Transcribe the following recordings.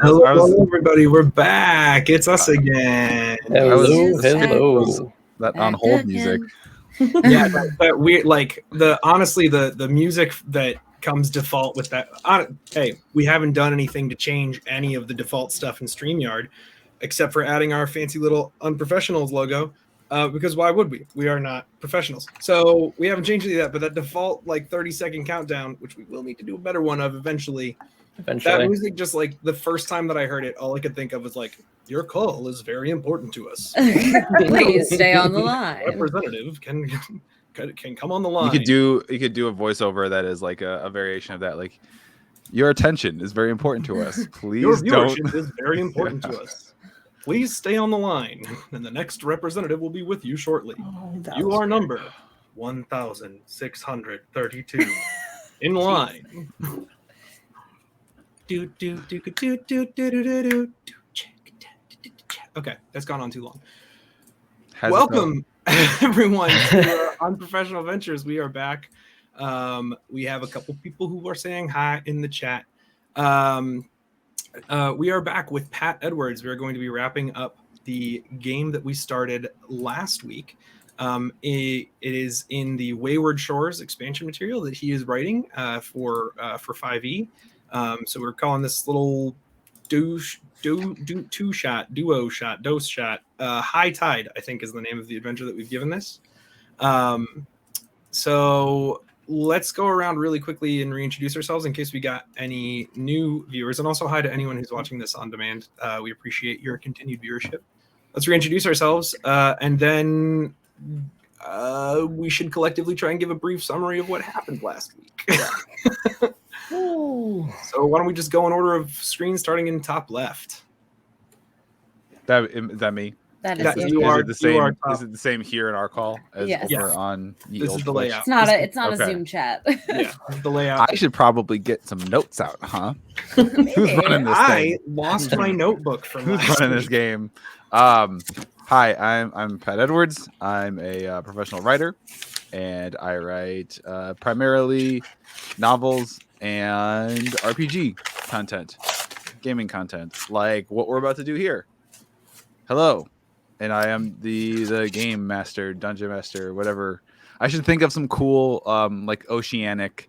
Hello, everybody. We're back. It's us again. Hello. That on hold music. Yeah, that weird. Like honestly, the music that comes default with that. Hey, we haven't done anything to change any of the default stuff in StreamYard, except for adding our fancy little unprofessionals logo. Because why would we? We are not professionals. So we haven't changed any of that. But that default 30-second countdown, which we will need to do a better one of eventually. That music, just like the first time that I heard it, all I could think of was like, your call is very important to us. Please stay on the line. Representative can come on the line. You could do a voiceover that is like a variation of that, like, your attention is very important to us. Please your don't. viewership is very important to us. Please stay on the line, and the next representative will be with you shortly. You are number 1632 in line. Okay, that's gone on too long. Welcome, everyone, to Unprofessional Ventures. We are back. We have a couple people who are saying hi in the chat. We are back with Pat Edwards. We are going to be wrapping up the game that we started last week. It is in the Wayward Shores expansion material that he is writing for 5e. So we're calling this little duo shot, dose shot. High Tide, I think, is the name of the adventure that we've given this. So let's go around really quickly and reintroduce ourselves in case we got any new viewers, and also hi to anyone who's watching this on demand. We appreciate your continued viewership. Let's reintroduce ourselves, and then we should collectively try and give a brief summary of what happened last week. So why don't we just go in order of screens, starting in top left? Is that me? That is Is it the same? Is it the same here in our call as over on? This is the layout. It's not a Zoom chat. Yeah, the layout. I should probably get some notes out, huh? Who's running this thing? I lost my notebook from Who's running this game? Hi, I'm Pat Edwards. I'm a professional writer, and I write primarily novels and RPG content, gaming content, like what we're about to do here. Hello, and I am the game master, dungeon master, whatever. I should think of some cool like oceanic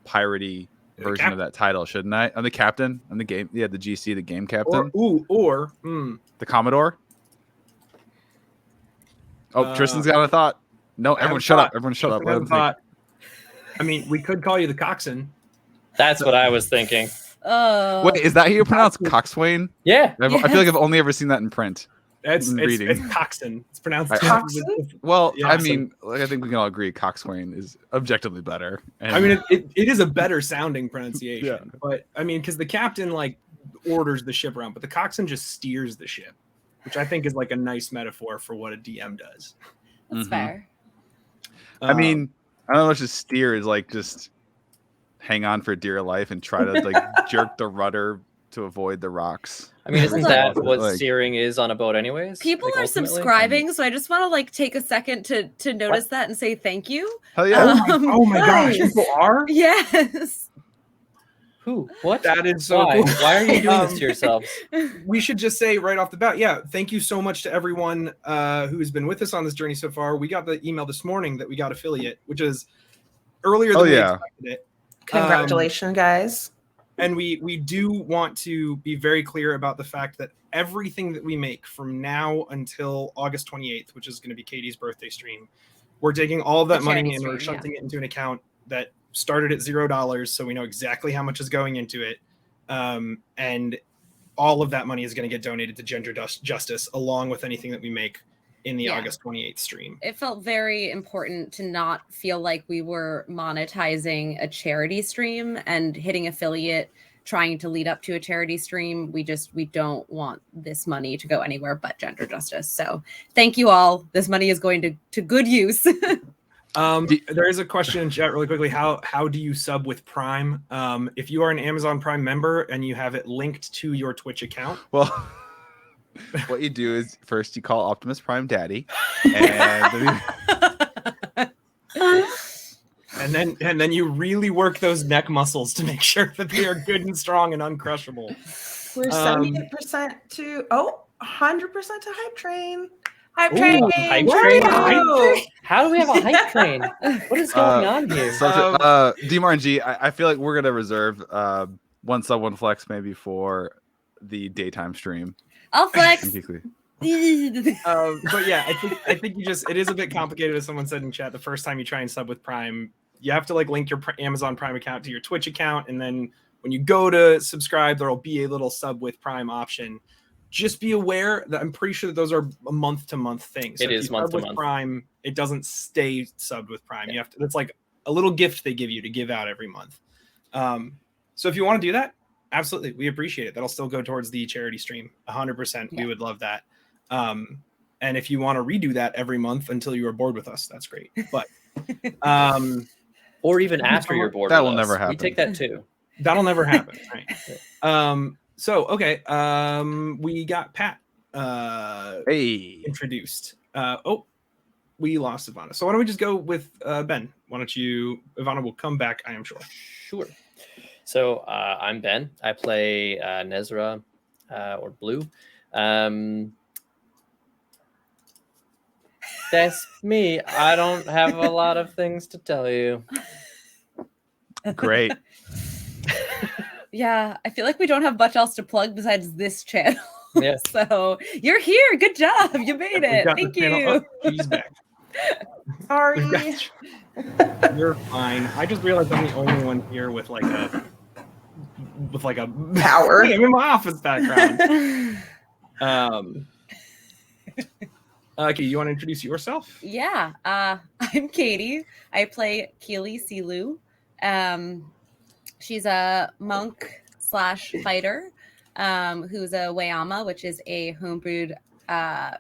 piratey version of that title, shouldn't I? I'm the captain. I'm the game. Yeah, the GC, the game captain. Or the Commodore. Oh, Tristan's got a thought. No, everyone shut up. Everyone shut up. Let him think. I mean, we could call you the coxswain. That's what I was thinking. Wait, is that how you pronounce coxswain? Yeah. I feel like I've only ever seen that in print. It's coxswain. It's pronounced coxswain. Well, yeah, I mean, I think we can all agree coxswain is objectively better. And... I mean, it is a better sounding pronunciation. Yeah. But I mean, because the captain orders the ship around, but the coxswain just steers the ship, which I think is a nice metaphor for what a DM does. That's fair. I mean, I don't know if just steer is just hang on for dear life and try to jerk the rudder to avoid the rocks. I mean, isn't that what steering is on a boat anyways? People are subscribing, so I just want to take a second to notice that and say thank you. Hell yeah. Oh my gosh, people are? Yes. Who? What? That is so cool. Why are you doing this to yourselves? We should just say right off the bat, thank you so much to everyone who has been with us on this journey so far. We got the email this morning that we got affiliate, which is earlier than we expected it. Congratulations, guys. And we do want to be very clear about the fact that everything that we make from now until August 28th, which is going to be Katie's birthday stream, we're taking all of that money and we're shunting it into an account that started at $0, so we know exactly how much is going into it. And all of that money is going to get donated to Gender Justice, along with anything that we make in the August 28th stream. It felt very important to not feel like we were monetizing a charity stream and hitting affiliate, trying to lead up to a charity stream. We don't want this money to go anywhere but Gender Justice. So thank you all. This money is going to good use. There is a question in chat really quickly. How do you sub with Prime? If you are an Amazon Prime member and you have it linked to your Twitch account, well, what you do is first you call Optimus Prime Daddy, and then you really work those neck muscles to make sure that they are good and strong and uncrushable. We're 78% to 100% to hype train. Hype Ooh, train. hype Woo! train. How do we have a hype train? What is going on here? DMRNG, I feel like we're gonna reserve one sub, one flex maybe for the daytime stream. I'll flex. But yeah, I think it is a bit complicated, as someone said in chat. The first time you try and sub with Prime, you have to like link your Amazon Prime account to your Twitch account, and then when you go to subscribe, there'll be a little sub with Prime option. Just be aware that I'm pretty sure that those are a month-to-month things. So it is month-to-month. Prime, it doesn't stay subbed with Prime. You have to. It's like a little gift they give you to give out every month. So if you want to do that, absolutely, we appreciate it. That'll still go towards the charity stream. 100%. We would love that. And if you want to redo that every month until you are bored with us, that's great. But or even after you're bored, that with will us. never happen. We take that too. That'll never happen. Right. So okay, we got Pat introduced. We lost Ivana. So why don't we just go with Ben? Why don't you? Ivana will come back, I am sure. Sure. So I'm Ben. I play Nezra or Blue. That's me. I don't have a lot of things to tell you. Great. Yeah, I feel like we don't have much else to plug besides this channel. Yeah. So you're here. Good job. You made it. Thank you. He's back. Sorry. You're fine. I just realized I'm the only one here with like a power. I'm in my office background. Okay, you want to introduce yourself? Yeah. I'm Katie. I play Keely Silu. She's a monk / fighter who's a Wayama, which is a homebrewed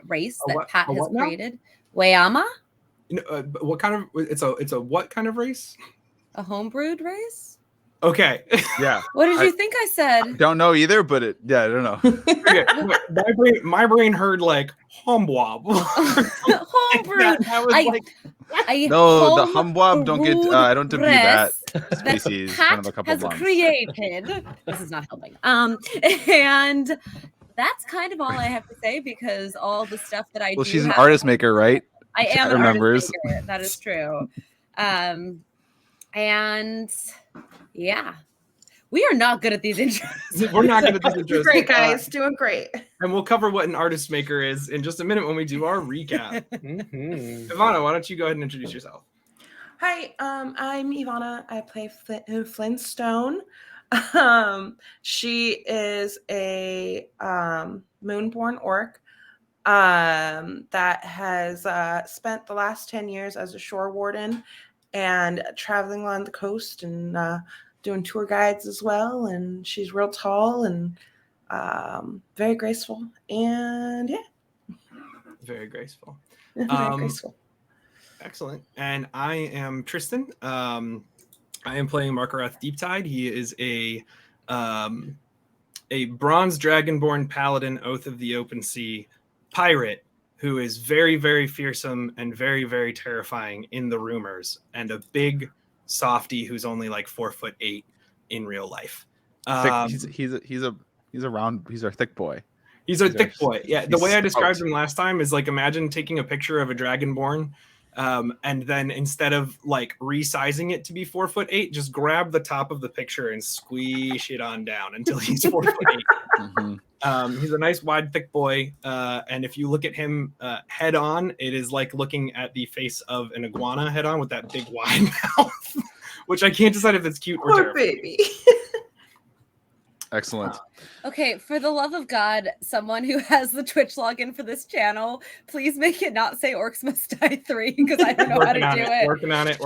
race that Pat has created. Wayama? What kind of it's a what kind of race? A homebrewed race? Okay. Yeah. What did you think I said? Don't know either, but I don't know. Okay. My brain heard like homebob. Homebrewed. The humbob don't get. I don't debut that species. Pat kind of a couple has months. created. This is not helping. And that's kind of all I have to say because all the stuff that I do. Well, she's an artist maker, right? I am an artist maker. That is true. And yeah, we are not good at these intros. We're not good at these intros. Great, guys. Doing great. And we'll cover what an artist maker is in just a minute when we do our recap. Ivana, why don't you go ahead and introduce yourself? Hi, I'm Ivana. I play Flintstone. She is a moonborn orc that has spent the last 10 years as a shore warden and traveling along the coast and doing tour guides as well. And she's real tall and very graceful. And yeah. Very graceful. Very graceful. Excellent. And I am Tristan. I am playing Markarath Deeptide. He is a bronze dragonborn paladin, Oath of the Open Sea pirate who is very, very fearsome and very, very terrifying in the rumors, and a big softy who's only like 4'8" in real life. He's a thick boy. He's a thick boy. Yeah, the way I described him last time is like imagine taking a picture of a dragonborn, and then instead of like resizing it to be 4'8", just grab the top of the picture and squish it on down until he's 4'8". Mm-hmm. He's a nice, wide, thick boy, and if you look at him head on, it is like looking at the face of an iguana head on with that big, wide mouth, which I can't decide if it's cute or terrible. Baby. Excellent. Okay, for the love of God, someone who has the Twitch login for this channel, please make it not say Orcs Must Die 3 because I don't know how to do it. Working on it.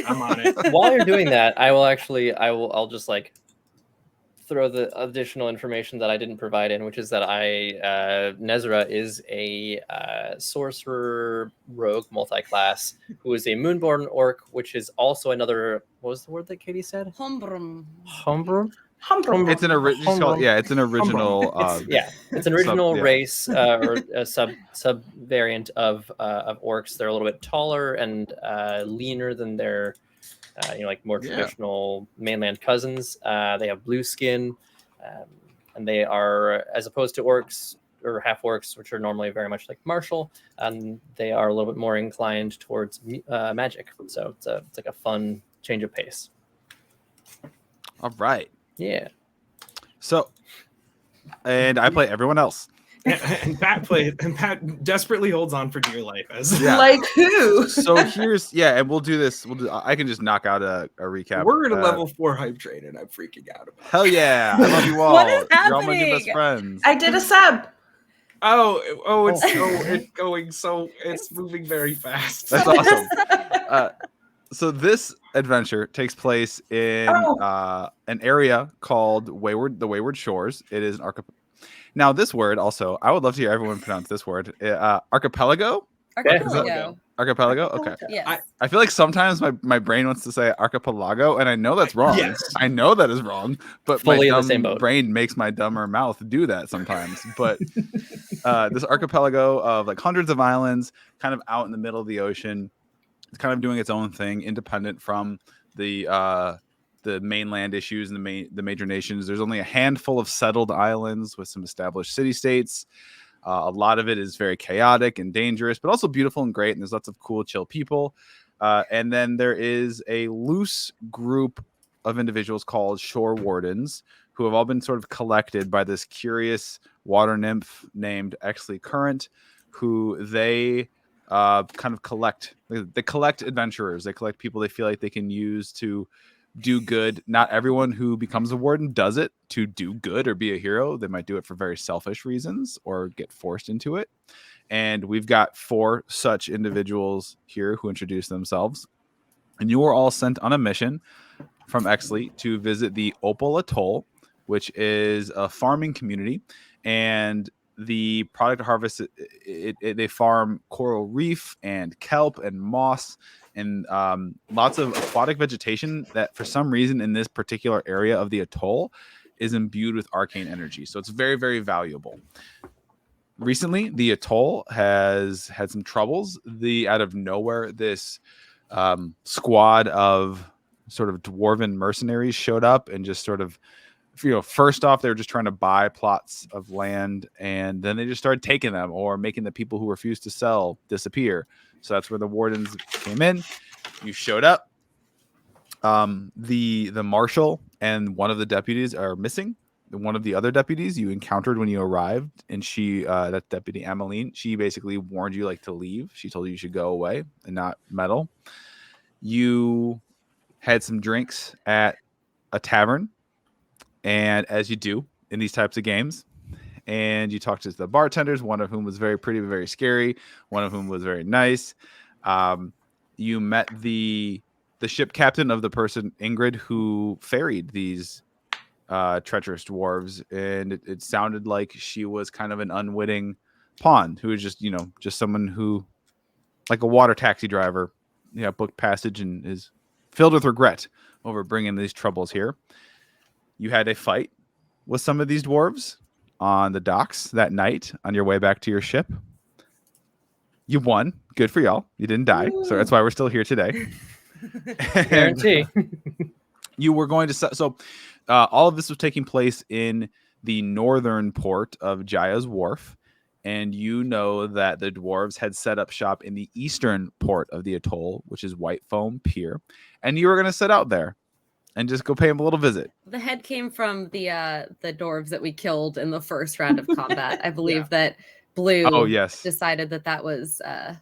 I'm on it. While you're doing that, I'll just like throw the additional information that I didn't provide in, which is that Nezra is a sorcerer rogue multi-class who is a moonborn orc, which is also another, what was the word that Katie said? Hombrum. It's an original. Yeah, it's an original. It's an original race or a sub variant of orcs. They're a little bit taller and leaner than their like more traditional mainland cousins. They have blue skin, and they are, as opposed to orcs or half orcs, which are normally very much like martial, they are a little bit more inclined towards magic. So it's like a fun change of pace. All right. Yeah. So, and I play everyone else. And Pat desperately holds on for dear life as Like who? So and we'll do this. I can just knock out a recap. We're at a level 4 hype train, and I'm freaking out about it. Hell yeah! I love you all. What is You're all my new best happening? friends. I did a sub. It's moving very fast. That's awesome. So this adventure takes place in an area called Wayward, the Wayward Shores. It is an archipelago. Now, this word also, I would love to hear everyone pronounce this word. Archipelago? Archipelago. Archipelago? Okay. Yes. I feel like sometimes my brain wants to say archipelago, and I know that's wrong. Yes. I know that is wrong, but Fully in my the same dumb boat. brain makes my dumber mouth do that sometimes. But this archipelago of like hundreds of islands, kind of out in the middle of the ocean, it's kind of doing its own thing, independent from the mainland issues and the major nations. There's only a handful of settled islands with some established city-states. A lot of it is very chaotic and dangerous, but also beautiful and great. And there's lots of cool, chill people. And then there is a loose group of individuals called shore wardens who have all been sort of collected by this curious water nymph named Exley Current, who they kind of collect. They collect adventurers. They collect people they feel like they can use to do good. Not everyone who becomes a warden does it to do good or be a hero. They might do it for very selfish reasons or get forced into it. And we've got 4 such individuals here who introduce themselves. And you are all sent on a mission from Exley to visit the Opal Atoll, which is a farming community. And the product harvest, they farm coral reef and kelp and moss and lots of aquatic vegetation that for some reason in this particular area of the atoll is imbued with arcane energy. So it's very, very valuable. Recently, the atoll has had some troubles. Out of nowhere, this squad of sort of dwarven mercenaries showed up and just sort of, first off, they were just trying to buy plots of land, and then they just started taking them or making the people who refused to sell disappear. So that's where the wardens came in. You showed up. The marshal and one of the deputies are missing. One of the other deputies you encountered when you arrived, and she, that deputy Emmeline, she basically warned you to leave. She told you should go away and not meddle. You had some drinks at a tavern, and as you do in these types of games, and you talked to the bartenders, one of whom was very pretty, very scary. One of whom was very nice. You met the ship captain of the person, Ingrid, who ferried these treacherous dwarves. And it sounded like she was kind of an unwitting pawn who was just someone who, like a water taxi driver, booked passage and is filled with regret over bringing these troubles here. You had a fight with some of these dwarves on the docks that night on your way back to your ship. You won. Good for y'all. You didn't die. So that's why we're still here today. Guarantee. You were going to... all of this was taking place in the northern port of Jaya's Wharf. And you know that the dwarves had set up shop in the eastern port of the atoll, which is White Foam Pier. And you were going to set out there and just go pay him a little visit. The head came from the dwarves that we killed in the first round of combat. I believe that Blue decided that was a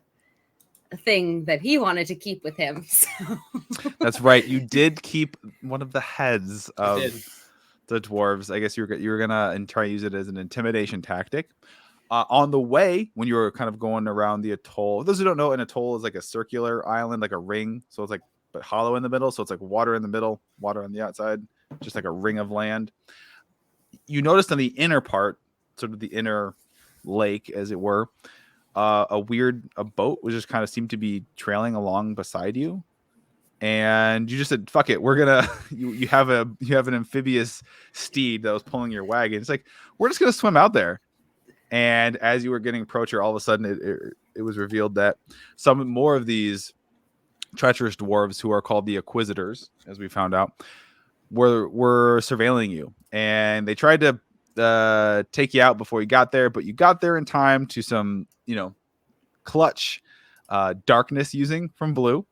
thing that he wanted to keep with him. So. That's right. You did keep one of the heads of the dwarves. I guess you were gonna try and use it as an intimidation tactic. On the way, when you were kind of going around the atoll, those who don't know, an atoll is like a circular island, like a ring. So it's but hollow in the middle. So it's like water in the middle, water on the outside, just like a ring of land. You noticed on the inner part, sort of the inner lake, as it were, a boat was just kind of seemed to be trailing along beside you. And you just said, fuck it. We're going to, you have an amphibious steed that was pulling your wagon. It's like, we're just going to swim out there. And as you were getting approacher, all of a sudden it was revealed that some more of these treacherous dwarves, who are called the Acquisitors, as we found out, were surveilling you. And they tried to take you out before you got there, but you got there in time to some, clutch darkness using from Blue.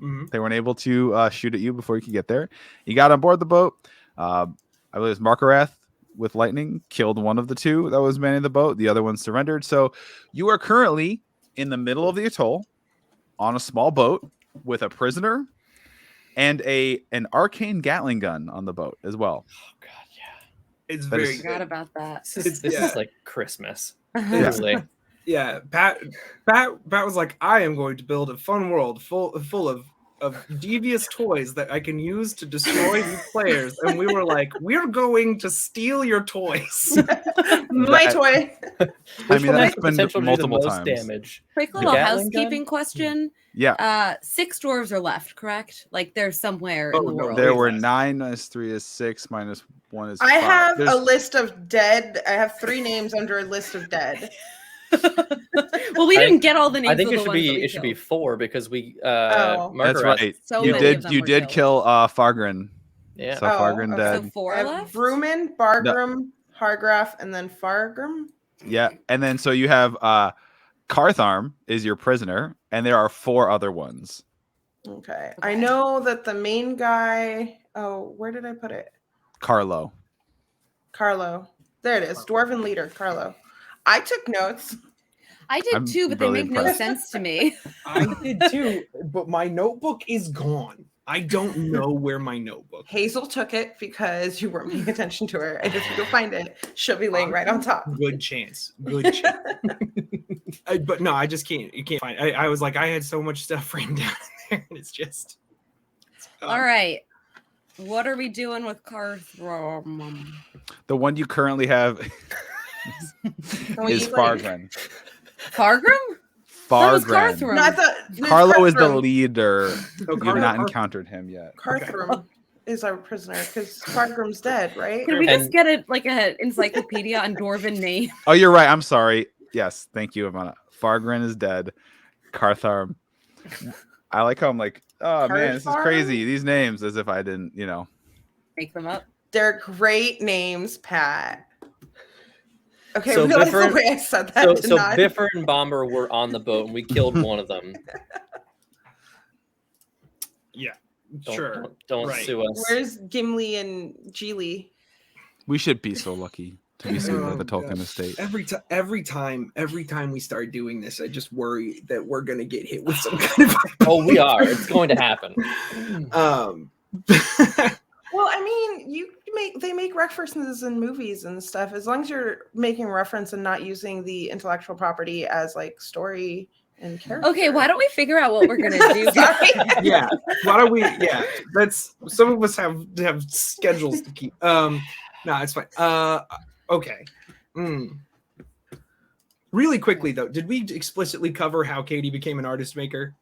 Mm-hmm. They weren't able to shoot at you before you could get there. You got on board the boat. I believe it was Markarath with lightning killed one of the two that was manning the boat. The other one surrendered. So you are currently in the middle of the atoll on a small boat with a prisoner and an arcane Gatling gun on the boat as well. Oh God, yeah. It's That very is- Forgot good. about that. This is like Christmas. Yeah. Literally. Yeah, Pat was like, I am going to build a fun world full of devious toys that I can use to destroy these players. And we were like, we're going to steal your toys. My toy. I mean, that's the been potential to do the multiple most times. damage. Quick The little Gatling housekeeping gun? question. Yeah. 6 dwarves are left, correct? Like they're somewhere in Oh, the no, world. There Wait, were less. 9 minus 3 is 6 minus 1 is 5. I have There's- a list of dead. I have 3 names under a list of dead. Well, we I- didn't get all the names. I think of it the should ones that be we it should be killed. 4 because we Oh. That's Margaret. right. So you many did of them you were did killed. kill Fargren. Yeah. So Oh, Fargren okay. dead. So 4 I have left. Bruman, Bargrim, Hargraf, and then Fargrim. Yeah. And then so you have Cartharm is your prisoner, and there are 4 other ones. Okay. I know that the main guy. Oh, where did I put it? Carlo. Carlo. There it is. Dwarven leader, Carlo. I took notes. I did I'm too, but they really make no impressed. sense to me. I did too, but my notebook is gone. I don't know where my notebook is. Hazel took it because you weren't paying attention to her. And if you go find it, she'll be laying right on top. Good chance. Good chance. But no, I just can't. You can't find. I was like, I had so much stuff written down in there, and it's just. All right. What are we doing with Carthrom? The one you currently have When is you, like- Fargren. Fargrim? That was Fargren. Carthrom. No, I thought there's Carlo is the Carthrum. leader. So You've not Carlo- encountered him yet. Carthrum is our prisoner because Fargrim's dead, right? Can we And- just get an encyclopedia on dwarven name? Oh, you're right. I'm sorry. Yes, thank you, Ivana. Fargren is dead. Cartharm. I like how I'm like, oh man, this is Cartharm? crazy. These names, as if I didn't, Make them up. They're great names, Pat. Okay, So I realized Biffer- the way I said that So, did so not. Biffer and Bomber were on the boat, and we killed one of them. Yeah. Don't, Sure. don't Right. sue us. Where's Gimli and Geely? We should be so lucky to be sued by the Oh, Tolkien gosh. estate. Every time we start doing this, I just worry that we're gonna get hit with some kind of. Oh, we are. It's going to happen. Well, I mean, they make references in movies and stuff. As long as you're making reference and not using the intellectual property as like story and character. Okay, why don't we figure out what we're gonna do? Sorry. Yeah. Why don't we? Yeah. That's some of us have schedules to keep. No, it's fine. Okay. Really quickly though, did we explicitly cover how Katie became an artist maker?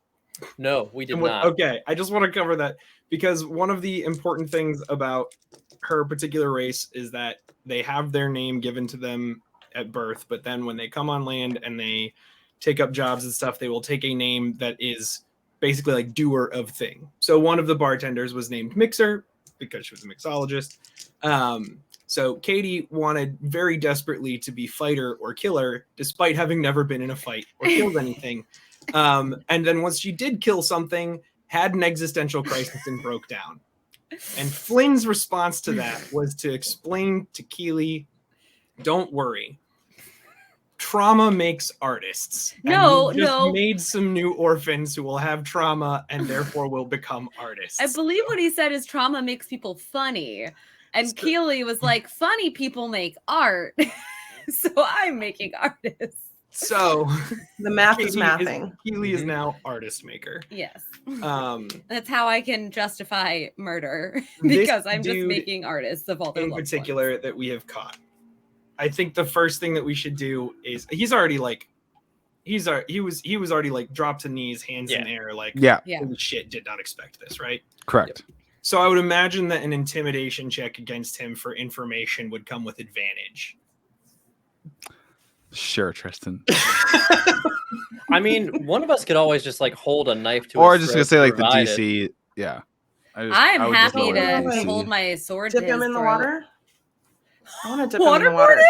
No, we did And what- not. Okay, I just want to cover that because one of the important things about her particular race is that they have their name given to them at birth, but then when they come on land and they take up jobs and stuff, they will take a name that is basically like doer of thing. So one of the bartenders was named Mixer because she was a mixologist. So Katie wanted very desperately to be fighter or killer, despite having never been in a fight or killed anything. And then once she did kill something, had an existential crisis and broke down. And Flynn's response to that was to explain to Keely, don't worry. Trauma makes artists. And No, he just no. made some new orphans who will have trauma and therefore will become artists. I believe what he said is trauma makes people funny. And It's true. Keely was like, funny people make art. So I'm making artists. So The math is Katie mathing. Keely is now artist maker. Yes. That's That's how I can justify murder This because I'm just dude making artists of all their in loved particular that we have caught. I think the first thing that we should do is he was already like dropped to knees, hands in Yeah. air, like Yeah, Yeah. holy shit, did not expect this, right? correct. So I would imagine that an intimidation check against him for information would come with advantage. Sure, Tristan. I mean, one of us could always just like hold a knife to Or his just gonna throat say like the provided- DC. Yeah. I I'm would just happy lower the to DC. hold my sword. Dip to him his in the throat. water. I want to dip in the water.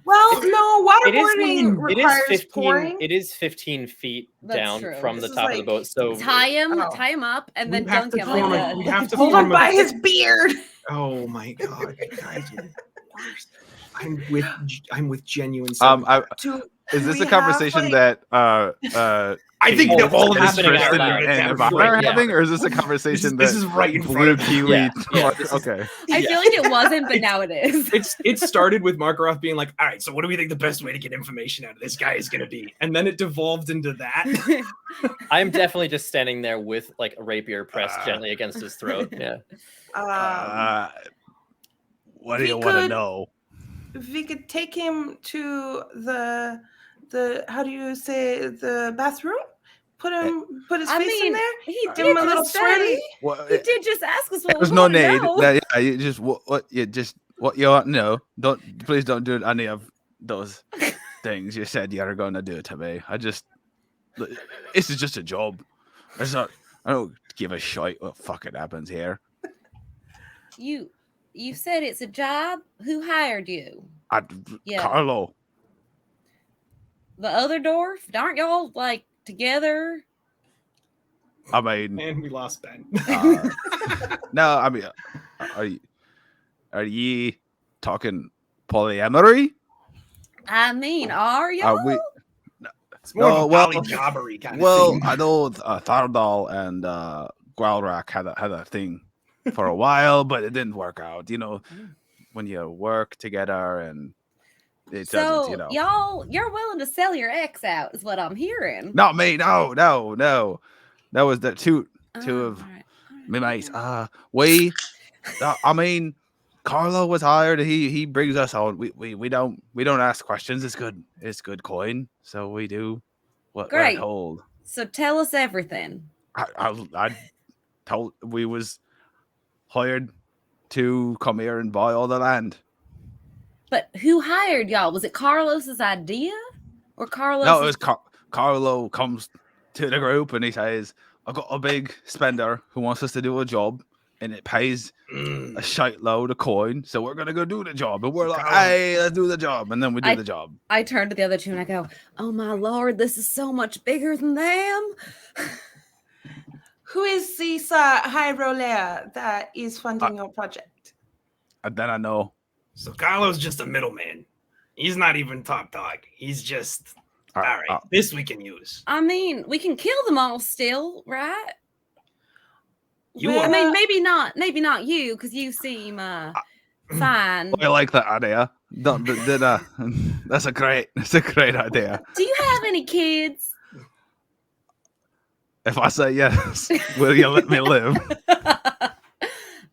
Well, no, waterboarding requires pouring. It is 15 feet That's down true. from the This is top of the like- boat. So Tie him up, and then dunk him. We have to Hold form him a- by his beard. Oh my god, you guys are the worst. I'm with genuine. Is this a conversation that I think that all of this is happening out Tristan loud. and Vaughn Right, are yeah. having, or is this a conversation This that is right in front Blue of me. Kiwi? Yeah, this is- Okay. I feel like it wasn't, but now it is. It started with Mark Roth being like, all right, so what do we think the best way to get information out of this guy is going to be? And then it devolved into that. I'm definitely just standing there with like a rapier pressed gently against his throat. Yeah. What do we you want to could- know? We could take him to the how do you say, the bathroom? Put his face in there. He Give him did a little just swirly. say. What, He did just ask us what there's we no want to need. know. Yeah, you just what you want to know. Please don't do any of those things you said you're going to do to me. This is just a job. I don't give a shit what fucking happens here. You said it's a job. Who hired you? Yeah. Carlo. The other dwarf? Aren't y'all like together? I mean, And we lost Ben. no. I mean, are ye talking polyamory? I mean, are y'all? It's more No, of a well- poly-jobbery kind of Well, thing. I know Thardal and Growlrock had a thing for a while, but it didn't work out. You know, when you work together and it So doesn't, you know. you're willing to sell your ex out, is what I'm hearing. Not me. No. That was the two of all right. me mates. I mean, Carlo was hired. He brings us on. We don't ask questions. It's good coin. So we do what we're Great. told. So tell us everything. I told we was hired to come here and buy all the land. But who hired y'all? Was it Carlos's idea, or Carlos? No, it was Carlo comes to the group and he says, "I've got a big spender who wants us to do a job, and it pays a shite load of coin. So we're gonna go do the job." And we're like, "Hey, let's do the job," and then we do the job. I turn to the other two and I go, "Oh my lord, this is so much bigger than them." Who is this high roller that is funding your project? And then I know. So Carlo's just a middleman. He's not even top dog. He's just all right. This we can use. I mean, we can kill them all still, right? I mean, maybe not you, because you seem fine. I like that idea. That's a great idea. Do you have any kids? If I say yes, will you let me live?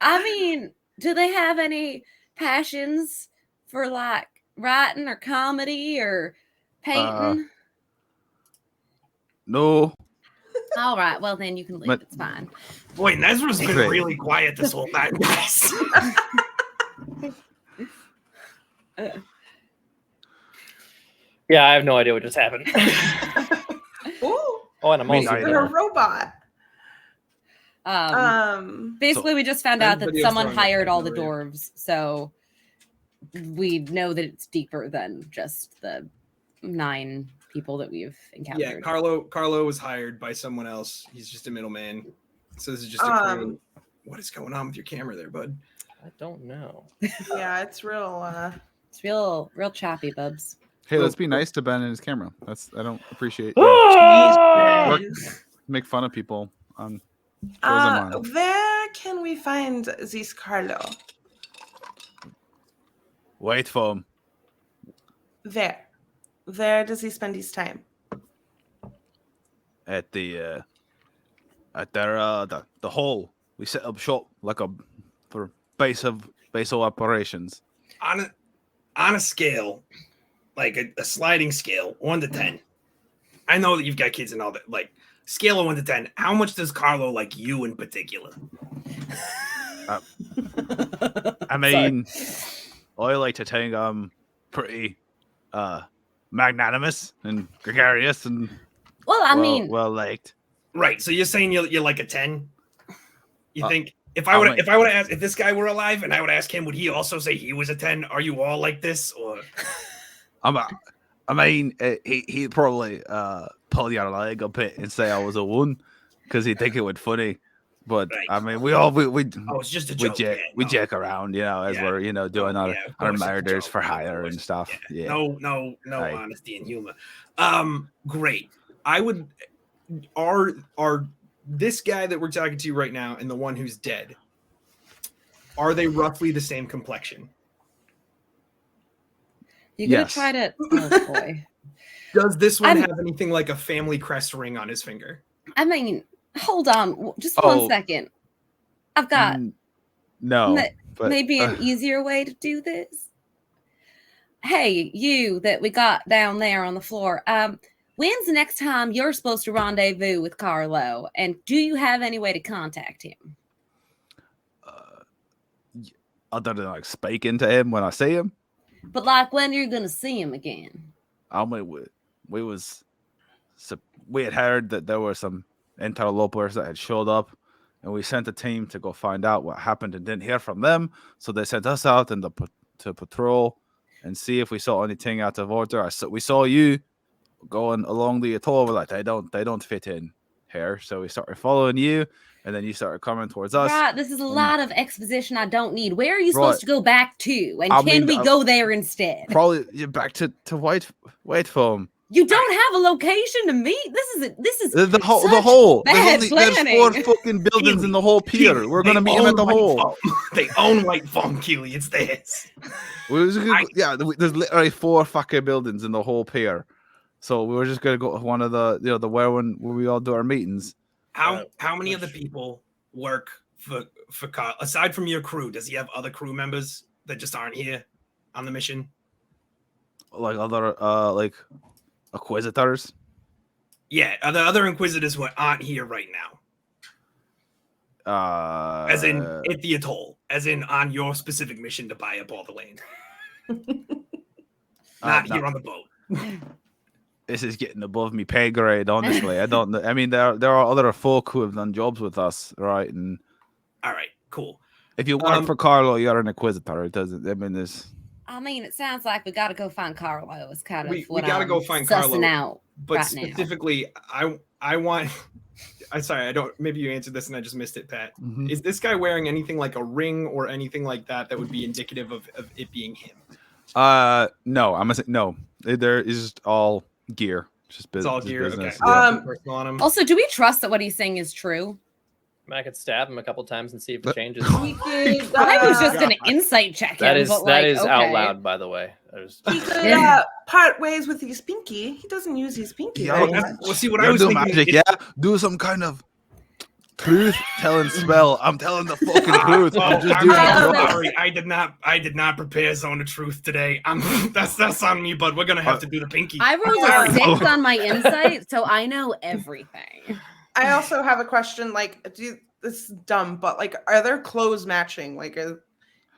I mean, do they have any passions for like writing or comedy or painting? No. All right, well then you can leave. But- It's fine. Boy, Nezra's been Great. really quiet this whole time, guys. Yeah, I have no idea what just happened. Ooh, Oh, and I'm Me also neither. you're a robot. Basically, we just found out that Anybody else someone throwing a hired all the techno dwarves, so we know that it's deeper than just the 9 people that we've encountered. Yeah, Carlo was hired by someone else. He's just a middleman. So this is just a crew. What is going on with your camera there, bud? I don't know. Yeah, it's real. It's real choppy, bubs. Hey, let's be nice to Ben and his camera. I don't appreciate make fun of people on shows I'm on. Where can we find this Carlo? Wait for him. Where does he spend his time? At the hall. We set up shop for base of operations. On a scale, like a sliding scale, 1 to 10. I know that you've got kids and all that. Like scale of 1 to 10. How much does Carlo like you in particular? I mean, I like to think I'm pretty magnanimous and gregarious and Well, I mean, well liked. Right. So you're saying you're like a 10? You think? If I would have asked if this guy were alive and I would ask him, would he also say he was a 10? Are you all like this? Or he'd probably pull your leg a bit and say I was a 1 because he'd think it would funny. But right. I mean, it's just a joke. We joke around, as we're doing our murders for hire and stuff. Yeah. No honesty and humor. Great. I would this guy that we're talking to right now and the one who's dead, are they roughly the same complexion? You're gonna try to. Oh boy. Does this one have anything like a family crest ring on his finger? I mean, hold on, just 1 second. I've got maybe an easier way to do this. Hey, you that we got down there on the floor. When's the next time you're supposed to rendezvous with Carlo? And do you have any way to contact him? Other than like speaking to him when I see him. But like when you're gonna see him again? I mean, we had heard that there were some interlopers that had showed up, and we sent a team to go find out what happened and didn't hear from them. So they sent us out to patrol and see if we saw anything out of order. We saw you going along the atoll. We're like, they don't fit in here. So we started following you, and then you started coming towards us. Right, this is a lot of exposition I don't need. Where are you supposed to go back to? And can we go there instead? Probably back to White Foam. You don't have a location to meet. This is the whole. There's 4 fucking buildings in the whole pier. We're gonna meet him at the whole. They own White Foam, Keely. It's theirs. There's literally 4 fucking buildings in the whole pier. So we were just gonna go to one of the where we all do our meetings. How many of the people work for Carl aside from your crew? Does he have other crew members that just aren't here on the mission? Like other Inquisitors? Yeah, are the other Inquisitors who aren't here right now? As in at the atoll, as in on your specific mission to buy up all the land. Not here on the boat. This is getting above me pay grade, honestly. I don't know. I mean, there are other folk who have done jobs with us, right? And all right, cool. If you work for Carlo, you're an Inquisitor. It doesn't. I mean, it sounds like we got to go find Carlo. It's kind of we got to go find Carlo out. But right specifically, now. I want. I'm sorry, I don't. Maybe you answered this and I just missed it, Pat. Mm-hmm. Is this guy wearing anything like a ring or anything like that would be indicative of it being him? No. I'm gonna say no. There is just all gear. Just business. It's all gear. Business. Okay. Yeah. Also, do we trust that what he's saying is true? I could stab him a couple times and see if it changes. We could, I was just gonna insight check him. That is okay. out loud, by the way. He could part ways with his pinky. He doesn't use his pinky. Well, see what I was thinking. Magic, do some kind of truth telling spell. I'm telling the fucking truth. I'm sorry. I did not prepare Zone of Truth today. That's on me, but we're gonna have to do the pinky. I rolled a 6 on my insight, so I know everything. I also have a question. This is dumb, but are there clothes matching?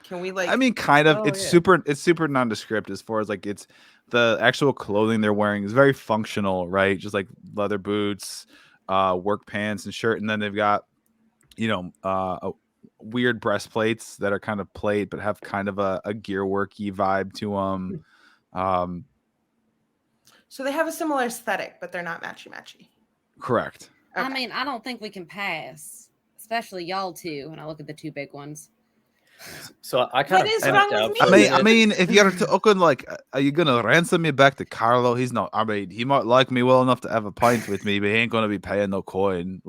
Can we I mean, kind of. It's super nondescript as far as it's the actual clothing they're wearing is very functional, right? Just like leather boots, work pants and shirt, and then they've got weird breastplates that are kind of plate but have kind of a gear worky vibe to them. So they have a similar aesthetic, but they're not matchy. Correct. Okay. I mean, I don't think we can pass, especially y'all two. And I look at the 2 big ones. So I kind of. What is wrong with me? I mean, if you're talking are you gonna ransom me back to Carlo? He's not. I mean, he might like me well enough to have a pint with me, but he ain't gonna be paying no coin.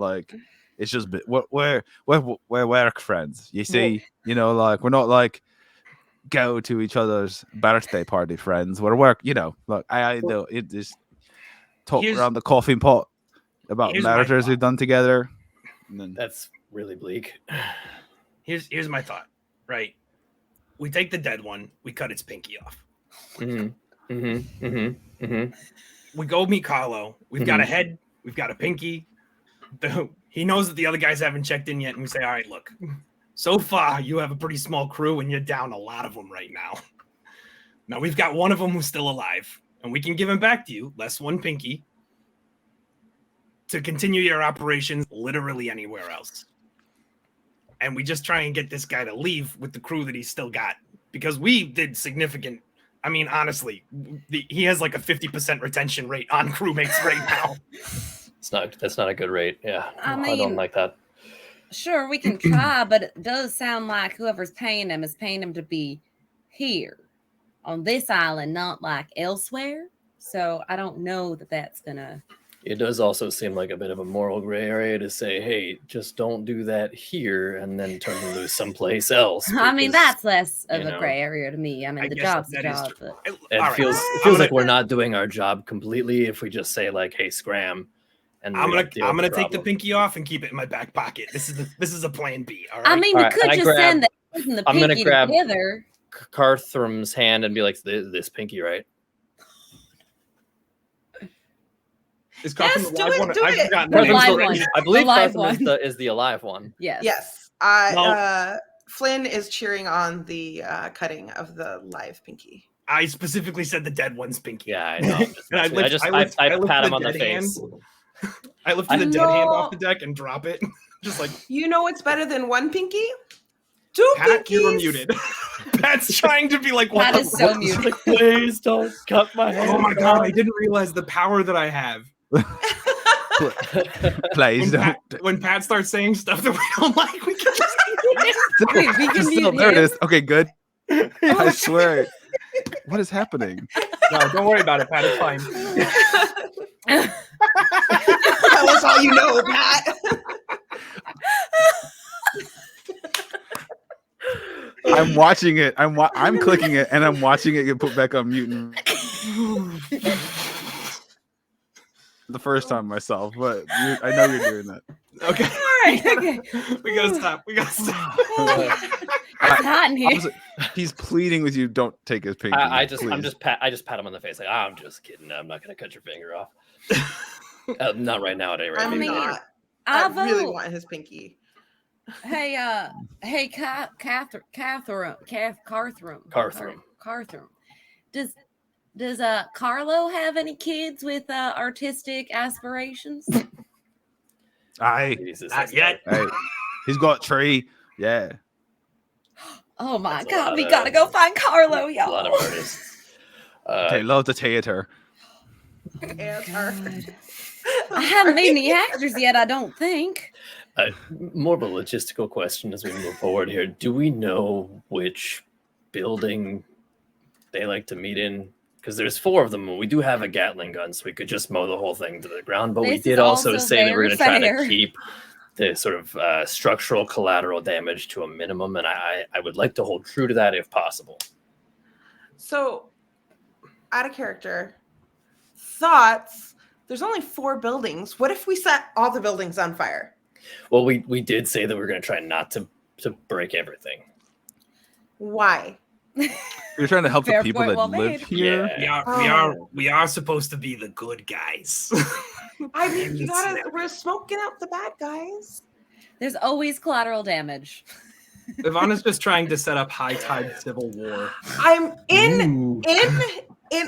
It's just we're work friends. You see, we're not go to each other's birthday party friends. We're work. I do it just talk around the coffee pot about matters we've done together. And then, that's really bleak. Here's my thought. Right, we take the dead one, we cut its pinky off. We go meet Carlo. We've got a head, we've got a pinky. He knows that the other guys haven't checked in yet, and we say, all right, look, so far you have a pretty small crew, and you're down a lot of them right now. Now we've got one of them who's still alive, and we can give him back to you, less one pinky, to continue your operations literally anywhere else. and we just try and get this guy to leave with the crew that he's still got, because we did significant. I mean, honestly, he has like a 50% retention rate on crewmates right now. That's not a good rate. Yeah, I don't like that. Sure, we can try, but it does sound like whoever's paying him is paying him to be here on this island, not like elsewhere. So I don't know that that's gonna. It does also seem like a bit of a moral gray area to say, hey, just don't do that here and then turn him loose someplace else. I mean, that's less of a gray area to me. I mean, the job's the job. But... It feels like we're not doing our job completely if we just say like, hey, scram. And I'm gonna take the pinky off and keep it in my back pocket. This is a plan B. All right. I mean, we could just send the pinky together. Carthrum's hand and be like, this pinky, right? Is Carthrum the live one? Do I've it. forgotten The the name. live one. I believe live Carthrum is the alive one. Yes. Flynn is cheering on the cutting of the live pinky. I specifically said the dead one's pinky. Yeah, I know. I pat him on the face. I lifted the dead hand off the deck and drop it. Just like, you know what's better than one pinky? Two Pat, pinkies. you were muted. Pat's trying to be like, what? Pat is so muted. Like, please don't cut my hand. Oh my god, I didn't realize the power that I have. Please don't. When Pat starts saying stuff that we don't like, we can just We can mute there it him. is. Okay, good. I swear. What is happening? No, don't worry about it, Pat. It's fine. Tell us all you know, Pat. I'm watching it. I'm clicking it, and I'm watching it get put back on mute. The first time myself, but I know you're doing that. Okay. All right. Okay. We gotta stop. It's hot in here. He's pleading with you. Don't take his pinky. I just pat him on the face. Like, I'm just kidding. I'm not gonna cut your finger off. Not right now, at any rate. I'm maybe not. later. I really want his pinky. Hey, Carthrum. Does Carlo have any kids with artistic aspirations? Not yet. Hey, he's got a tree. Yeah. Oh my God, we gotta go find Carlo, y'all. A lot of artists. They love the theater. I haven't made any actors yet, I don't think. More of a logistical question as we move forward here. Do we know which building they like to meet in? Because there's 4 of them, and we do have a Gatling gun, so we could just mow the whole thing to the ground. But we did also say that we're going to try to keep the sort of structural collateral damage to a minimum, and I would like to hold true to that if possible. So, out of character, thoughts. There's only 4 buildings. What if we set all the buildings on fire? Well, we did say that we're going to try not to break everything. Why? You're trying to help the people that live here. Yeah. We are supposed to be the good guys. I mean, we're smoking out the bad guys. There's always collateral damage. Ivana's just trying to set up high tide civil war. I'm in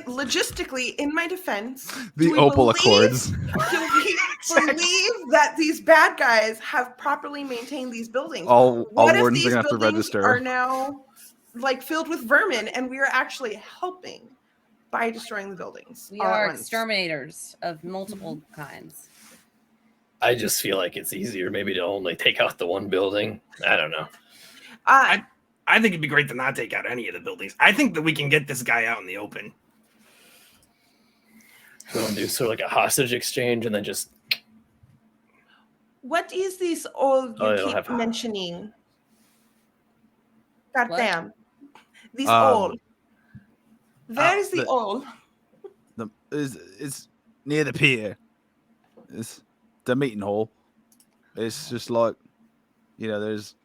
logistically, in my defense, the Opal Accords. Do we believe that these bad guys have properly maintained these buildings? All what wardens if are these gonna have to buildings register. are now like filled with vermin, and we are actually helping by destroying the buildings? We are exterminators of multiple kinds. I just feel like it's easier maybe to only take out the one building. I don't know. I think it'd be great to not take out any of the buildings. I think that we can get this guy out in the open. We'll do sort of like a hostage exchange and then just. What is this old you keep mentioning? God damn. These old. Where is the old? It's near the pier. It's the meeting hall. It's just like, there's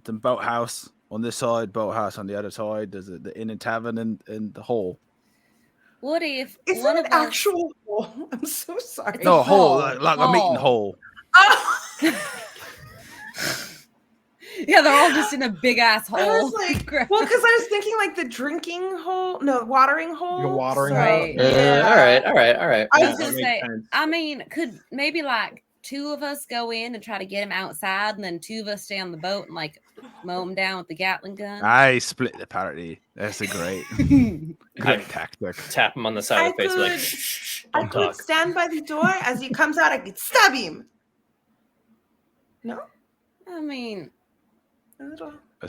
the boathouse on this side, boathouse on the other side. There's the inn and tavern and the hall. What if it's an actual hole? I'm so sorry. No, a hole, like a meeting hole. Oh. Yeah, they're all just in a big ass hole. I was like, well, because I was thinking like the drinking hole, no, watering hole. The watering hole. Yeah. All right. I was gonna say, I mean, could maybe like two of us go in and try to get him outside, and then two of us stay on the boat and like mow him down with the Gatling gun? I split the party. That's a great tactic. Tap him on the side of the face, like, I shh, don't could talk. stand by the door as he comes out. I could stab him. No, I mean, I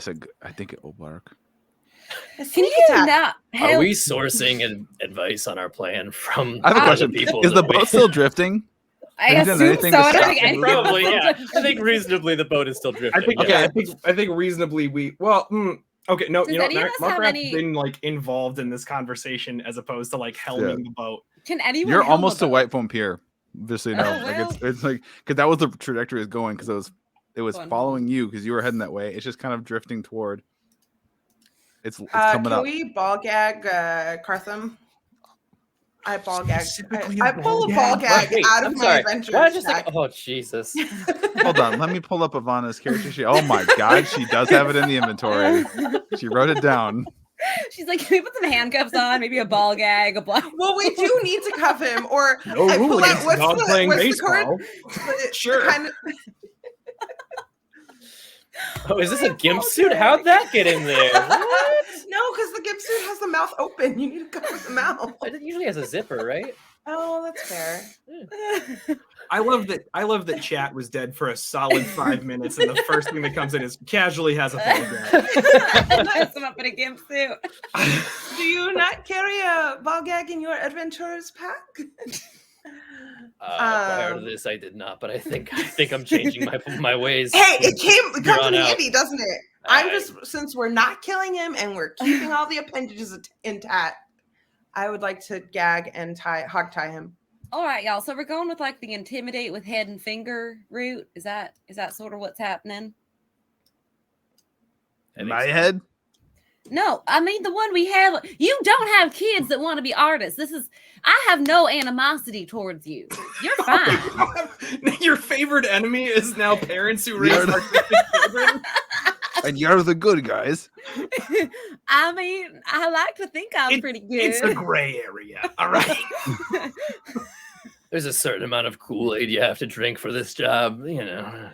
think it will work. can you not Are help? we sourcing advice on our plan from I have a other question. people? Is the that we- boat still drifting? I Have you done assume anything so. to I don't stop think it? anything Probably, is yeah. still I think reasonably the boat is still drifting. I think yeah. I think reasonably we okay, no, Does you know, any of us have Markrat's any- been like involved in this conversation as opposed to like helming the boat. Can anyone? You're help almost to about- White Foam Pier, just so you know. Oh, Like well. it's like because that was the trajectory it was going because it was Going following home. you because you were heading that way. It's just kind of drifting toward. It's coming Can up. we ball gag Cartham? I ball gag. Specifically I a pull a ball ball gag? gag out of I'm my sorry. adventure. Why just stack. like, oh Jesus. Hold on, let me pull up Ivana's character. Oh my god, she does have it in the inventory. She wrote it down. She's like, can we put some handcuffs on? Maybe a ball gag, a block. Well, we do need to cuff him, or No I rule pull out against what's dog the- playing what's the baseball. Sure. kind of, Oh, is this a gimp suit? How'd that get in there? What? No, because the gimp suit has the mouth open. You need to cover the mouth. It usually has a zipper, right? Oh, that's fair. I love that chat was dead for a solid 5 minutes, and the first thing that comes in is casually has a ball gag. Dress him up in a gimp suit. Do you not carry a ball gag in your adventurer's pack? Prior to this, I did not, but I think I'm changing my ways. Hey, it comes on in out. handy, doesn't it? I'm just, since we're not killing him and we're keeping all the appendages intact, I would like to gag and hog tie him. All right, y'all. So we're going with like the intimidate with head and finger route. Is that sort of what's happening? In my head, No, I mean the one we have. You don't have kids that want to be artists. I have no animosity towards you. You're fine. Your favorite enemy is now parents who raise You're- artistic children. and you're the good guys. I mean, I like to think I'm pretty good. It's a gray area. All right. There's a certain amount of Kool-Aid you have to drink for this job, you know.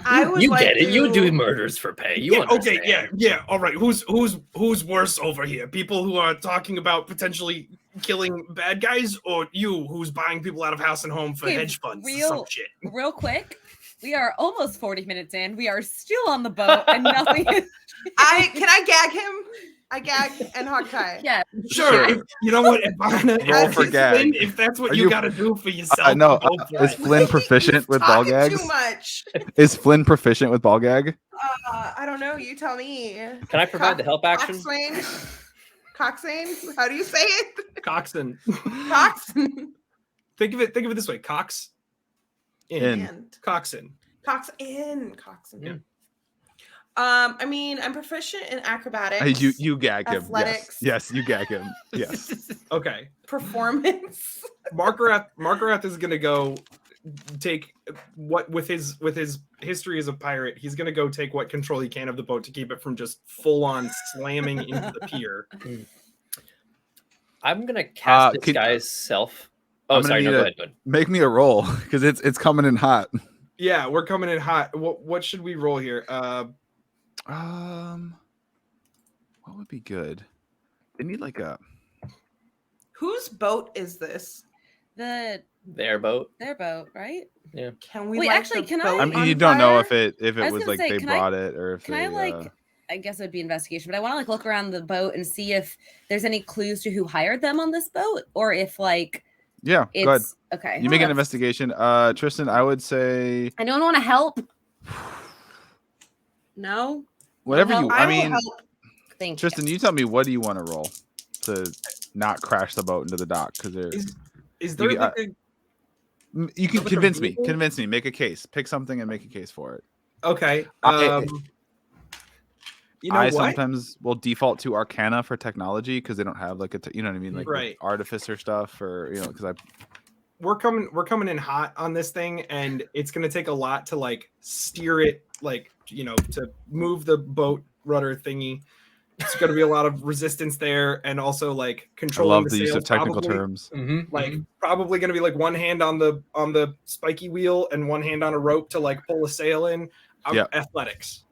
I would You like get it. You to- do murders for pay. You Yeah, understand. okay, yeah. All right. Who's worse over here? People who are talking about potentially killing bad guys, or you who's buying people out of house and home for Okay, hedge funds or some shit? Real quick, we are almost 40 minutes in. We are still on the boat, and nothing is. Can I gag him? I gag and hog tie. Yeah, Sure. If, you know what, Ivana, Roll for if gag. Flynn, if that's what Are you you- got to do for yourself, No, go for is it. Flynn proficient with ball Talking gags? Too much. Is Flynn proficient with ball gag? I don't know. You tell me. Can I provide the help action? Coxswain? How do you say it? Coxon. Coxswain. Think of it this way: Cox. In. Coxon. Coxswain. Yeah. I mean, I'm proficient in acrobatics. Hey, you gag him. Athletics. Yes, you gag him. Yes. Okay. Performance. Markarath is gonna go take what with his history as a pirate. He's gonna go take what control he can of the boat to keep it from just full on slamming into the pier. I'm gonna cast this could- guy's self. Oh, I'm gonna sorry. No, need go a- ahead. Go ahead. Make me a roll because it's coming in hot. Yeah, we're coming in hot. What should we roll here? What would be good? They need like a. Whose boat is this? their Their boat. boat, right? Can we Wait, light actually, the can boat I- I mean, on you don't know fire? if I it was was gonna like say, they can I- brought it or if Can they. I like? I guess it'd be investigation, but I want to like look around the boat and see if there's any clues to who hired them on this boat, or if like Yeah, go ahead. it's okay. You make an Let's- investigation. Tristan, I would say I don't want to help. No, whatever help. you. I I will mean, help. thank Tristan, you. you tell me what do you want to roll to not crash the boat into the dock because there. Is there You- like a You can like a convince me. vehicle? Convince me. Make a case. Pick something and make a case for it. okay? I- You know I what? sometimes will default to Arcana for technology because they don't have like you know what I mean, like Right. artificer stuff or because I. We're coming in hot on this thing, and it's gonna take a lot to like steer it, like to move the boat rudder thingy. It's going to be a lot of resistance there, and also like I controlling love the use of technical terms. Like probably going to be like one hand on the spiky wheel and one hand on a rope to like pull a sail in. Athletics.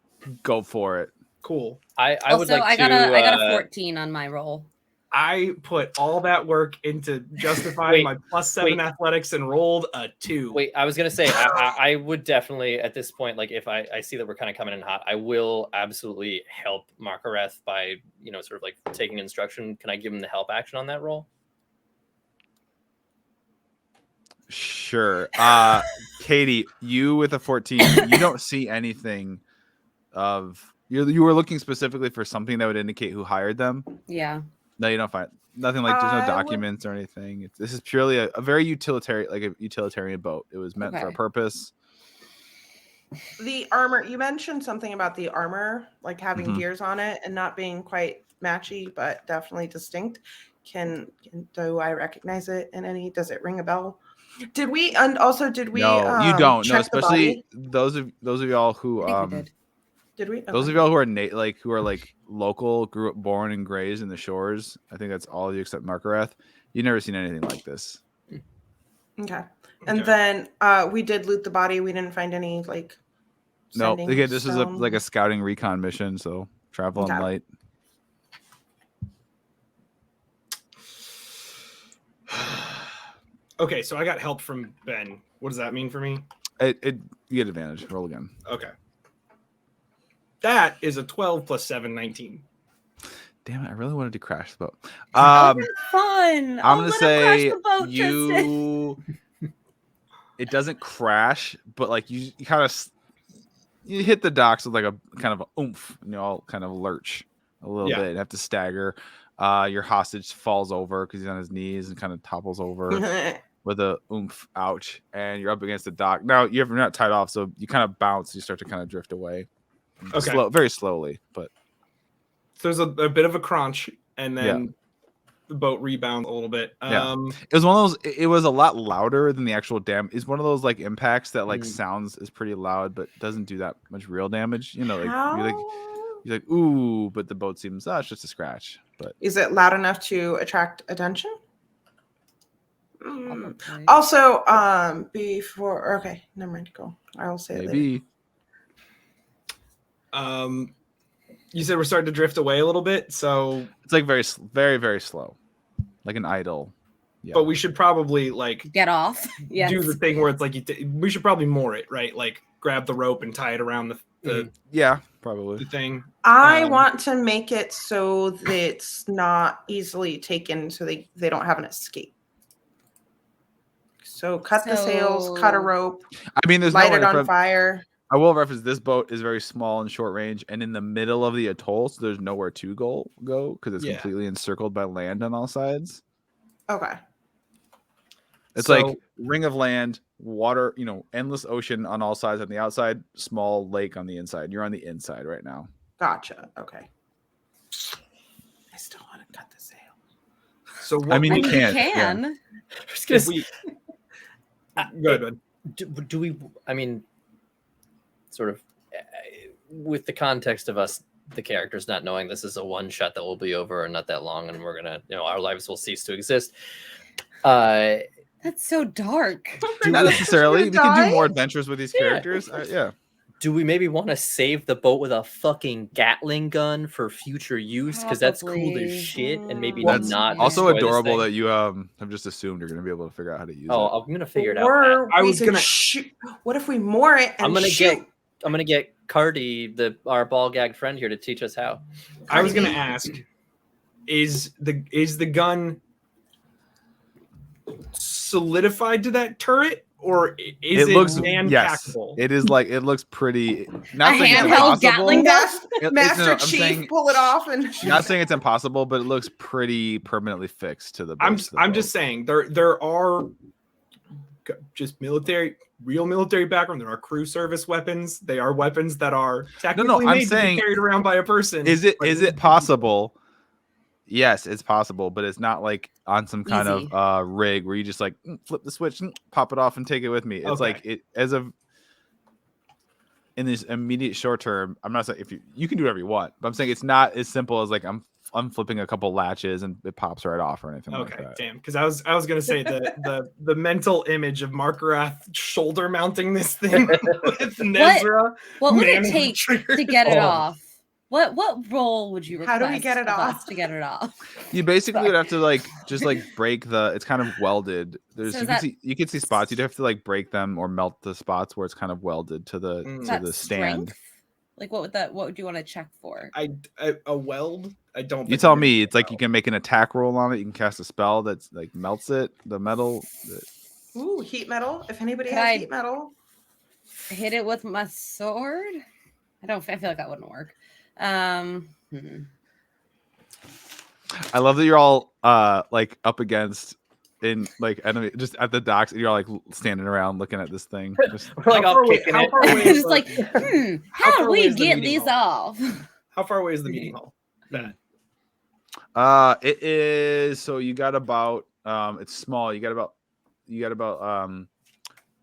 Go for it. Cool. I would Also, like I to. got a 14 on my roll. I put all that work into justifying my +7 athletics and rolled a 2. Wait, I was gonna say I would definitely at this point, like if I see that we're kind of coming in hot, I will absolutely help Markareth by sort of like taking instruction. Can I give him the help action on that roll? Sure. Katie, you with a 14, you don't see anything of you were looking specifically for something that would indicate who hired them. Yeah. No, you don't find nothing like there's no documents or anything. This is purely a very utilitarian boat. It was meant for a purpose. The armor, you mentioned something about the armor, like having gears on it and not being quite matchy, but definitely distinct. Do I recognize it in any? Does it ring a bell? Did we? No, you don't. No, check the body? especially those of y'all who Did we? Those of y'all who are like local, born and raised in the shores. I think that's all of you except Markareth. You've never seen anything like this. Okay. And then we did loot the body. We didn't find any like. No, again, this is like a scouting recon mission, so travel on light. Okay, so I got help from Ben. What does that mean for me? You get advantage. Roll again. Okay. That is a 12 + 7, 19. Damn it! I really wanted to crash the boat. Fun. I'm gonna say you. It doesn't crash, but like you kind of you hit the docks with like a kind of a oomph, and you all kind of lurch a little bit and have to stagger. Your hostage falls over because he's on his knees and kind of topples over with a oomph. Ouch! And you're up against the dock. Now you're not tied off, so you kind of bounce. You start to kind of drift away. Okay. Very slowly, but so there's a bit of a crunch, and then the boat rebounds a little bit. It was one of those. It was a lot louder than the actual damage. It's one of those like impacts that like sounds is pretty loud, but doesn't do that much real damage. Like you're like ooh, but the boat seems it's just a scratch. But is it loud enough to attract attention? Also, before never mind. Go. I will say it later. You said we're starting to drift away a little bit, so it's like very, very, very slow, like an idle. Yeah. But we should probably like get off. Yeah. Do the thing where it's like we should probably moor it, right? Like grab the rope and tie it around the probably the thing. I want to make it so that it's not easily taken, so they don't have an escape. So cut the sails, cut a rope. I mean, light it on fire. I will reference this boat is very small and short range and in the middle of the atoll, so there's nowhere to go because it's completely encircled by land on all sides. Okay. It's like ring of land, water, endless ocean on all sides on the outside, small lake on the inside. You're on the inside right now. Gotcha. Okay. I still want to cut the sail. So you can. Go ahead. Do we? I mean, sort of with the context of us, the characters not knowing this is a one shot that will be over and not that long, and we're gonna, our lives will cease to exist. That's so dark. Not necessarily. We can do more adventures with these characters. Do we maybe want to save the boat with a fucking Gatling gun for future use? Because that's cool as shit, and maybe that's not. Also adorable that you have just assumed you're going to be able to figure out how to use it. Oh, I'm going to figure it out. I was going to shoot. What if we moor it and shoot? I'm going to get Cardi, our ball gagged friend here, to teach us how. I was going to ask, is the gun solidified to that turret? Or is it man-packable? It is like it looks pretty. Not a handheld Gatling gun. Master Chief, pull it off and. Not saying it's impossible, but it looks pretty permanently fixed to the. I'm just saying there are just real military background. There are crew service weapons. They are weapons that are technically made to be carried around by a person. Is it possible? Yes, it's possible, but it's not like on some kind of rig where you just like flip the switch, pop it off, and take it with me. It's like it as a. in this immediate short term, I'm not saying if you can do whatever you want, but I'm saying it's not as simple as like I'm flipping a couple latches and it pops right off or anything like that. Damn, because I was gonna say the mental image of Markarath shoulder mounting this thing with Nezra. What would it take to get it off? What roll would you request? How do we get it off? To get it off? You basically would have to like just like break the. It's kind of welded. There's you can see spots. You'd have to like break them or melt the spots where it's kind of welded to the stand. Strength? Like what would you want to check for? A weld? I don't. You tell me. It's like you can make an attack roll on it. You can cast a spell that's like melts it. The metal. Ooh, heat metal. If anybody has heat metal, hit it with my sword. I feel like that wouldn't work. I love that you're all like up against in like enemy just at the docks and you're all like standing around looking at this thing. Just like how far away is like, how do we get these off? How far away is the meeting hall? It is so you got about it's small. You got about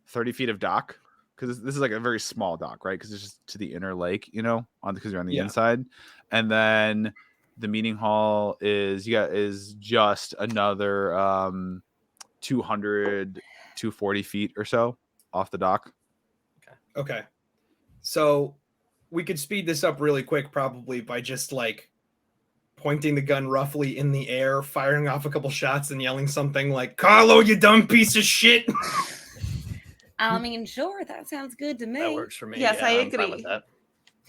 30 feet of dock. Because this is like a very small dock, right? Because it's just to the inner lake, because you're on the inside, and then the meeting hall is just another 240 feet or so off the dock. Okay, so we could speed this up really quick, probably by just like pointing the gun roughly in the air, firing off a couple shots, and yelling something like "Carlo, you dumb piece of shit." I mean, sure, that sounds good to me. That works for me. Yes, I I'm agree. fine with that.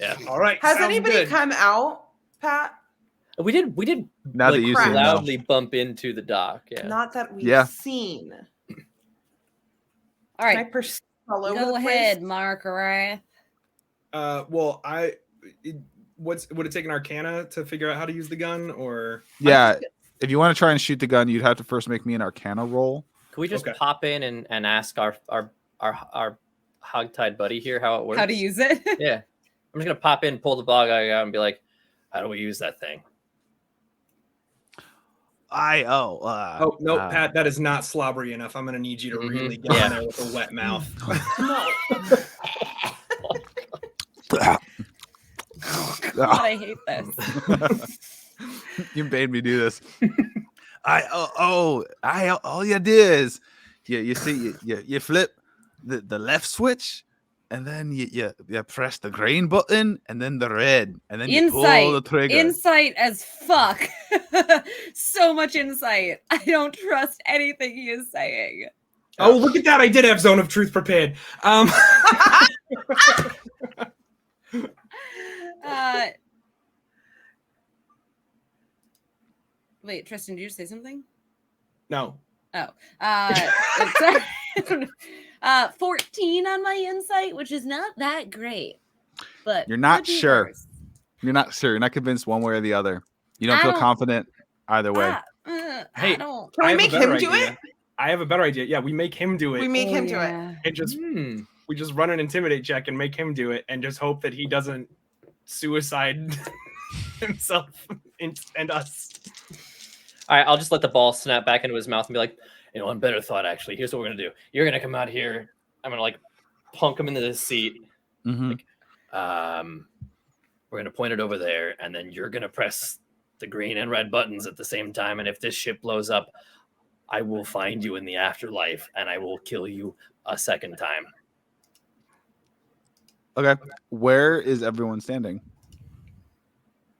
Yeah. All right. Has anybody come out, Pat? We did. Now that you loudly bump into the dock. Yeah. Not that we've seen. All right. Go ahead, Markarath. Well, would it take an Arcana to figure out how to use the gun, or if you want to try and shoot the gun, you'd have to first make me an Arcana roll. Can we just pop in and ask our hogtied buddy here how it works? How to use it? Yeah. I'm just going to pop in, pull the bog out and be like, how do we use that thing? Oh, no, Pat, that is not slobbery enough. I'm going to need you to really get in there with a wet mouth. God, I hate this. You made me do this. All you did is you see you flip the left switch and then you press the green button and then the red and then you pull the trigger. Insight as fuck. So much insight. I don't trust anything he is saying. Oh, look at that. I did have Zone of Truth prepared. Wait, Tristan, did you say something? No. Oh. 14 on my insight, which is not that great. But you're not sure. You're not sure. You're not convinced one way or the other. You don't feel confident either way. Hey, can we make him do it? I have a better idea. Yeah, we make him do it. We make him do it. And just we just run an intimidate check and make him do it and just hope that he doesn't suicide himself and us. All right, I'll just let the ball snap back into his mouth and be like, one better thought, actually. Here's what we're going to do. You're going to come out here. I'm going to, like, plunk him into this seat. Mm-hmm. Like, we're going to point it over there, and then you're going to press the green and red buttons at the same time. And if this ship blows up, I will find you in the afterlife, and I will kill you a second time. Okay. Where is everyone standing?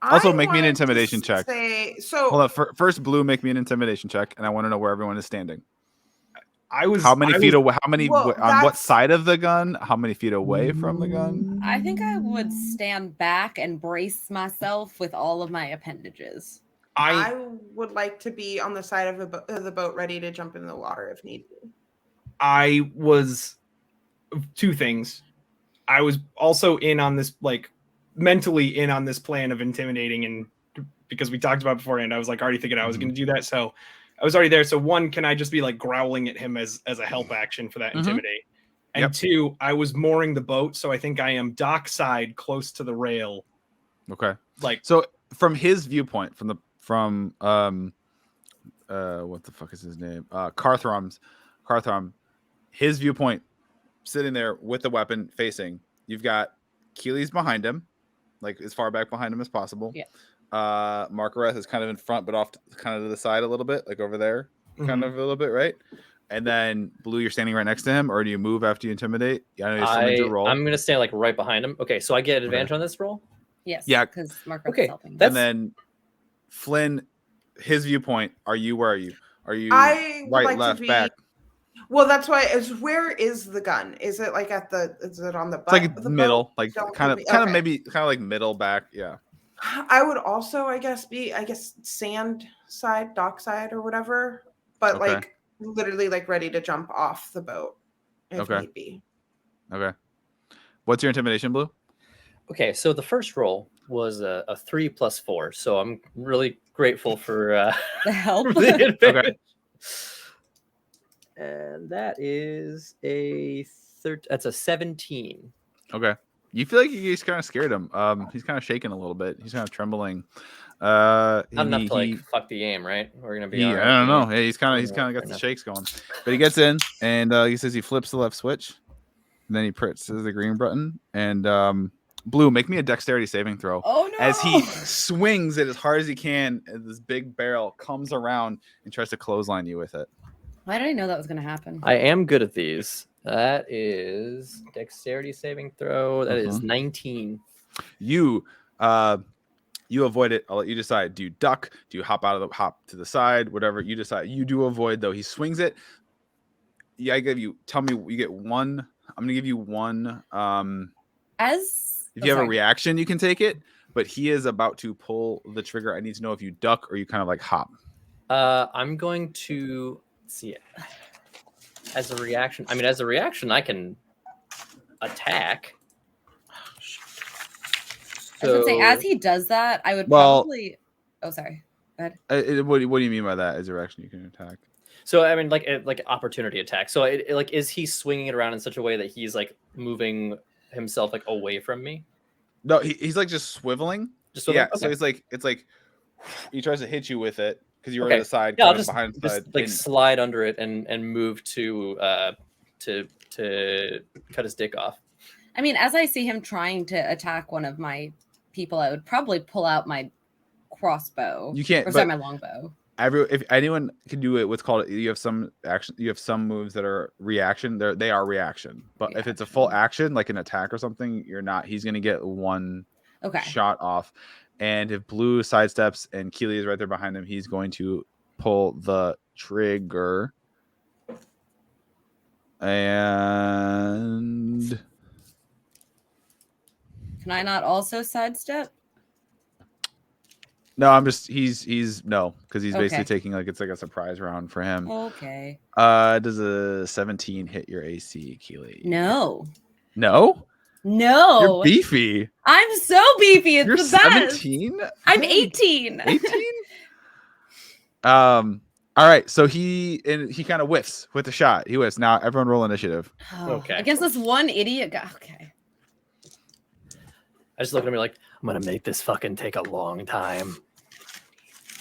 Also, make me an intimidation check. Hold on. First, Blue, make me an intimidation check, and I want to know where everyone is standing. How many feet away? How many on what side of the gun? How many feet away from the gun? I think I would stand back and brace myself with all of my appendages. I would like to be on the side of the boat, ready to jump in the water if need be. I was two things. I was also in on this, like, mentally in on this plan of intimidating, and because we talked about beforehand, I was like already thinking I was going to do that, so I was already there. So one, can I just be like growling at him as a help action for that intimidate? And two, I was mooring the boat, so I think I am dockside close to the rail. Okay. Like, so from his viewpoint, from what the fuck is his name? Carthram, his viewpoint, sitting there with the weapon facing, you've got Keely's behind him, like as far back behind him as possible. Yeah. Markareth is kind of in front, but off kind of to the side a little bit, like over there, kind of a little bit, right? And then Blue, you're standing right next to him, or do you move after you intimidate? Yeah, I know you still need to roll. I'm gonna stand like right behind him. Okay, so I get advantage on this roll. Yes. Yeah. Because Mark is helping. And then Flynn, his viewpoint. Where are you? Are you I would right, like left, to be, back? Well, that's why. Where is the gun? Is it like is it on the butt? It's like of the middle, boat? like Don't kind of give me- maybe kind of like middle back. Yeah. I would also, I guess, sand side, dock side, or whatever, but Okay. like literally like ready to jump off the boat if need be. Okay. What's your intimidation, Blue? Okay, so the first roll was a 3 + 4, so I'm really grateful for the help. the advantage. Okay. And that is that's a 17. Okay. You feel like you just kind of scared him. He's kind of shaking a little bit. He's kind of trembling. Not enough to like fuck the game, right? We're gonna be. I don't know. Yeah, he's kind of got the shakes going. But he gets in and he says he flips the left switch, and then he presses the green button. And Blue, make me a dexterity saving throw. Oh no! As he swings it as hard as he can, and this big barrel comes around and tries to clothesline you with it. Why did I know that was going to happen? I am good at these. That is dexterity saving throw. That is 19. You avoid it. I'll let you decide. Do you duck? Do you hop to the side? Whatever you decide. You do avoid though. He swings it. Yeah, I give you. Tell me. You get one. I'm gonna give you one. If you have a reaction, you can take it. But he is about to pull the trigger. I need to know if you duck or you kind of like hop. I'm going to see it as a reaction. I mean, as a reaction, I can attack. I was gonna say, as he does that, I would probably. Oh, sorry. Go ahead. What do you mean by that? As a reaction, you can attack. So I mean, like opportunity attack. So like, is he swinging it around in such a way that he's like moving himself like away from me? No, he's like just swiveling. Yeah. Okay. So it's like he tries to hit you with it because you're on the side. Yeah, I'll just behind the side, like slide under it and move to cut his dick off. I mean, as I see him trying to attack one of my people, I would probably pull out my crossbow. You can't. Or sorry, my longbow. If anyone can do it, what's called you have some action. You have some moves that are reaction. They are reaction. But if it's a full action, like an attack or something, you're not. He's gonna get one shot off. And if Blue sidesteps and Keely is right there behind him, he's going to pull the trigger. And can I not also sidestep? No, I'm just he's no, because he's basically taking it's like a surprise round for him. Okay. Does a 17 hit your AC, Keely? No. No? No. You're beefy. I'm so beefy. It's You're the best. 17? I'm 18. 18? All right, so he kind of whiffs with the shot. He whiffs. Now everyone roll initiative. Oh, okay. Against this one idiot guy. Okay. I just look at me like, I'm gonna make this fucking take a long time.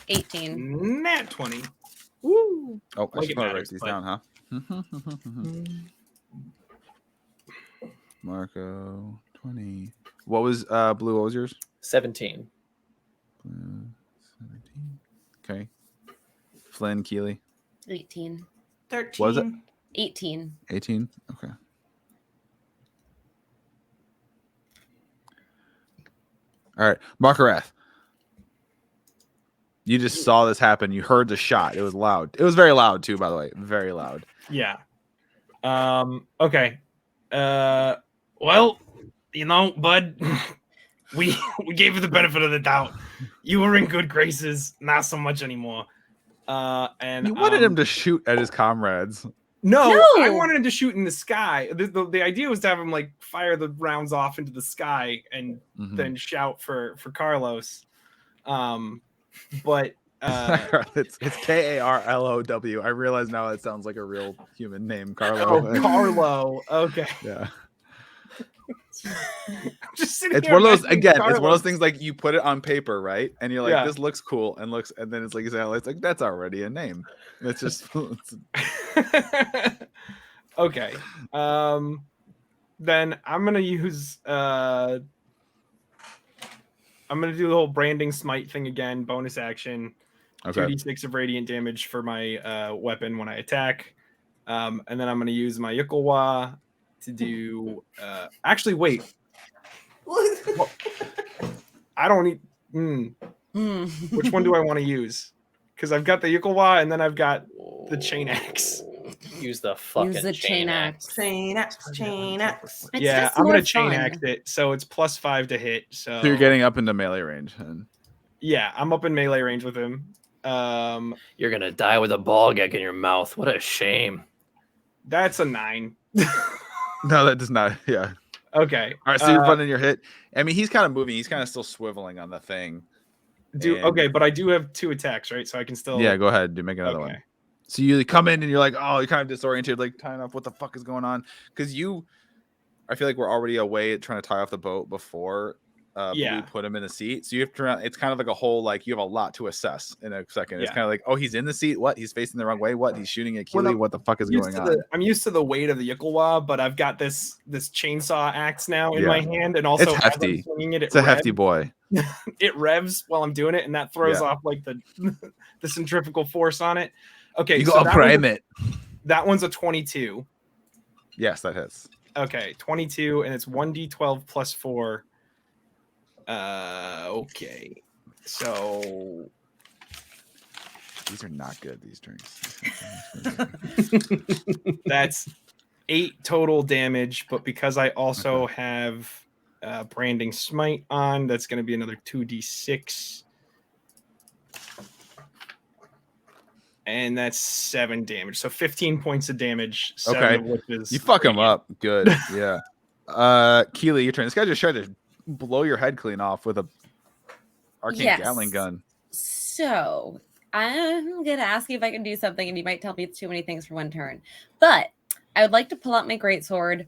18. Nat 20. Woo. Oh, I should probably write these down, huh? Marco 20. What was Blue? What was yours? 17. Blue, 17. Okay. Flynn, Keely. 18. 13. Was it? 18. 18. Okay. All right, Markareth. You just saw this happen. You heard the shot. It was loud. It was very loud too, by the way. Very loud. Yeah. Okay. Well, bud, we gave you the benefit of the doubt. You were in good graces. Not so much anymore. And you wanted him to shoot at his comrades. No, I wanted him to shoot in the sky. The idea was to have him like fire the rounds off into the sky and then shout for Carlos. But it's Karlow. I realize now it sounds like a real human name, Carlo. Oh, Carlo. Okay. Yeah. Just sitting it's here one of those imagining it's one of those things like you put it on paper, right? And you're like, this looks cool, and then it's like it's like that's already a name. It's just okay. then I'm gonna use I'm gonna do the whole branding smite thing again. Bonus action. Okay. 2d6 of radiant damage for my weapon when I attack. And then I'm gonna use my Yukulwa to do actually wait. Well, I don't need which one do I want to use? Because I've got the Yukulwa and then I've got the chain axe. Use the fucking Use the chain axe. Chain axe. It's Yeah, just I'm gonna more chain fun. axe it, so it's +5 to hit. So you're getting up into melee range. And... yeah, I'm up in melee range with him. You're gonna die with a ball gag in your mouth. What a shame. That's a 9. No, that does not. Yeah. Okay. All right, so you're running your hit. I mean, he's kind of moving. He's kind of still swiveling on the thing. Okay, but I do have 2 attacks, right? So I can still. Yeah, go ahead. Make another one. So you come in and you're like, oh, you're kind of disoriented, like tying off what the fuck is going on. Because I feel like we're already away trying to tie off the boat before Blue put him in the seat. So you have to, it's kind of like a whole, like, you have a lot to assess in a second. It's kind of like, oh, he's in the seat. What? He's facing the wrong way. What? He's shooting at Keely. What the fuck is going on? I'm used to the weight of the Yukulwa, but I've got this chainsaw axe now in my hand. And also, it's hefty. As I'm swinging it, it's a hefty boy. It revs while I'm doing it, and that throws off like the centrifugal force on it. Okay, you go prime it. That one's a 22. Yes, that hits. Okay, 22, and it's 1d12 plus 4. Okay, so these are not good. These drinks. That's 8 total damage, but because I also have branding smite on, that's going to be another 2d6. And that's 7 damage. So 15 points of damage. 7 of which is you fuck him up. Good. Yeah. Keely, your turn. This guy just tried to blow your head clean off with a arcane Gatling gun. So I'm gonna ask you if I can do something, and you might tell me it's too many things for one turn. But I would like to pull out my greatsword,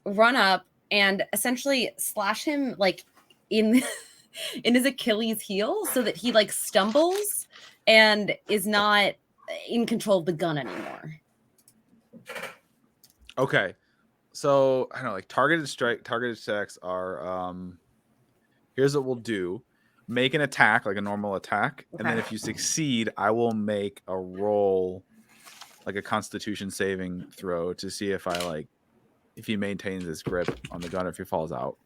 run up, and essentially slash him like in his Achilles heel, so that he like stumbles and is not in control of the gun anymore. Okay. So I don't know, like targeted attacks are here's what we'll do. Make an attack, like a normal attack, and then if you succeed, I will make a roll, like a constitution saving throw, to see if if he maintains his grip on the gun or if he falls out.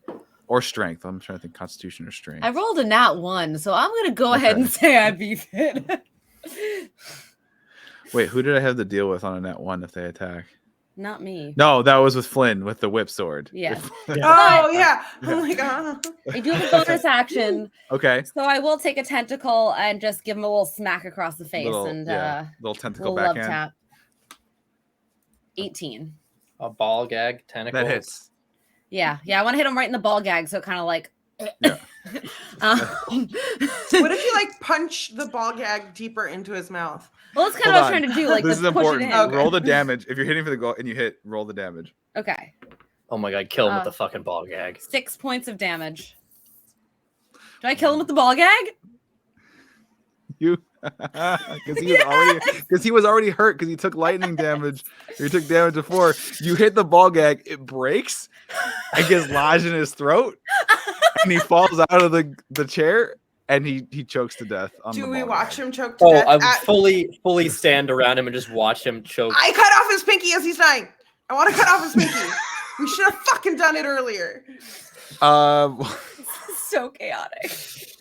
Or strength. I'm trying to think constitution or strength. I rolled a nat 1, so I'm gonna go ahead and say I beat it. Wait, who did I have to deal with on a nat 1 if they attack? Not me. No, that was with Flynn with the whip sword. Yeah. Oh yeah. I'm like, I do have a bonus action. Okay. So I will take a tentacle and just give him a little smack across the face little tentacle love backhand. tap. 18. A ball gag, tentacles. That hits. Yeah. I want to hit him right in the ball gag, so it kind of like. Yeah. what if you like punch the ball gag deeper into his mouth? Well, that's kind of what I was trying to do. Like, this is push it important. in. Roll the damage. If you're hitting for the goal and you hit, roll the damage. Okay. Oh my god, kill him with the fucking ball gag. 6 points of damage. Do I kill him with the ball gag? You, because he was already hurt because he took lightning damage. Or he took damage before. You hit the ball gag, it breaks, and gets lodged in his throat, and he falls out of the chair, and he chokes to death. Do we watch him choke to death? I would fully stand around him and just watch him choke. I cut off his pinky as he's dying. I want to cut off his pinky. We should have fucking done it earlier. So chaotic.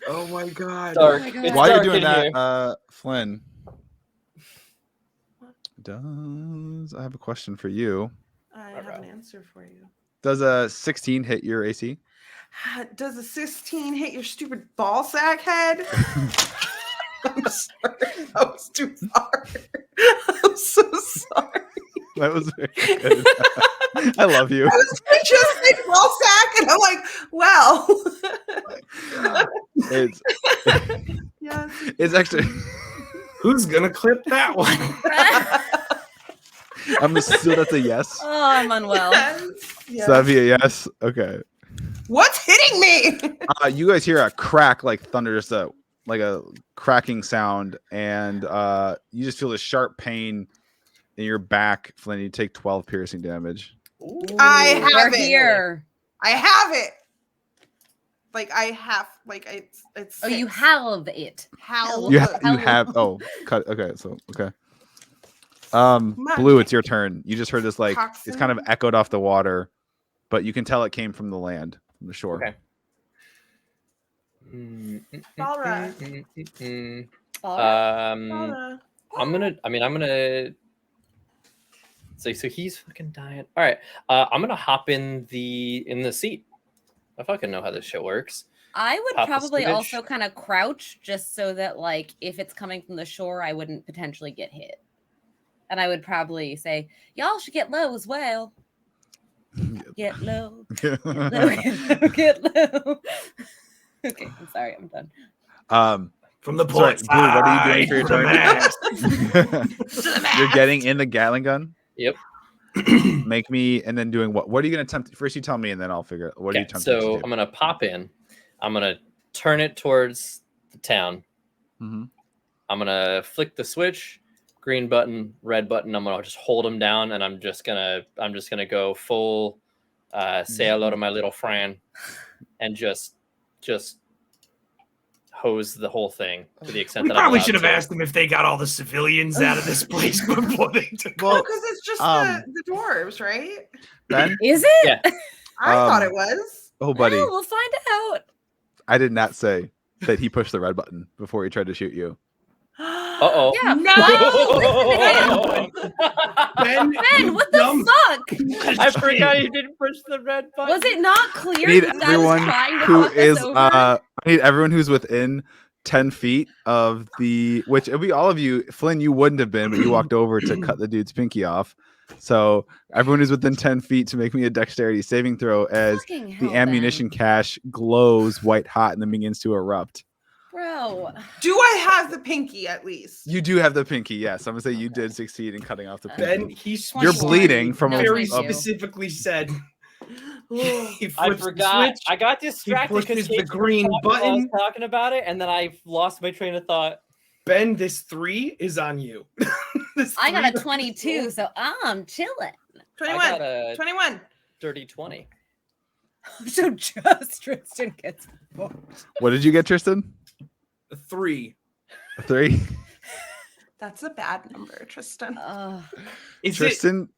Oh my god. Dark. Oh my God. While you're dark doing in that, here. Flynn, I have a question for you. I have an answer for you. Does a 16 hit your AC? Does a 16 hit your stupid ball sack head? I'm sorry. That was too far. I'm so sorry. That was very good. I love you. I was just say ball sack, and I'm like, well. Yes. It's actually. Who's gonna clip that one? I'm assuming that's a yes. Oh, I'm unwell. Yes. So that'd be a yes. Okay. What's hitting me? You guys hear a crack like thunder, just like a cracking sound, and you just feel this sharp pain in your back, Flynn. You take 12 piercing damage. I have We're it. here. I have it. Like I have, like it's. Oh, you 6. have it. How You have. Oh, cut. Okay, so okay. Blue, it's your turn. You just heard this like it's kind of echoed off the water, but you can tell it came from the land, from the shore. Okay. Balra. I'm gonna. So he's fucking dying. All right. I'm gonna hop in the seat. I fucking know how this shit works. I would Pop the probably switch. also kind of crouch just so that, like, if it's coming from the shore, I wouldn't potentially get hit. And I would probably say, y'all should get low as well. Get low. Get low. Get low. Okay, I'm sorry. I'm done. From the port Blue, what are you doing for your side, turn? You're getting in the Gatling gun? Yep. Make me, and then doing what? What are you going to attempt? First, you tell me, and then I'll figure out. What are you attempting to do? I'm going to pop in. I'm going to turn it towards the town. Mm-hmm. I'm going to flick the switch, green button, red button. I'm going to just hold them down, and I'm just going to go full say hello to my little friend and just hose the whole thing to the extent that probably should have asked them if they got all the civilians out of this place before they took off. Because it's just the dwarves, right? Ben? Is it? Yeah. I thought it was. Oh, buddy. Well, we'll find out. I did not say that he pushed the red button before he tried to shoot you. Uh-oh. Yeah. No! Wow, listen to him. Ben, what the fuck? I forgot you didn't push the red button. Was it not clear I need that I was everyone trying to who fuck is us over? I need everyone who's within 10 feet of the, which it'll be all of you. Flynn, you wouldn't have been, but you walked over to cut the dude's pinky off. So everyone who's within 10 feet to make me a dexterity saving throw as Fucking the hell, ammunition Ben. cache glows white hot and then begins to erupt. Bro. Do I have the pinky at least? You do have the pinky, yes. I'm gonna say you did succeed in cutting off the pinky. Ben, You're bleeding from very a specifically said. He I flips the forgot. switch, I got distracted pushes the Kate green was talking while I was button. talking about it, and then I lost my train of thought. Ben, this 3 is on you. I got a 22, so I'm chilling. 21. I got a 21. dirty 20. So just Tristan gets booked. What did you get, Tristan? A 3. A 3? That's a bad number, Tristan. Is Tristan?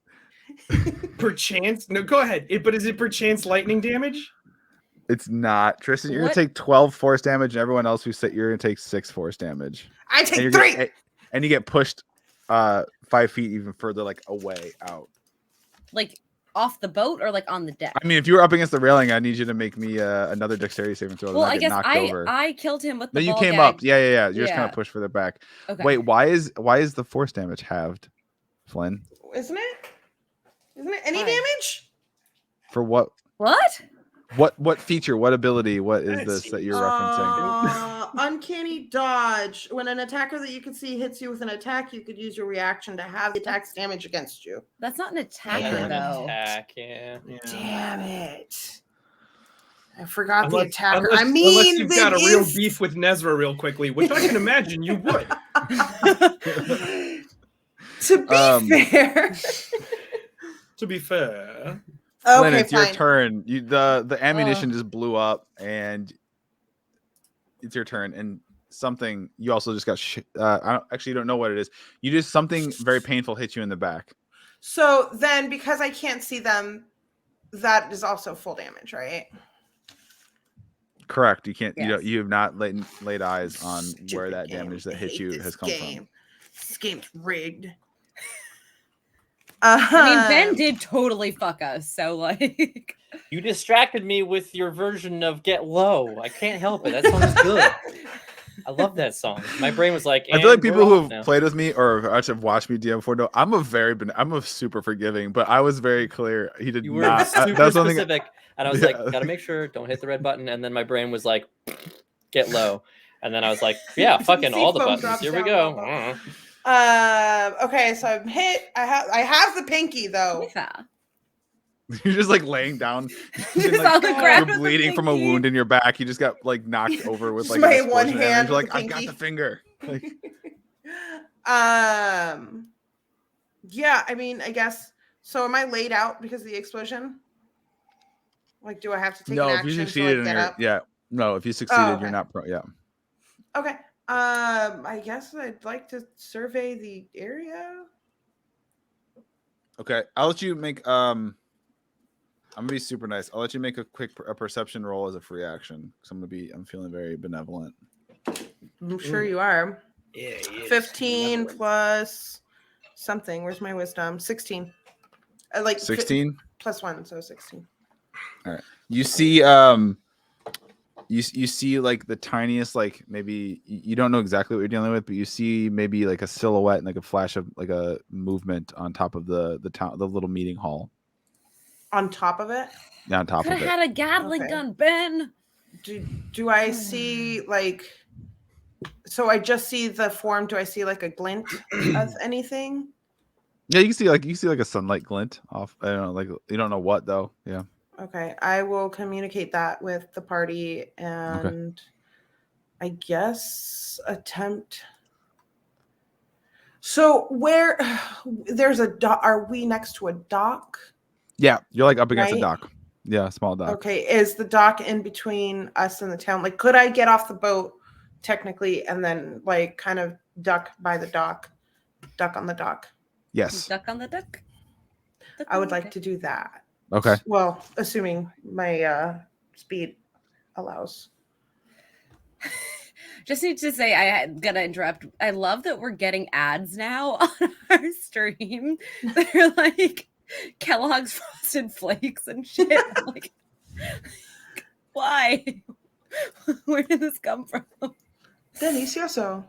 it perchance? No, go ahead. But is it perchance lightning damage? It's not. Tristan, you're What? gonna take 12 force damage, and everyone else you're gonna take 6 force damage. I And take you're 3. and you get pushed 5 feet even further, like away out. Like off the boat or like on the deck? I mean, if you were up against the railing, I need you to make me another dexterity saving throw. Well, Not I get guess knocked I over. killed him with No, the you ball came gag. up. Yeah. You're just kind Yeah. of pushed further back. Okay. Wait, why is the force damage halved, Flynn? Isn't it? Isn't it any Why? damage? For what? What? What feature? What ability? What is this that you're referencing? Uncanny dodge. When an attacker that you can see hits you with an attack, you could use your reaction to have the attack's damage against you. That's not an attacker Yeah. though. Attack, yeah. Damn it. I forgot the Unless- attacker. unless- I mean, unless you've got a real is- beef with Nezra real quickly, which I can imagine you would. To be fair. To be fair. Flynn, Okay, it's your fine. turn. The ammunition just blew up, and it's your turn. And something you also just got. You don't know what it is. You just something very painful hit you in the back. So then, because I can't see them, that is also full damage, right? Correct. You can't. Yes. You have not laid eyes on where Stupid that game. damage that I hit hate you this has come game. from. This game's rigged. I mean, Ben did totally fuck us, so like. You distracted me with your version of Get Low. I can't help it. That song is good. I love that song. My brain was like, I feel like "And we're people who off have now." played with me or have watched me DM before know I'm a super forgiving, but I was very clear. He did You were not. super That's one thing. specific. And I was Yeah. like, gotta make sure, don't hit the red button. And then my brain was like, Get Low. And then I was like, yeah, fucking all the Foam buttons. drops Here we down go. low. Okay, so I'm hit. I have the pinky though. Yeah. You're just like laying down. Just You're, like, on the ground you're with the bleeding from a pinky. wound in your back. You just got like knocked over with like My an one explosion hand damage. You're with like, the I got pinky. the finger. Like, Yeah, I mean, I guess So am I laid out because of the explosion? Like, do I have to take No, an if you action succeeded, to like, get up? yeah. No, if you succeeded, okay. you're not pro. Yeah. Okay. I guess I'd like to survey the area. Okay, I'll let you make. I'm gonna be super nice. I'll let you make a quick perception roll as a free action. So I'm feeling very benevolent. I'm sure you are. Yeah. 15 plus something. Where's my wisdom? 16. Like 16 plus 1, so 16. All right. You see, you see like the tiniest, like maybe you don't know exactly what you're dealing with, but you see maybe like a silhouette and like a flash of like a movement on top of the little meeting hall. On top of it? Yeah, on top Could of have it. had a Gatling gun, Ben. Do I see like? So I just see the form. Do I see like a glint of anything? Yeah, you can see like a sunlight glint off. I don't know, like you don't know what though. Yeah. Okay, I will communicate that with the party and I guess attempt. So where there's a dock? Are we next to a dock? Yeah, you're like up against a Right? dock. Yeah, small dock. Okay, is the dock in between us and the town? Like, could I get off the boat technically and then like kind of duck by the dock, duck on the dock? Yes. Duck on the duck. I would like to do that. Okay. Well, assuming my speed allows. Just need to say, I'm gonna interrupt. I love that we're getting ads now on our stream. They're like Kellogg's Frosted Flakes and shit. I'm like, why? Where did this come from? Delicioso.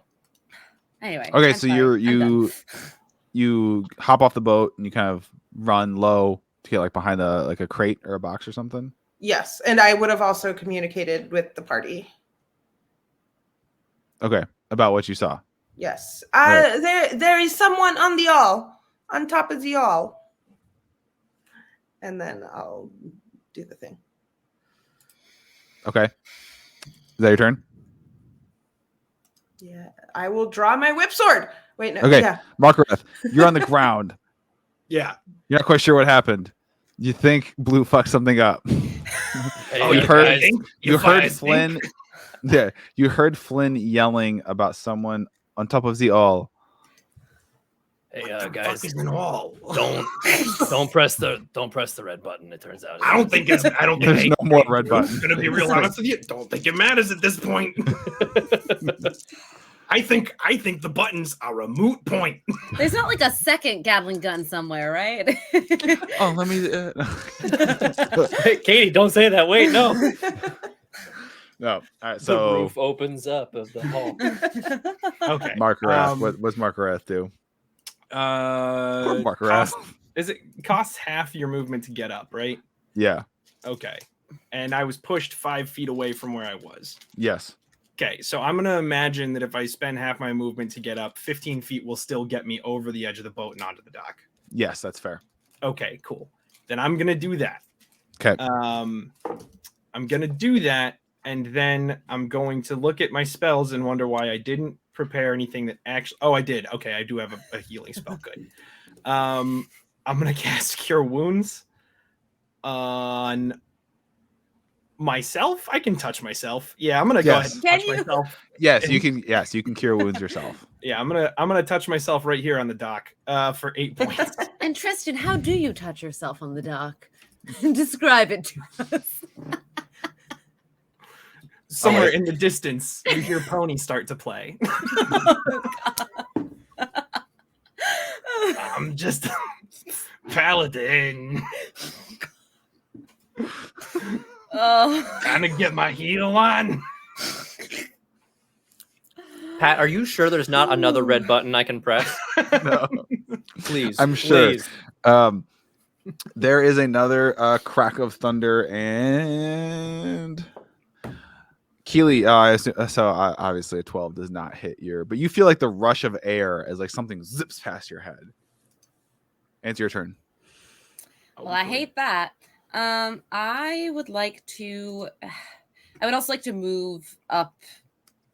Anyway. Okay, I'm so sorry. you hop off the boat and you kind of run low to get like behind like a crate or a box or something. Yes, and I would have also communicated with the party. Okay, about what you saw. Yes. Right. There is someone on the yawl, on top of the yawl. And then I'll do the thing. Okay. Is that your turn? Yeah. I will draw my whip sword. Wait, no. Okay. Yeah. Markareth, you're on the ground. Yeah. You're not quite sure what happened. You think Blue fucked something up. Hey, you heard guys. you heard Flynn. Yeah, you heard Flynn yelling about someone on top of the all. Hey, What the guys, fuck is an all? don't press the red button. It turns out I don't think There's no more red button. I'm gonna be real honest with you. Don't think it matters at this point. I think the buttons are a moot point. There's not like a second Gatling gun somewhere, right? Oh, let me. Hey, Katie, don't say that. Wait, no. No. All right. The So roof opens up of the hall. Okay. Markareth, what's Markareth do? Markareth. Costs half your movement to get up, right? Yeah. Okay. And I was pushed 5 feet away from where I was. Yes. Okay, so I'm gonna imagine that if I spend half my movement to get up, 15 feet will still get me over the edge of the boat and onto the dock. Yes, that's fair. Okay, cool. Then I'm gonna do that. Okay. I'm gonna do that, and then I'm going to look at my spells and wonder why I didn't prepare anything that actually. Oh, I did. Okay, I do have a healing spell. Good. I'm gonna cast Cure Wounds on myself. I can touch myself. Yeah, I'm gonna go ahead and touch myself. Yes, you can. Yes, you can cure wounds yourself. Yeah, I'm gonna touch myself right here on the dock for 8 points. And Tristan, how do you touch yourself on the dock? Describe it to us. Somewhere in the distance, you hear ponies start to play. I'm just paladin. Oh, Trying to get my heel on. Pat, are you sure there's not another red button I can press? No. Please. I'm sure. Please. There is another crack of thunder and Keely. So obviously a 12 does not hit but you feel like the rush of air as like something zips past your head. And it's your turn. well, I hate that. I would also like to move up.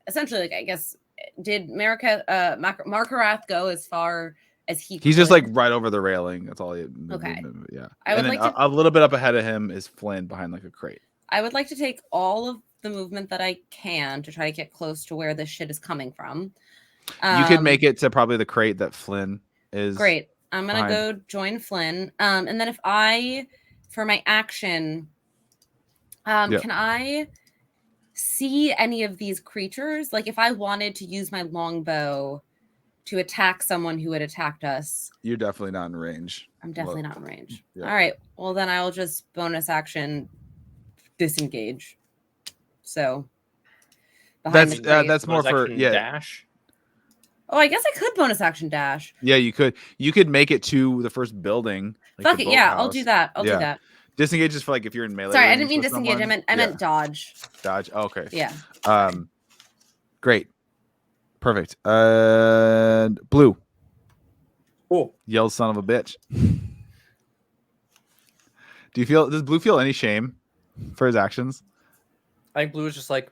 Essentially, like I guess, did Markarath go as far as he. He's just like could. right over the railing. That's all. Okay. Yeah. I would and then like to- a little bit up ahead of him is Flynn behind like a crate. I would like to take all of the movement that I can to try to get close to where this shit is coming from. You could make it to probably the crate that Flynn is. Great. I'm gonna behind. go join Flynn. And then if I, for my action, can I see any of these creatures? Like if I wanted to use my longbow to attack someone who had attacked us. You're definitely not in range. I'm definitely not in range. Yeah. All right. Well, then I'll just bonus action disengage. So behind the crate. that's more for dash. Oh, I guess I could bonus action dash. Yeah, you could make it to the first building. Like Fuck the it. Yeah, I'll boathouse. do that. I'll do that. Disengage is for like if you're in melee. Sorry, I range didn't mean with disengage. someone. I meant dodge. Dodge. Oh, okay. Yeah. Great. Perfect. Blue. Cool. Yell son of a bitch. Does Blue feel any shame for his actions? I think Blue is just like,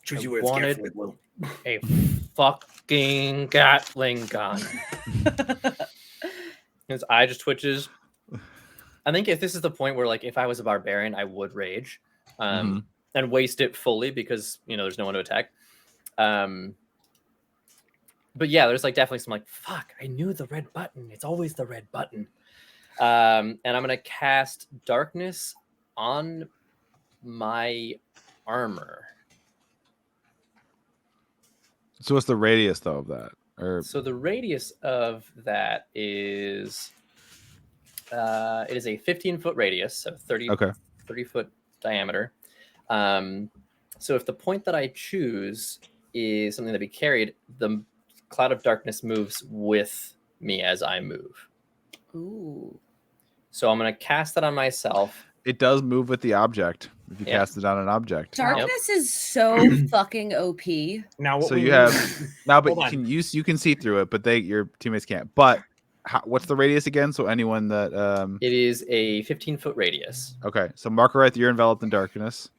Choose I your words wanted- carefully, Blue. a fucking Gatling gun. His eye just twitches. I think if this is the point where, like, if I was a barbarian, I would rage and waste it fully because, there's no one to attack. But yeah, there's like definitely some like, fuck, I knew the red button. It's always the red button. And I'm going to cast darkness on my armor. So what's the radius though of that? Or So the radius of that is it is a 15-foot radius, so 30 foot diameter. So if the point that I choose is something that be carried, the cloud of darkness moves with me as I move. Ooh. So I'm going to cast that on myself. it does move with the object if you cast it on an object. Darkness is so fucking OP. Now, what So we you need- have now, but Hold on. you can see through it, but your teammates can't. But what's the radius again? So anyone that It is a 15-foot radius. okay, so marker right, you're enveloped in darkness.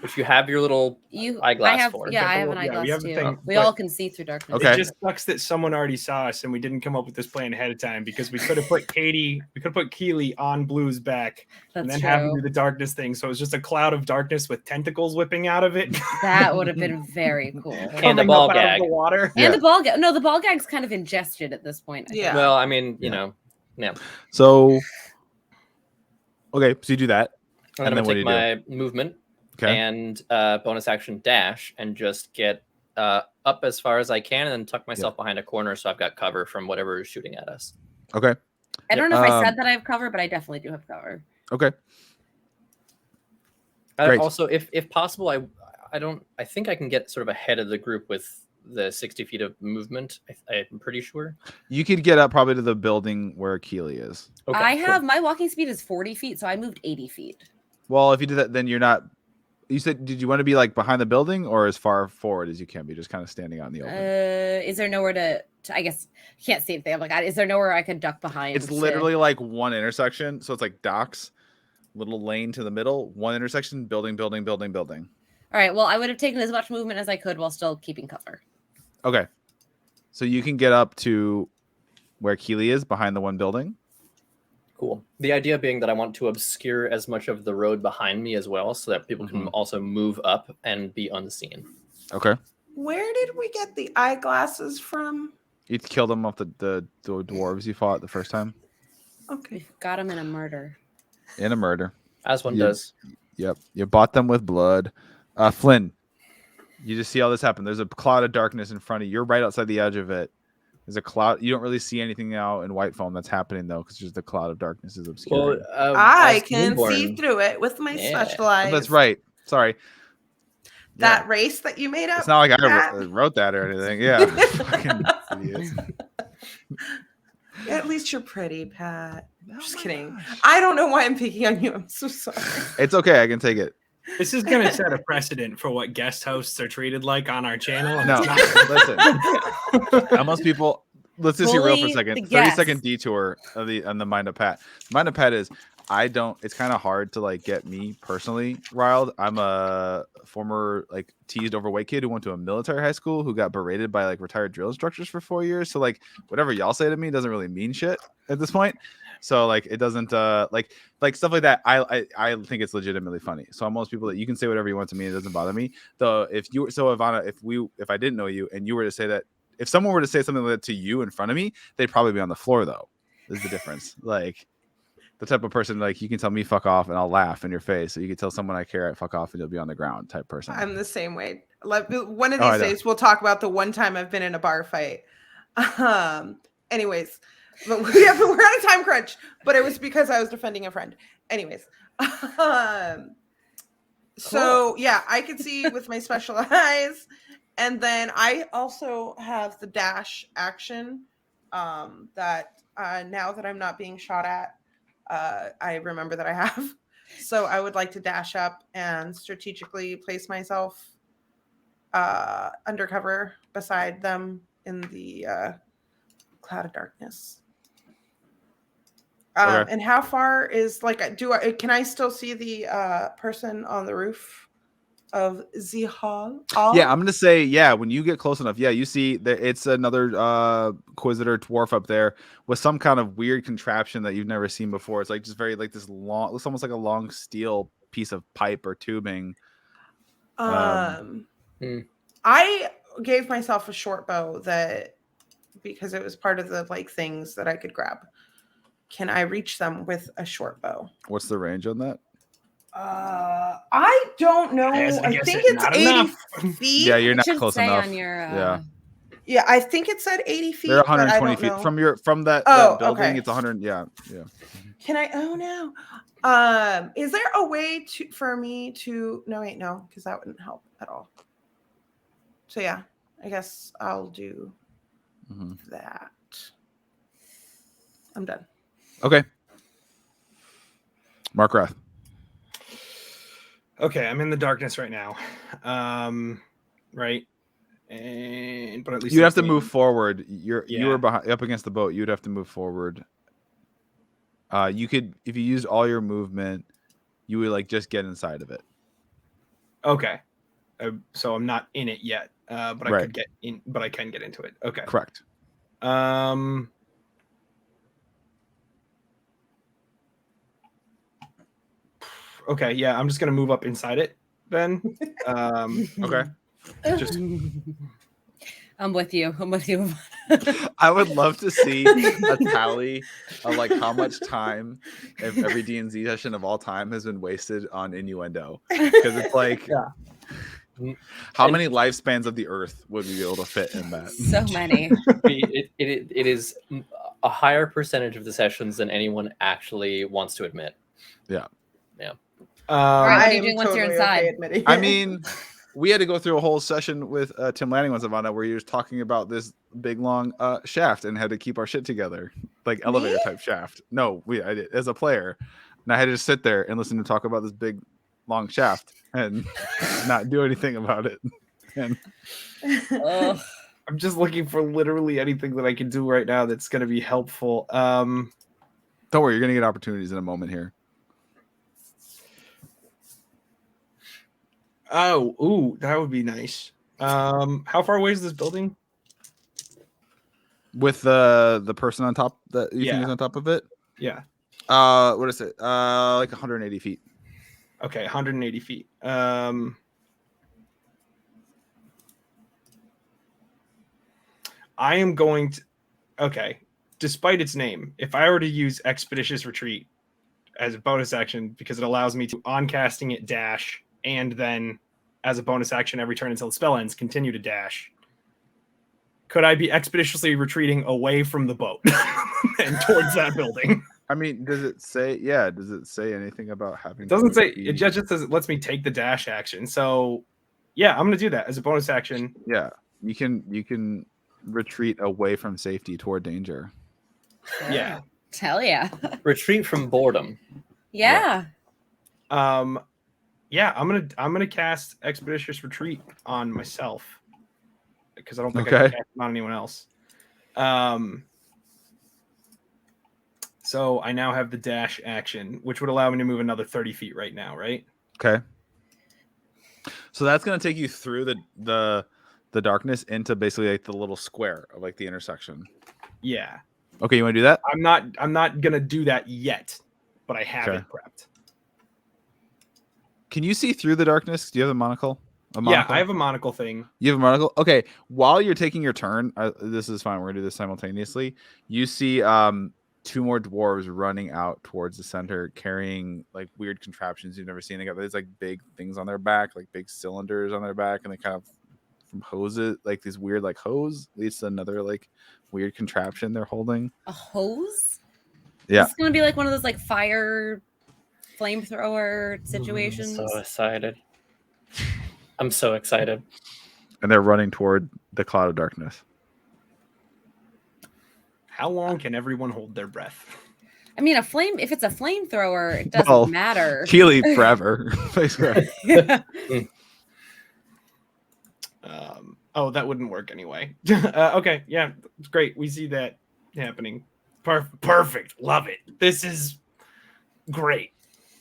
Which you have your little eyeglass I have, for. Yeah, I have an Yeah, we eyeglass have the too. thing, We but- all can see through darkness. Okay. It just sucks that someone already saw us and we didn't come up with this plan ahead of time because we could have put Keely on Blue's back That's and then true. have him do the darkness thing. So it was just a cloud of darkness with tentacles whipping out of it. That would have been very cool. And a coming ball up out of gag. the water. And the ball gag. No, the ball gag's kind of ingested at this point. I think. Yeah. Well, I mean, you Yeah. know, yeah. So okay, so you do that. And then I'm then what going do to you take my movement Okay. and bonus action dash and just get up as far as I can and then tuck myself behind a corner so I've got cover from whatever is shooting at us. Okay. I don't know if I Um, said that I have cover, but I definitely do have cover. Okay. Great. Also, if possible, I think I can get sort of ahead of the group with the 60 feet of movement. I'm pretty sure. You could get up probably to the building where Keely is. Okay, I cool. have my walking speed is 40 feet, so I moved 80 feet. Well, if you do that, then you're not. You said, did you want to be like behind the building or as far forward as you can be, just kind of standing out in the open? Is there nowhere to I guess you can't see anything. I'm like, is there nowhere I could duck behind? It's literally like one intersection, so it's like docks, little lane to the middle, one intersection, building. All right. Well, I would have taken as much movement as I could while still keeping cover. Okay, so you can get up to where Keely is behind the one building. Cool. The idea being that I want to obscure as much of the road behind me as well so that people can also move up and be unseen. Okay, Where did we get the eyeglasses from? you killed them off the dwarves you fought the first time Okay. We got him in a murder. in a murder. As one Yeah. does. Yep, you bought them with blood. Flynn, you just see all this happen. There's a cloud of darkness in front of you. You're right outside the edge of it. There's a cloud. You don't really see anything now in white foam that's happening though, because just the cloud of darkness is obscuring. I as can see newborn- through it with my Yeah. special eyes. That's right. Sorry. That Yeah. race that you made up. It's not like I Pat. wrote that or anything. Yeah. Fucking idiots. At least you're pretty, Pat. Just Oh my kidding. gosh. I don't know why I'm picking on you. I'm so sorry. It's okay. I can take it. This is going to set a precedent for what guest hosts are treated like on our channel. and No, it's not- listen. How most people. Let's just be real for a Bully second. the 30-second guest. detour of the on the mind of Pat. Mind of Pat is it's kind of hard to like get me personally riled. I'm a former like teased overweight kid who went to a military high school who got berated by like retired drill instructors for 4 years. So like whatever y'all say to me doesn't really mean shit at this point. So like it doesn't like stuff like that. I think it's legitimately funny. So I'm most people that you can say whatever you want to me, it doesn't bother me. Though Ivana, if I didn't know you and you were to say that, if someone were to say something like that to you in front of me, they'd probably be on the floor though. Is the difference. Like the type of person, like you can tell me fuck off and I'll laugh in your face. So you can tell someone I care fuck off and you'll be on the ground type person. I'm the same way. One of these days we'll talk about the one time I've been in a bar fight. Anyways, but we're on a time crunch, but it was because I was defending a friend. Anyways. So yeah, I can see with my special eyes. And then I also have the dash action that now that I'm not being shot at, I remember that I have. So I would like to dash up and strategically place myself undercover beside them in the cloud of darkness. Okay. And how far is can I still see the person on the roof of the hall? Yeah, I'm gonna say when you get close enough, you see that it's another Inquisitor dwarf up there with some kind of weird contraption that you've never seen before. It's like just very like this long, looks almost like a long steel piece of pipe or tubing. I gave myself a short bow because it was part of the like things that I could grab. Can I reach them with a short bow? What's the range on that? I don't know. I think it's 80 feet. Yeah, you're not close enough. On your, yeah, I think it said 80 feet. They're 120 feet from that building. Okay. It's 100. Yeah. Can I? Oh no. Is there a way for me to? No, wait, no, because that wouldn't help at all. So yeah, I guess I'll do that. I'm done. Okay. Mark Rath. Okay, I'm in the darkness right now. Right. But at least you have to move forward. You were up against the boat. You'd have to move forward. You could, if you used all your movement, you would like just get inside of it. Okay. So I'm not in it yet. But I could get in. But I can get into it. Okay. Correct. Okay, yeah, I'm just gonna move up inside it then. Okay. Just I'm with you. I would love to see a tally of like how much time every D&Z session of all time has been wasted on innuendo. Because it's like how many lifespans of the earth would we be able to fit in that? So many. It is a higher percentage of the sessions than anyone actually wants to admit. Yeah. All right, what are you doing once you're inside? Okay, I mean, we had to go through a whole session with Tim Lanning once upon where he was talking about this big long shaft and had to keep our shit together, like elevator type shaft. No, I did as a player, and I had to just sit there and listen to talk about this big long shaft and not do anything about it. And I'm just looking for literally anything that I can do right now that's going to be helpful. Don't worry, you're going to get opportunities in a moment here. Oh, ooh, that would be nice. How far away is this building? With the person on top that you think is on top of it? Yeah. What is it? Like 180 feet. Okay, 180 feet. I am going to. Okay, despite its name, if I were to use Expeditious Retreat as a bonus action, because it allows me to, on casting it, dash, and then as a bonus action every turn until the spell ends, continue to dash. Could I be expeditiously retreating away from the boat and towards that building? I mean, does it say? Yeah, does it say anything about having? It doesn't say. It just says it lets me take the dash action. So, yeah, I'm going to do that as a bonus action. Yeah, you can retreat away from safety toward danger. Yeah. Hell yeah. Retreat from boredom. Yeah. Yeah, I'm gonna cast Expeditious Retreat on myself because I don't think I can cast it on anyone else. So I now have the dash action, which would allow me to move another 30 feet right now, right? Okay. So that's gonna take you through the darkness into basically like the little square of like the intersection. Yeah. Okay, you want to do that? I'm not gonna do that yet, but I have it prepped. Can you see through the darkness? Do you have a monocle? Yeah, I have a monocle thing. You have a monocle? Okay. While you're taking your turn, this is fine. We're gonna do this simultaneously. You see two more dwarves running out towards the center carrying like weird contraptions you've never seen. They got these like big things on their back, like big cylinders on their back, and they kind of from hoses, like these weird like hose leads to another like weird contraption they're holding. A hose? Yeah. It's gonna be like one of those like fire flamethrower situations. I'm so excited. I'm so excited. And they're running toward the cloud of darkness. How long can everyone hold their breath? I mean, if it's a flamethrower, it doesn't matter. Keely forever. Yeah. Oh, that wouldn't work anyway. Okay, yeah, it's great. We see that happening. Perfect. Love it. This is great.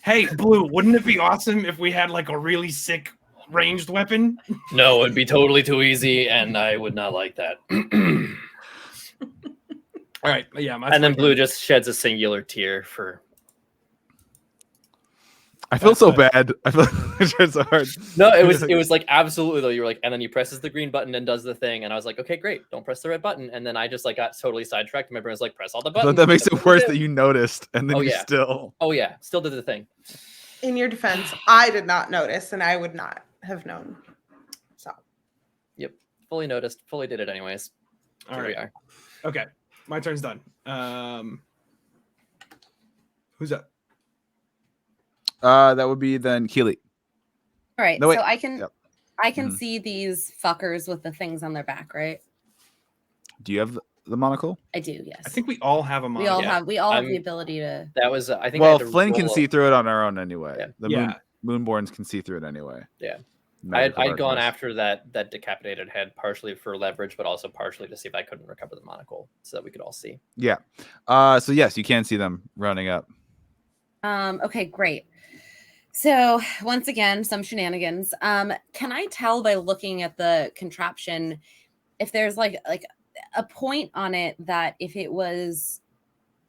Hey, Blue, wouldn't it be awesome if we had like a really sick ranged weapon? No, it'd be totally too easy, and I would not like that. All right, yeah. And then Blue just sheds a singular tear for. I feel so bad. I feel it's so hard. No, it was like absolutely though. You were like, and then he presses the green button and does the thing, and I was like, okay, great. Don't press the red button. And then I just like got totally sidetracked. My brain was like, press all the buttons. So that makes it worse that you noticed, and then you still. Oh yeah, still did the thing. In your defense, I did not notice, and I would not have known. So. Yep, fully noticed. Fully did it anyways. All right. We are. Okay, my turn's done. Who's up? That would be then Keely. All right, no, so I can see these fuckers with the things on their back, right? Do you have the monocle? I do, yes. I think we all have a monocle. We all have the ability to. That was I think. Well, Flynn can see through it on our own anyway. Yeah. The Moonborns can see through it anyway. Yeah. I'd gone after that decapitated head partially for leverage, but also partially to see if I couldn't recover the monocle so that we could all see. Yeah. So yes, you can see them running up. Okay, great. So once again, some shenanigans. Can I tell by looking at the contraption if there's like a point on it that if it was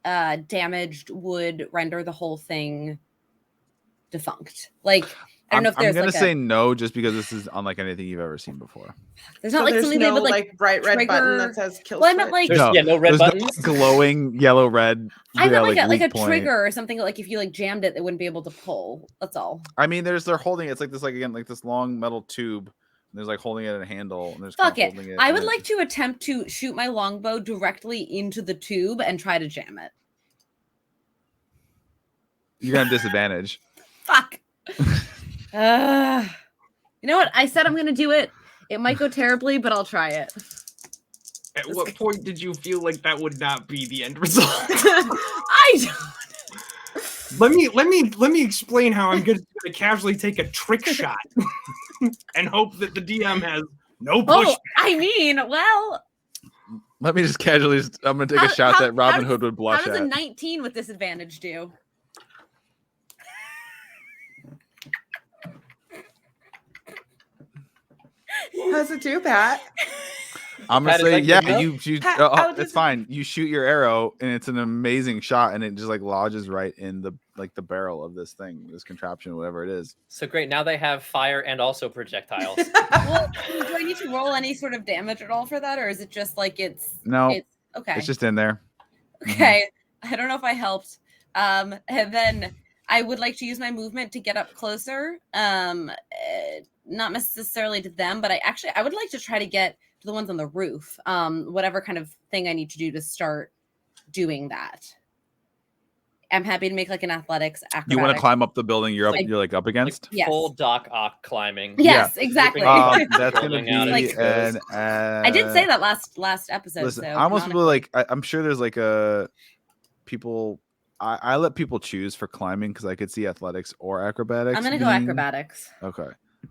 damaged would render the whole thing defunct? Like I don't know if there's I'm gonna say no, just because this is unlike anything you've ever seen before. There's not like something no, that would like bright red button that says kill. Well, I meant like no red buttons. No glowing yellow red. I meant like a trigger or something like if you like jammed it, they wouldn't be able to pull. That's all. I mean, they're holding it. It's like this like this long metal tube. And there's like holding it in a handle. And there's fuck it. I would like to attempt to shoot my longbow directly into the tube and try to jam it. You're gonna have disadvantage. Fuck. You know what? I said I'm gonna do it. It might go terribly, but I'll try it. At what point did you feel like that would not be the end result? I don't. Let me explain how I'm going to casually take a trick shot and hope that the DM has no push. Oh, I mean, well. Let me just casually. I'm gonna take a shot that Robin Hood would blush at. How does a 19 with disadvantage do? How's it do, Pat? I'm gonna say, yeah, you Pat, it's fine. You shoot your arrow, and it's an amazing shot, and it just like lodges right in the barrel of this thing, this contraption, whatever it is. So great. Now they have fire and also projectiles. Well, do I need to roll any sort of damage at all for that, or is it just like it's okay? It's just in there. Okay, I don't know if I helped. And then I would like to use my movement to get up closer. Not necessarily to them, but I would like to try to get to the ones on the roof. Whatever kind of thing I need to do to start doing that. I'm happy to make like an athletics acrobatic. You want to climb up the building you're up against? Yes. Full Doc Ock climbing. Yes, exactly. That's gonna be I did say that last episode. Listen, so almost people I'm sure there's like people. I let people choose for climbing because I could see athletics or acrobatics. I'm gonna go acrobatics. Okay.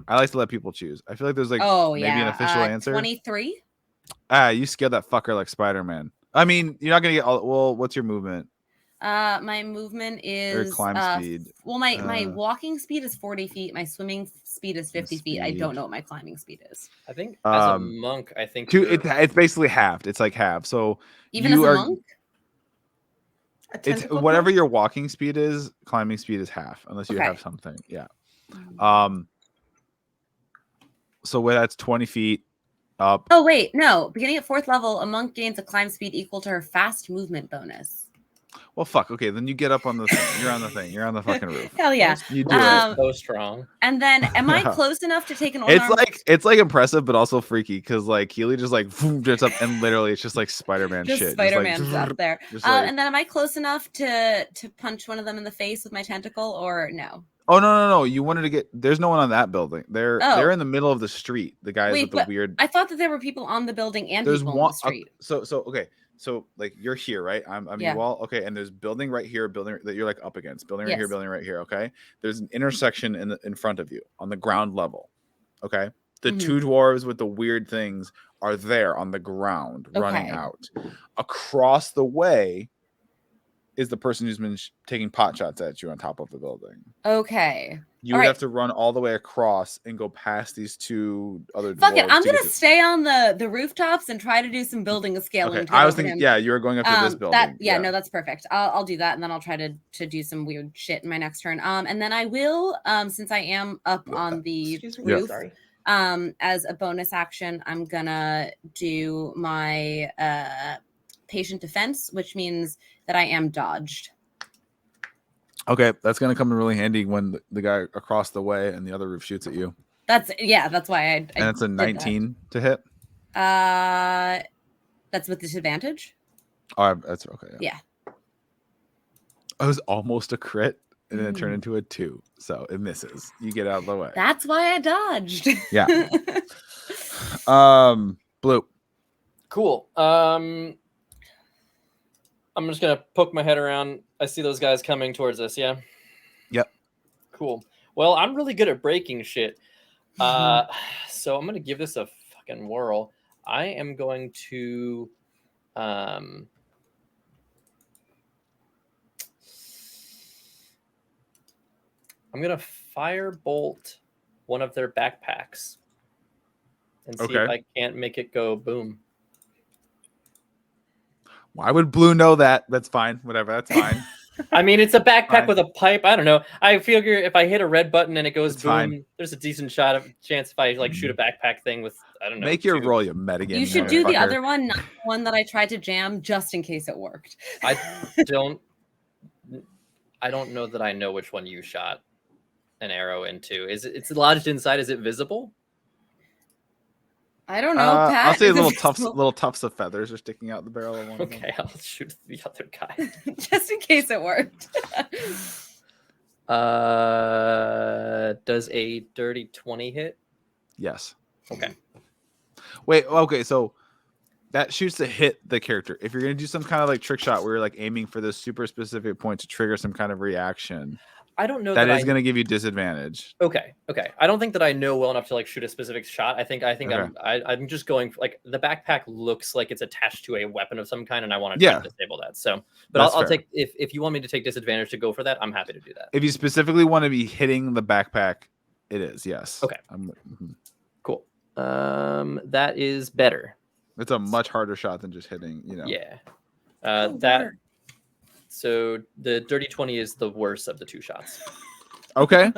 I like to let people choose. I feel like there's maybe an official answer. 23. You scaled that fucker like Spider-Man. I mean, you're not gonna get all. Well, what's your movement? My movement is climb speed. Well, my walking speed is 40 feet. My swimming speed is 50 feet. I don't Speed. know what my climbing speed is. I think as a monk, I think it's basically halved. It's like half. So Even as a monk? It's whatever your walking speed is, climbing speed is half, unless you have something. Yeah. So that's 20 feet up. Oh wait, no. Beginning at 4th level, a monk gains a climb speed equal to her fast movement bonus. Well, fuck. Okay, then you get up on the thing. You're on the thing. You're on the fucking roof. Hell yeah. You do it. So strong. And then, am I close enough to take an? It's like impressive, but also freaky because like Keely just like jumps up and literally it's just like Spider-Man shit. Spider-Man's up there. Like, and then, am I close enough to punch one of them in the face with my tentacle, or no? Oh no! You wanted to get. There's no one on that building. They're in the middle of the street. The guys with the weird. I thought that there were people on the building and there's people on the street. So okay. So like you're here, right? I'm you all okay, and there's building right here, building that you're like up against, building right here, building right here. Okay, there's an intersection in front of you on the ground level. Okay, the two dwarves with the weird things are there on the ground running out. Across the way is the person who's been taking pot shots at you on top of the building. Okay. You would have to run all the way across and go past these two other dwarves. Fuck it. I'm going to stay on the rooftops and try to do some building scaling. Okay. I was thinking, you were going up to this building. No, that's perfect. I'll do that. And then I'll try to do some weird shit in my next turn. And then I will, since I am up on the roof, as a bonus action, I'm going to do my patient defense, which means that I am dodged. Okay, that's gonna come in really handy when the guy across the way and the other roof shoots at you. That's why I and it's a 19 to hit. That's with disadvantage. Oh, that's okay. Yeah. It was almost a crit, and then it turned into a 2, so it misses. You get out of the way. That's why I dodged. Yeah. Blue. Cool. I'm just gonna poke my head around. I see those guys coming towards us. Yeah. Yep. Cool. Well, I'm really good at breaking shit. So I'm gonna give this a fucking whirl. I am going to I'm gonna firebolt one of their backpacks and see if I can't make it go boom. Why would Blue know that? That's fine. Whatever. That's fine. I mean, it's a backpack with a pipe. I don't know. I figure if I hit a red button and it goes boom, fine. There's a decent chance if I like shoot a backpack thing with, I don't know. Make your roll, you metagaming. You should do the other one, not the one that I tried to jam, just in case it worked. I don't know that I know which one you shot an arrow into. It's lodged inside. Is it visible? I don't know, Pat. I'll say little tufts of feathers are sticking out the barrel of one. Okay, I'll shoot the other guy. Just in case it worked. Does a dirty 20 hit? Yes. Okay. Wait, okay, so that shoots to hit the character. If you're gonna do some kind of like trick shot where you're like aiming for this super specific point to trigger some kind of reaction, I don't know that is going to give you disadvantage. Okay. I don't think that I know well enough to like shoot a specific shot. I think I'm just going for, like, the backpack looks like it's attached to a weapon of some kind, and I want to try to disable that. So, but I'll take if you want me to take disadvantage to go for that, I'm happy to do that. If you specifically want to be hitting the backpack, it is yes. Okay. Cool. That is better. It's a much harder shot than just hitting. Yeah. That. So the dirty 20 is the worst of the 2 shots. Okay.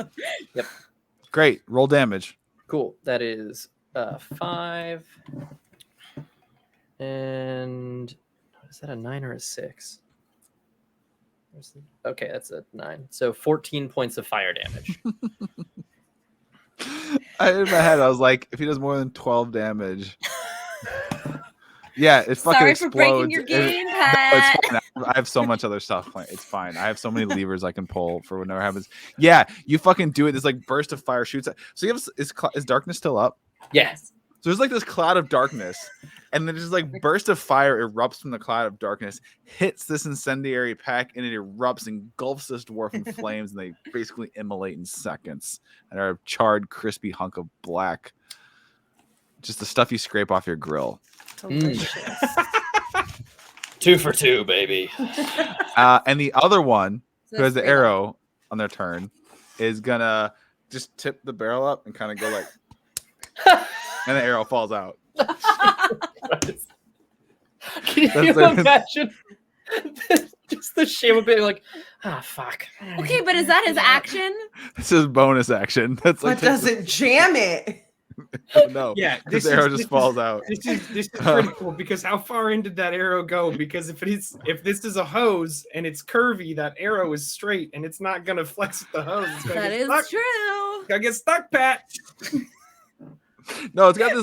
Yep. Great. Roll damage. Cool. That is 5. And is that a 9 or a 6? Okay, that's a 9. So 14 points of fire damage. In my head, I was like, if he does more than 12 damage. Yeah, it fucking explodes. Sorry for breaking your game, Pat. No, it's fine. I have so much other stuff. It's fine. I have so many levers I can pull for whenever happens. Yeah, you fucking do it. This like burst of fire shoots. So you have is darkness still up? Yes. So there's like this cloud of darkness, and then just like burst of fire erupts from the cloud of darkness, hits this incendiary pack, and it erupts, engulfs this dwarf in flames, and they basically immolate in seconds and are a charred, crispy hunk of black. Just the stuff you scrape off your grill. Delicious. 2 for 2, baby. And the other one, So who has that's the 3 left. arrow on their turn, is gonna just tip the barrel up and kind of go like, and the arrow falls out. Can you imagine just the shame of being like, fuck. Okay, but is that his action? This is bonus action. That's But like doesn't jam it. no. Yeah, This arrow just falls out. This is critical because how far in did that arrow go? Because if this is a hose and it's curvy, that arrow is straight and it's not gonna flex with the hose. It's gonna That get is stuck. true. Gotta get stuck, Pat. No, it's got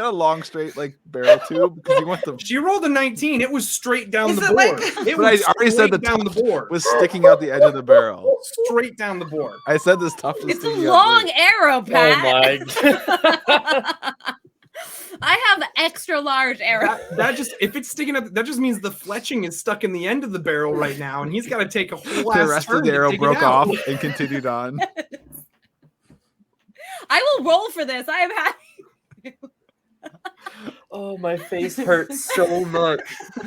a long straight like barrel too because you want the. She rolled a 19. It was straight down Is the it board. like- It But I was already said straight the down top the board. was sticking out the edge of the barrel. Straight down the board. I said this tough. It's a long arrow, Pat. Oh my. I have extra large arrows. That just if it's sticking up, that just means the fletching is stuck in the end of the barrel right now, and he's got to take a whole The ass rest turn of the to arrow dig it broke out. off and continued on. I will roll for this. I am happy. Oh, my face hurts so much.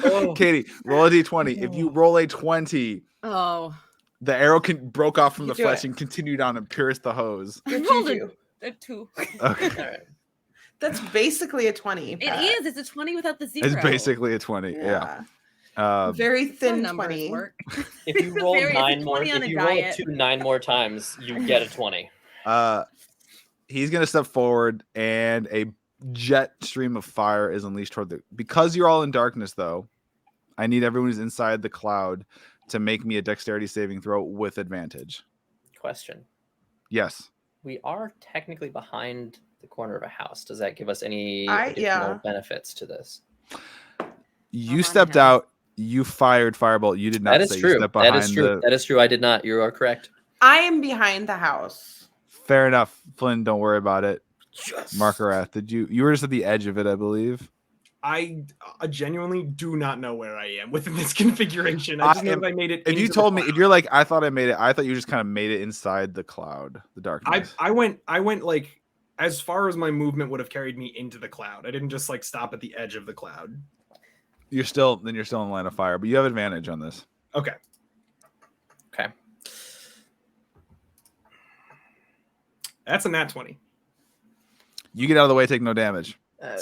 Oh. Katie, roll a d20. If you roll a 20, Oh, the arrow broke off from You the do flesh it. and continued on and pierced the hose. I Good rolled juju. a 2. Okay. All right. That's basically a 20. It Pat. is. It's a 20 without the 0. It's basically a 20. Yeah. Very How thin numbers 20. work. If you roll Very- it's a 9 more, 20 on if a you roll diet. 2 9 more times, you get a 20. He's gonna step forward and a jet stream of fire is unleashed toward the because you're all in darkness though. I need everyone who's inside the cloud to make me a dexterity saving throw with advantage. Question. Yes. We are technically behind the corner of a house. Does that give us any Yeah. additional benefits to this? You on, stepped yeah. out, you fired firebolt. You did not That is say you true. stepped That behind is true. the That is true. I did not. You are correct. I am behind the house. fair enough. Flynn, don't worry about it. Yes. Markerath, you were just at the edge of it, I believe. I genuinely do not know where I am within this configuration. I just know that I made it. If you into the told me, cloud. if you're like, I thought I made it, I thought you just kind of made it inside the cloud, the darkness. I went like as far as my movement would have carried me into the cloud. I didn't just like stop at the edge of the cloud. You're still in line of fire, but you have advantage on this. Okay. Okay. That's a nat 20. You get out of the way, take no damage.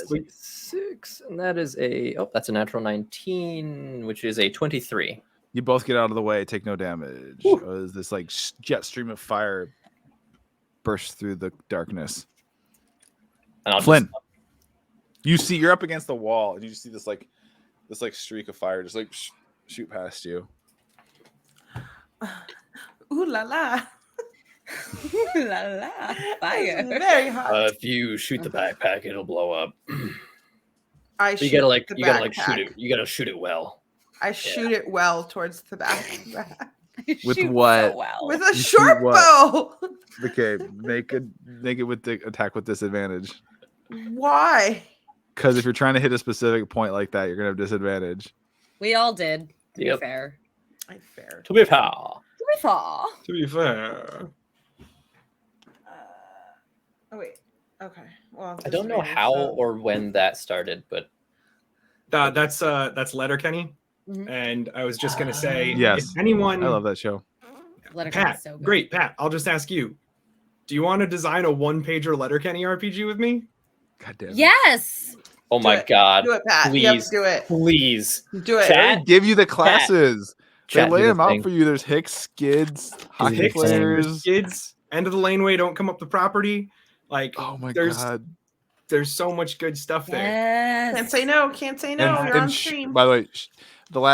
Sweet. 6, and that is that's a natural 19, which is a 23. You both get out of the way, take no damage. As this like jet stream of fire bursts through the darkness. And I'll Flynn, you're up against the wall, and you just see this streak of fire just like shoot past you. Ooh la la. La la. It's Fire. very hot. if you shoot the backpack, it'll blow up. I But you shoot gotta the you gotta shoot backpack. it. You gotta shoot it well. I shoot it well towards the back. With Shoot what? So well. With a You shoot short what? bow. Okay, make it with the attack with disadvantage. Why? Because if you're trying to hit a specific point like that, you're gonna have disadvantage. We all did. To Yep. be fair. I fared. To be fair. To be fair. To be fair. Oh wait. Okay. Well, I don't know how or when that started, but That's Letterkenny. Mhm. And I was just gonna say, Yes. if anyone, I love that show. Letterkenny Pat, is so good. great, Pat. I'll just ask you: do you want to design a one-pager Letterkenny RPG with me? God damn it. Yes. oh Do my it. god. Do it, Pat. Please. Yep, do it. Please. Do it. Chat. They give you the classes. They Chat, lay do the them out thing. for you. There's Hicks, Skids, hockey Hicks, players. Kids, end of the laneway, don't come up the property. Like, Oh my there's god. there's so much good stuff there. Yes. Can't say no. Can't say no. You're on stream. By the way,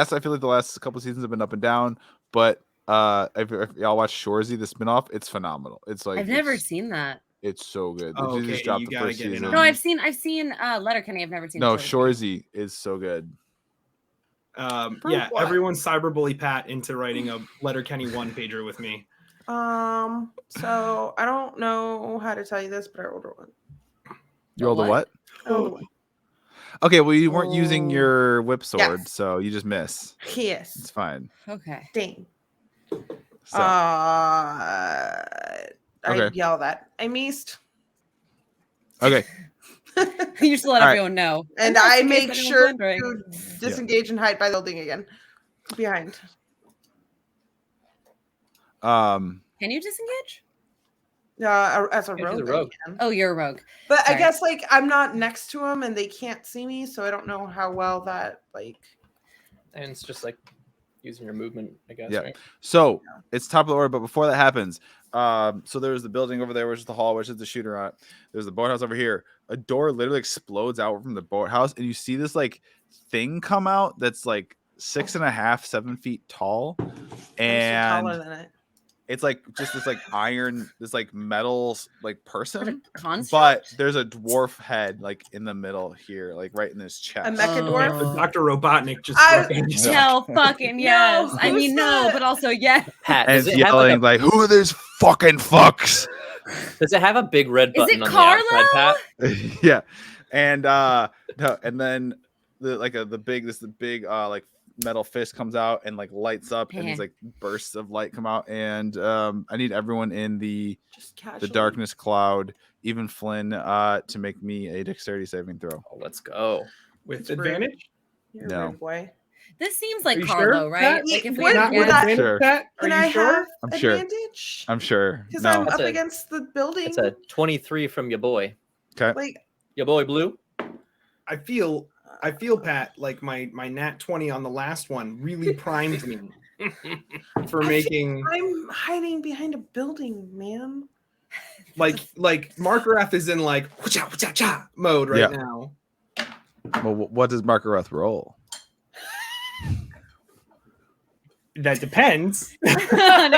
I feel like the last couple seasons have been up and down, but if y'all watch Shoresy, the spinoff, it's phenomenal. It's like I've never seen that. It's so good. They Oh, just okay, dropped you the gotta first get in season. on No, it. I've seen Letterkenny. I've never seen. No, Shoresy. Shoresy is so good. For Yeah, what? everyone cyberbully Pat into writing a Letterkenny one-pager with me. So I don't know how to tell you this, but I rolled a one. You rolled a what? what? I rolled a one. Okay, well you weren't using Oh. your whip sword, Yes. so you just miss. It's Yes. fine. Okay. Dang. So, I Okay. yell that. I missed. okay. You just let All right. everyone know. And just I in case make anyone's sure wondering. to disengage and hide by the building again. Behind. Um, Can you disengage? As a Yeah, she's rogue, a rogue. I can. Oh, you're a rogue. But I Sorry. guess like I'm not next to them and they can't see me, so I don't know how well that like. And it's just like using your movement, I guess. Yeah. Right? So it's top of the order, but before that happens, so there's the building over there, which is the hall, which is the shooter on it. There's the boathouse over here. A door literally explodes out from the boathouse, and you see this like thing come out that's like 6.5, 7 feet tall, I'm and taller than it. it's like just this like iron, this like metal like person, Construct? but there's a dwarf head like in the middle here, like right in his chest. A mecha Oh. dwarf. But Dr. Robotnik just I- fucking Hell fucking yes. No, I mean, who's no, that? but also yes. Pat, And does it's it have yelling like like, "Who are these fucking fucks?" does it have a big red Is button it on Carlo? the outside, Pat? Yeah, and no, and then the big like metal fist comes out and like lights up, and these like bursts of light come out, and I need everyone in the Just casually. darkness cloud, even Flynn, to make me a dexterity saving throw. Oh, let's go. with It's rude. advantage. You're No. a rude boy. This seems Are like you Carlo, sure? right? Yeah, Like if we would- Not had with would I- guessed- advantage, Sure. Pat? Are Can you I sure? have I'm sure. advantage? I'm sure. Because No. I'm That's up a- against the building. It's a 23 from your boy. Okay. Like Your boy Blue. I feel Pat like my nat 20 on the last one really primed me for I feel making I'm hiding behind a building, man. like Markarath is in like cha cha cha mode right Yeah. now. Well, what does Markarath roll? That depends. if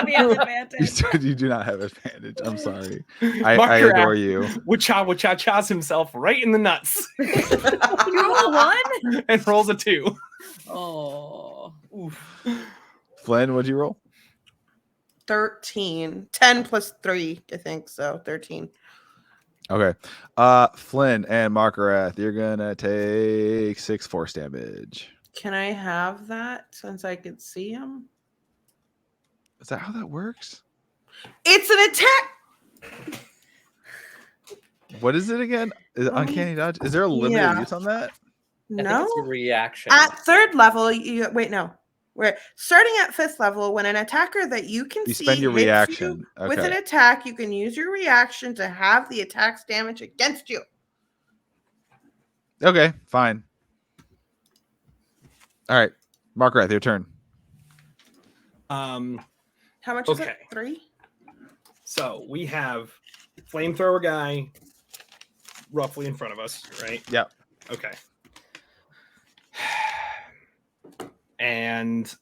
he has advantage. You do not have advantage. I'm sorry. I adore you. Wacha chas himself right in the nuts You roll one? and rolls a 2. Oh. Oof. Flynn, what'd you roll? 13. 10 plus 3, I think. So 13. Okay. Flynn and Markarath, you're gonna take 6 force damage. Can I have that since I could see him? Is that how that works? It's an attack. What is it again? Is it uncanny dodge? Is there a limited Yeah. use on that? I think No. it's a reaction. At 3rd level, you wait, no. We're starting at 5th level. When an attacker that you can You see spend your hits you reaction. with an Okay. attack, you can use your reaction to have the attack's damage against you. Okay, fine. All right. Markarath, your turn. How much is it? Okay. 3? So we have flamethrower guy roughly in front of us, right? Yep. Okay. And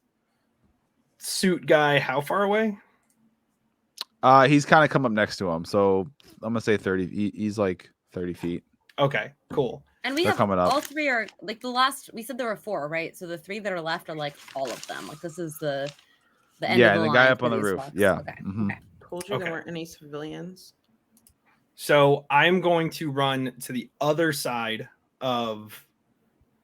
suit guy, how far away? He's kind of come up next to him, so I'm gonna say 30. He's like 30 feet. Okay, cool. And we They're have coming up. all 3 are like the last. We said there were 4, right? So the 3 that are left are like all of them. Like this is the end. Yeah, of and the the guy line up for on the these roof. fucks. Yeah. Okay. Mhm. Okay. Told you Okay. there weren't any civilians. So I'm going to run to the other side of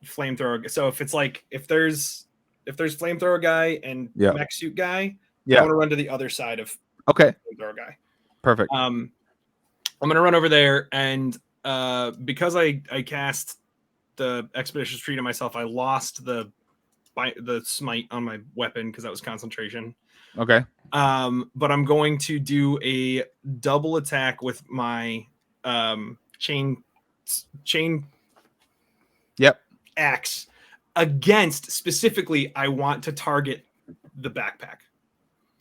flamethrower. So if it's like if there's flamethrower guy and Yeah. mech suit guy, I Yeah. want to run to the other side of Okay. flamethrower guy. Perfect. I'm gonna run over there, and because I cast the expeditious retreat on myself, I lost the smite on my weapon because that was concentration. Okay. But I'm going to do a double attack with my chain Yep. axe against specifically. I want to target the backpack.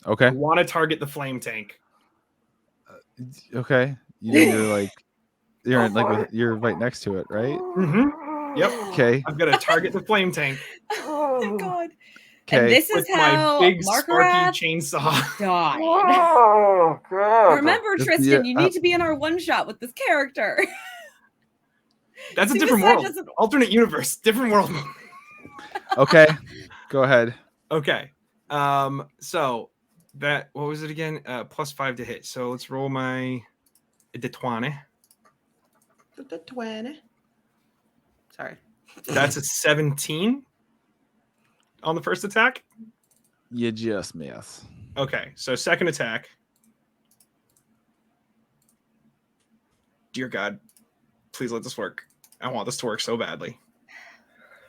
I Okay. want to target the flame tank. Okay. You're like you're right next to it, right? Mm-hmm. Yep. Okay. I'm gonna target the flame tank Oh my god. Okay. And this with is my how big sparky Markarath chainsaw. died. Oh god. Remember, Just Tristan, be- you need to be in our one shot with this character. That's a Suicide different world. doesn't- Alternate universe. Different world. Okay. Go ahead. Okay. So that what was it again? +5 to hit. So let's roll my d20. The 20. Sorry. That's a 17 on the first attack. You just miss. Okay, so second attack. Dear God. Please let this work. I want this to work so badly.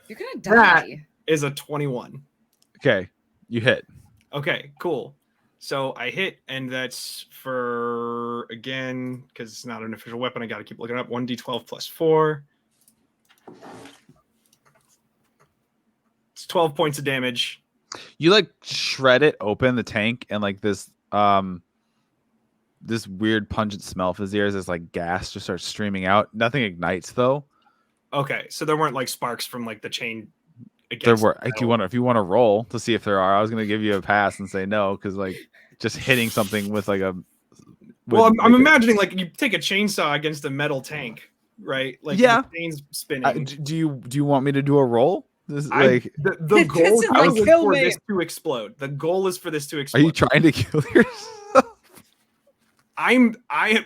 You're gonna That die. is a 21. Okay, you hit. Okay, cool. So I hit, and that's for, again, because it's not an official weapon, I got to keep looking up. 1d12 plus 4. It's 12 points of damage. You like shred it open the tank, and like this weird pungent smell fills the ears as like gas just starts streaming out. Nothing ignites though. Okay, so there weren't like sparks from like the chain. There were. If you want to roll to see if there are, I was gonna give you a pass and say no because like just hitting something with like a. Well, I'm imagining like you take a chainsaw against a metal tank, right? Like yeah, the chain's spinning. Do you want me to do a roll? The goal is like, for this to explode. The goal is for this to explode. Are you trying to kill yourself?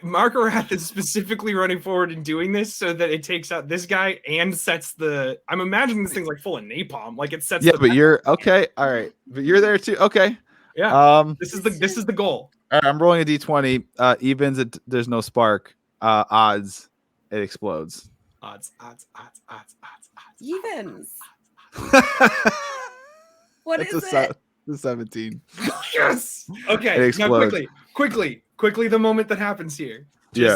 Margaret is specifically running forward and doing this so that it takes out this guy and sets the. I'm imagining this thing's like full of napalm, like it sets. Yeah, but you're okay. All right, but you're there too. Okay. Yeah. This is the goal. All right, I'm rolling a d20. Evens, there's no spark. Odds, it explodes. Odds. Evens. What is it? The 17. Yes. Okay. Now quickly, the moment that happens here. He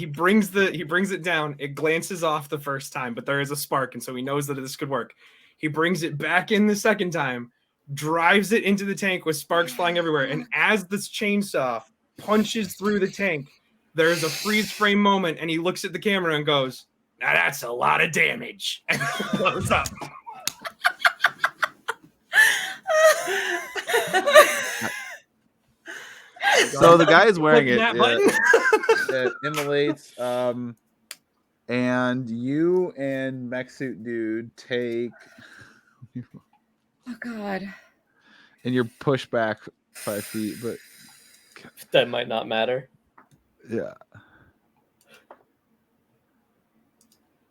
brings it down. It glances off the first time, but there is a spark, and so he knows that this could work. He brings it back in the second time, drives it into the tank with sparks flying everywhere, and as this chainsaw punches through the tank, there's a freeze frame moment, and he looks at the camera and goes, "Now that's a lot of damage," and blows up. So the guy is wearing it immolates. And you and mech suit dude take. Oh God! And you're pushed back 5 feet, but that might not matter. Yeah.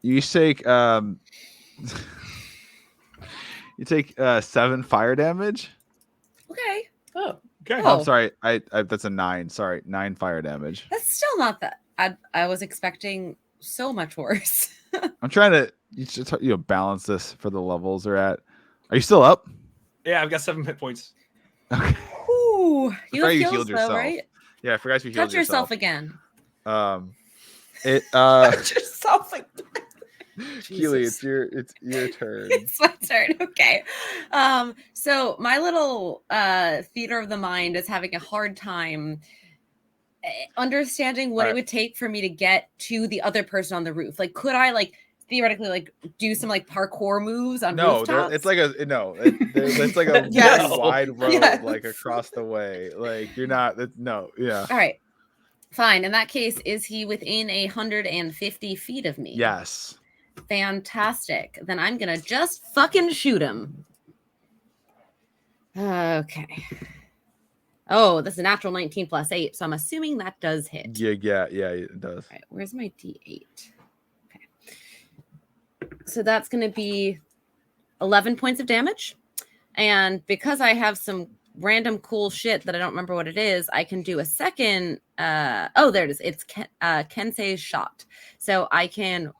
You take you take 7 fire damage. Okay. Oh. Okay. Oh, I'm sorry. I that's a 9. Sorry, 9 fire damage. That's still not that. I was expecting so much worse. I'm trying to balance this for the levels they're at. Are you still up? Yeah, I've got 7 hit points. Okay. Ooh, you have healed heals though, yourself. Right? Yeah, I forgot you healed Touch yourself again. Touch yourself again. Keely, it's your turn. It's my turn. Okay. So my little theater of the mind is having a hard time understanding what it would take for me to get to the other person on the roof. Like, could I theoretically do some parkour moves on rooftops? It's like it's like a Yes. wide road Yes. across the way. Like you're not yeah. All right. Fine. In that case, is he within 150 feet of me? Yes. Fantastic. Then I'm gonna just fucking shoot him. Okay. Oh, that's a natural 19 plus 8, so I'm assuming that does hit. Yeah, it does. All right, where's my D8? Okay. So that's gonna be 11 points of damage. And because I have some random cool shit that I don't remember what it is, I can do a second. There it is. It's Kensei's shot. So I can.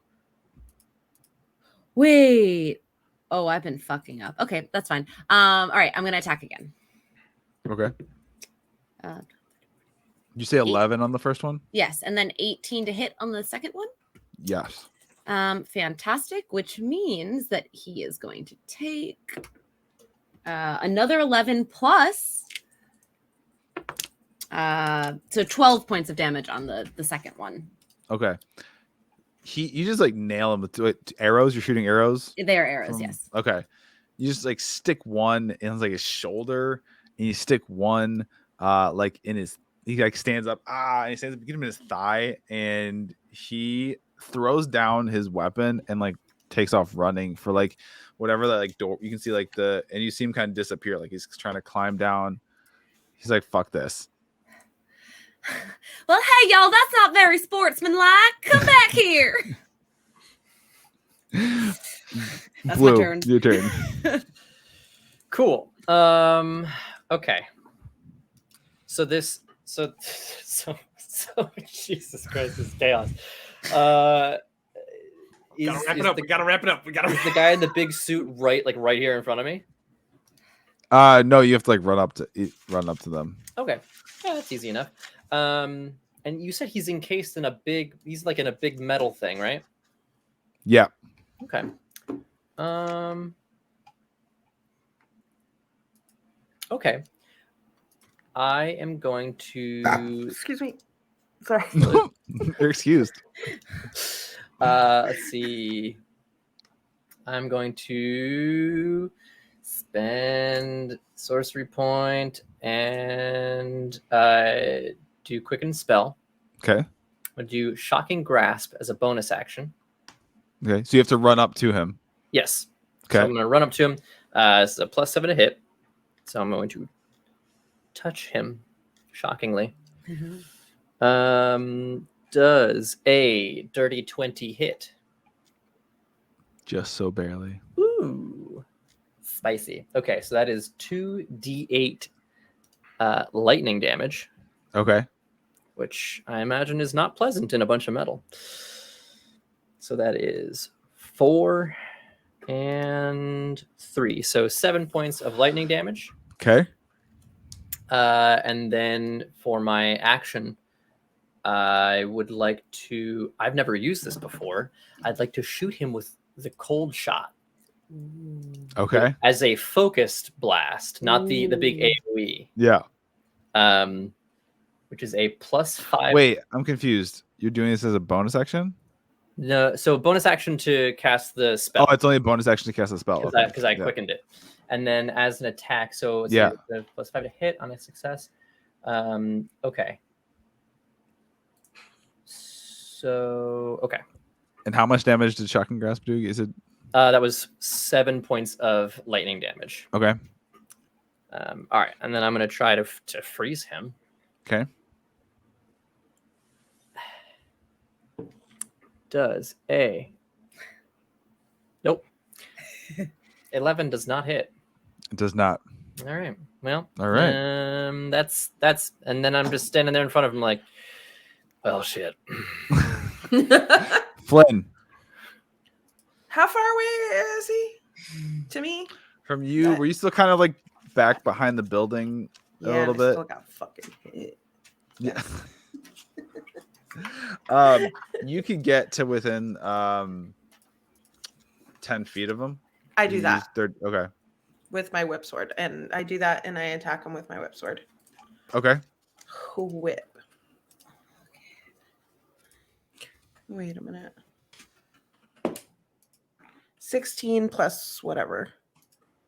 Wait. Oh, I've been fucking up. Okay, that's fine. All right, I'm gonna attack again. Okay. You say 11 on the first one? Yes, and then 18 to hit on the second one. Yes. Fantastic, which means that he is going to take another 11 plus. So 12 points of damage on the second one. Okay. You just nail him with arrows. You're shooting arrows. They are arrows, yes. Okay. You just stick one in his shoulder, and you stick one in his. He stands up. And he stands up. You get him in his thigh, and he throws down his weapon and takes off running for whatever that door. You can see and you see him kind of disappear. He's trying to climb down. He's like, "Fuck this." Well, hey, y'all, that's not very sportsmanlike. Come back here. That's Blue, my turn. your turn. Cool. Okay. So So Jesus Christ, this is chaos. Gotta wrap it up. We gotta wrap it up. Is the guy in the big suit right here in front of me? No, you have to like run up to them. Okay, yeah, that's easy enough. And you said he's encased in he's like in a big metal thing, right? Yeah. Okay. Okay. I am going to. Excuse me. Sorry. You're excused. Let's see. I'm going to spend sorcery point and do quicken spell. Okay. I'll do shocking grasp as a bonus action. Okay. So you have to run up to him. Yes. Okay. So I'm going to run up to him. It's a +7 to hit. So I'm going to touch him. Shockingly. Mhm. Does a dirty 20 hit? Just so barely. Ooh, spicy. Okay, so that is 2d8 lightning damage, Okay. which I imagine is not pleasant in a bunch of metal. So that is 4 and 3. So 7 points of lightning damage. Okay. And then for my action, I would like to. I've never used this before. I'd like to shoot him with the cold shot. Okay. As a focused blast, not the big AoE. Yeah. Which is a +5. Wait, I'm confused. You're doing this as a bonus action? No, so bonus action to cast the spell. Oh, it's only a bonus action to cast a spell. Because I Yeah. quickened it. And then as an attack, so it's Yeah. the +5 to hit on a success. Okay. So, okay. And how much damage did Shocking Grasp do? Is it That was 7 points of lightning damage. okay? All right, and then I'm going to try to freeze him. Okay. Does a nope. 11 does not hit. It does not. All right. Well. All right. That's and then I'm just standing there in front of him like, well, shit. Flynn. How far away is he? To me? From you, were you still kind of like back behind the building a little bit? Still got fucking hit. Yeah. You could get to within 10 feet of him. I do that Okay. with my whip sword, and I do that, and I attack him with my whip sword. Okay. Whip. Wait a minute. 16 plus whatever.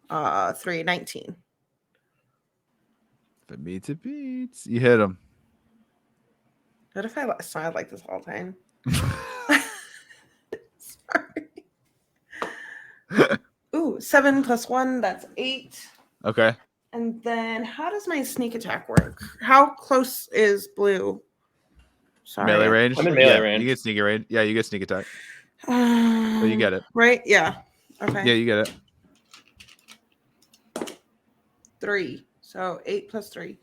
3, 19. If it beats, it beats. You hit him. What if I smiled like this all the time? Sorry. Ooh, 7 plus 1, that's 8. Okay. And then how does my sneak attack work? How close is blue? Sorry. Melee range. I'm in melee Yeah, range. You get sneak range. Yeah, you get sneak attack. So you get it. Right? Yeah. Okay. Yeah, you get it. 3. So 8 plus 3.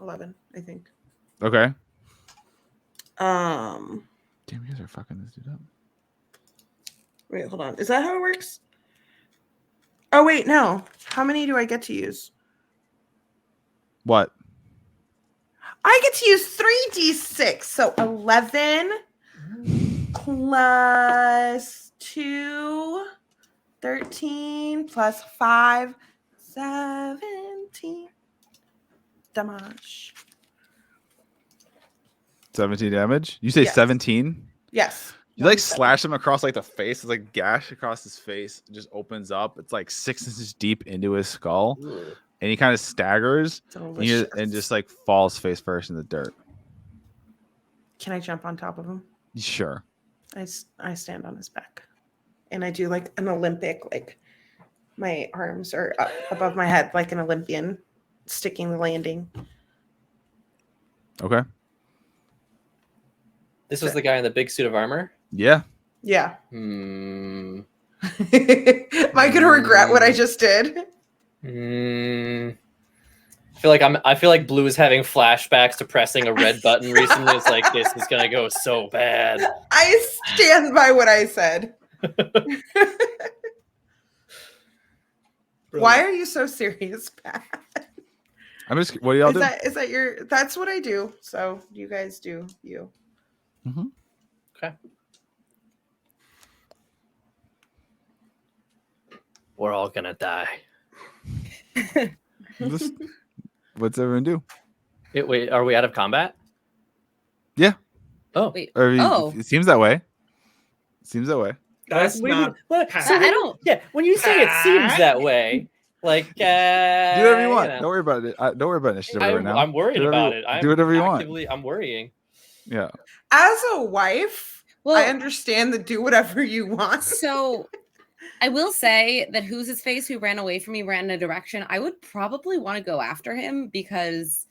11, I think. Okay. Um. Damn, you guys are fucking this dude up. Wait, hold on. Is that how it works? Oh, wait, no. How many do I get to use? What? I get to use 3d6. So 11 plus 2, 13 plus 5, 17. Damage. 17 damage? You say Yes. 17? Yes. You like slash him across like the face. It's like gash across his face. It just opens up. It's like 6 inches deep into his skull. Ooh. And he kind of staggers Delicious. and just like falls face first in the dirt. Can I jump on top of him? Sure. I stand on his back. And I do like an Olympic, like my arms are up above my head like an Olympian, sticking the landing. Okay. This was the guy in the big suit of armor. Yeah. Yeah. Hmm. Am I going to regret what I just did? Hmm. I feel like Blue is having flashbacks to pressing a red button recently. It's like, this is gonna go so bad. I stand by what I said. Why are you so serious, Pat? I'm just. What do y'all do? Is that your? That's what I do. So you guys do you. Mm-hmm. Okay. We're all gonna die. What's everyone do? Wait, are we out of combat? Yeah. Oh. Wait. Or, Oh. It seems that way. It seems that way. That's not. What? Pat. So I don't. Yeah, when you say it seems that way, like Do whatever you want. know. Don't worry about it. Don't worry about initiative right now. I'm worried about it. Do whatever you want. I'm worrying. Yeah. As a wife, Well, I understand the do whatever you want. So I will say that who's his face who ran away from me ran in a direction. I would probably want to go after him because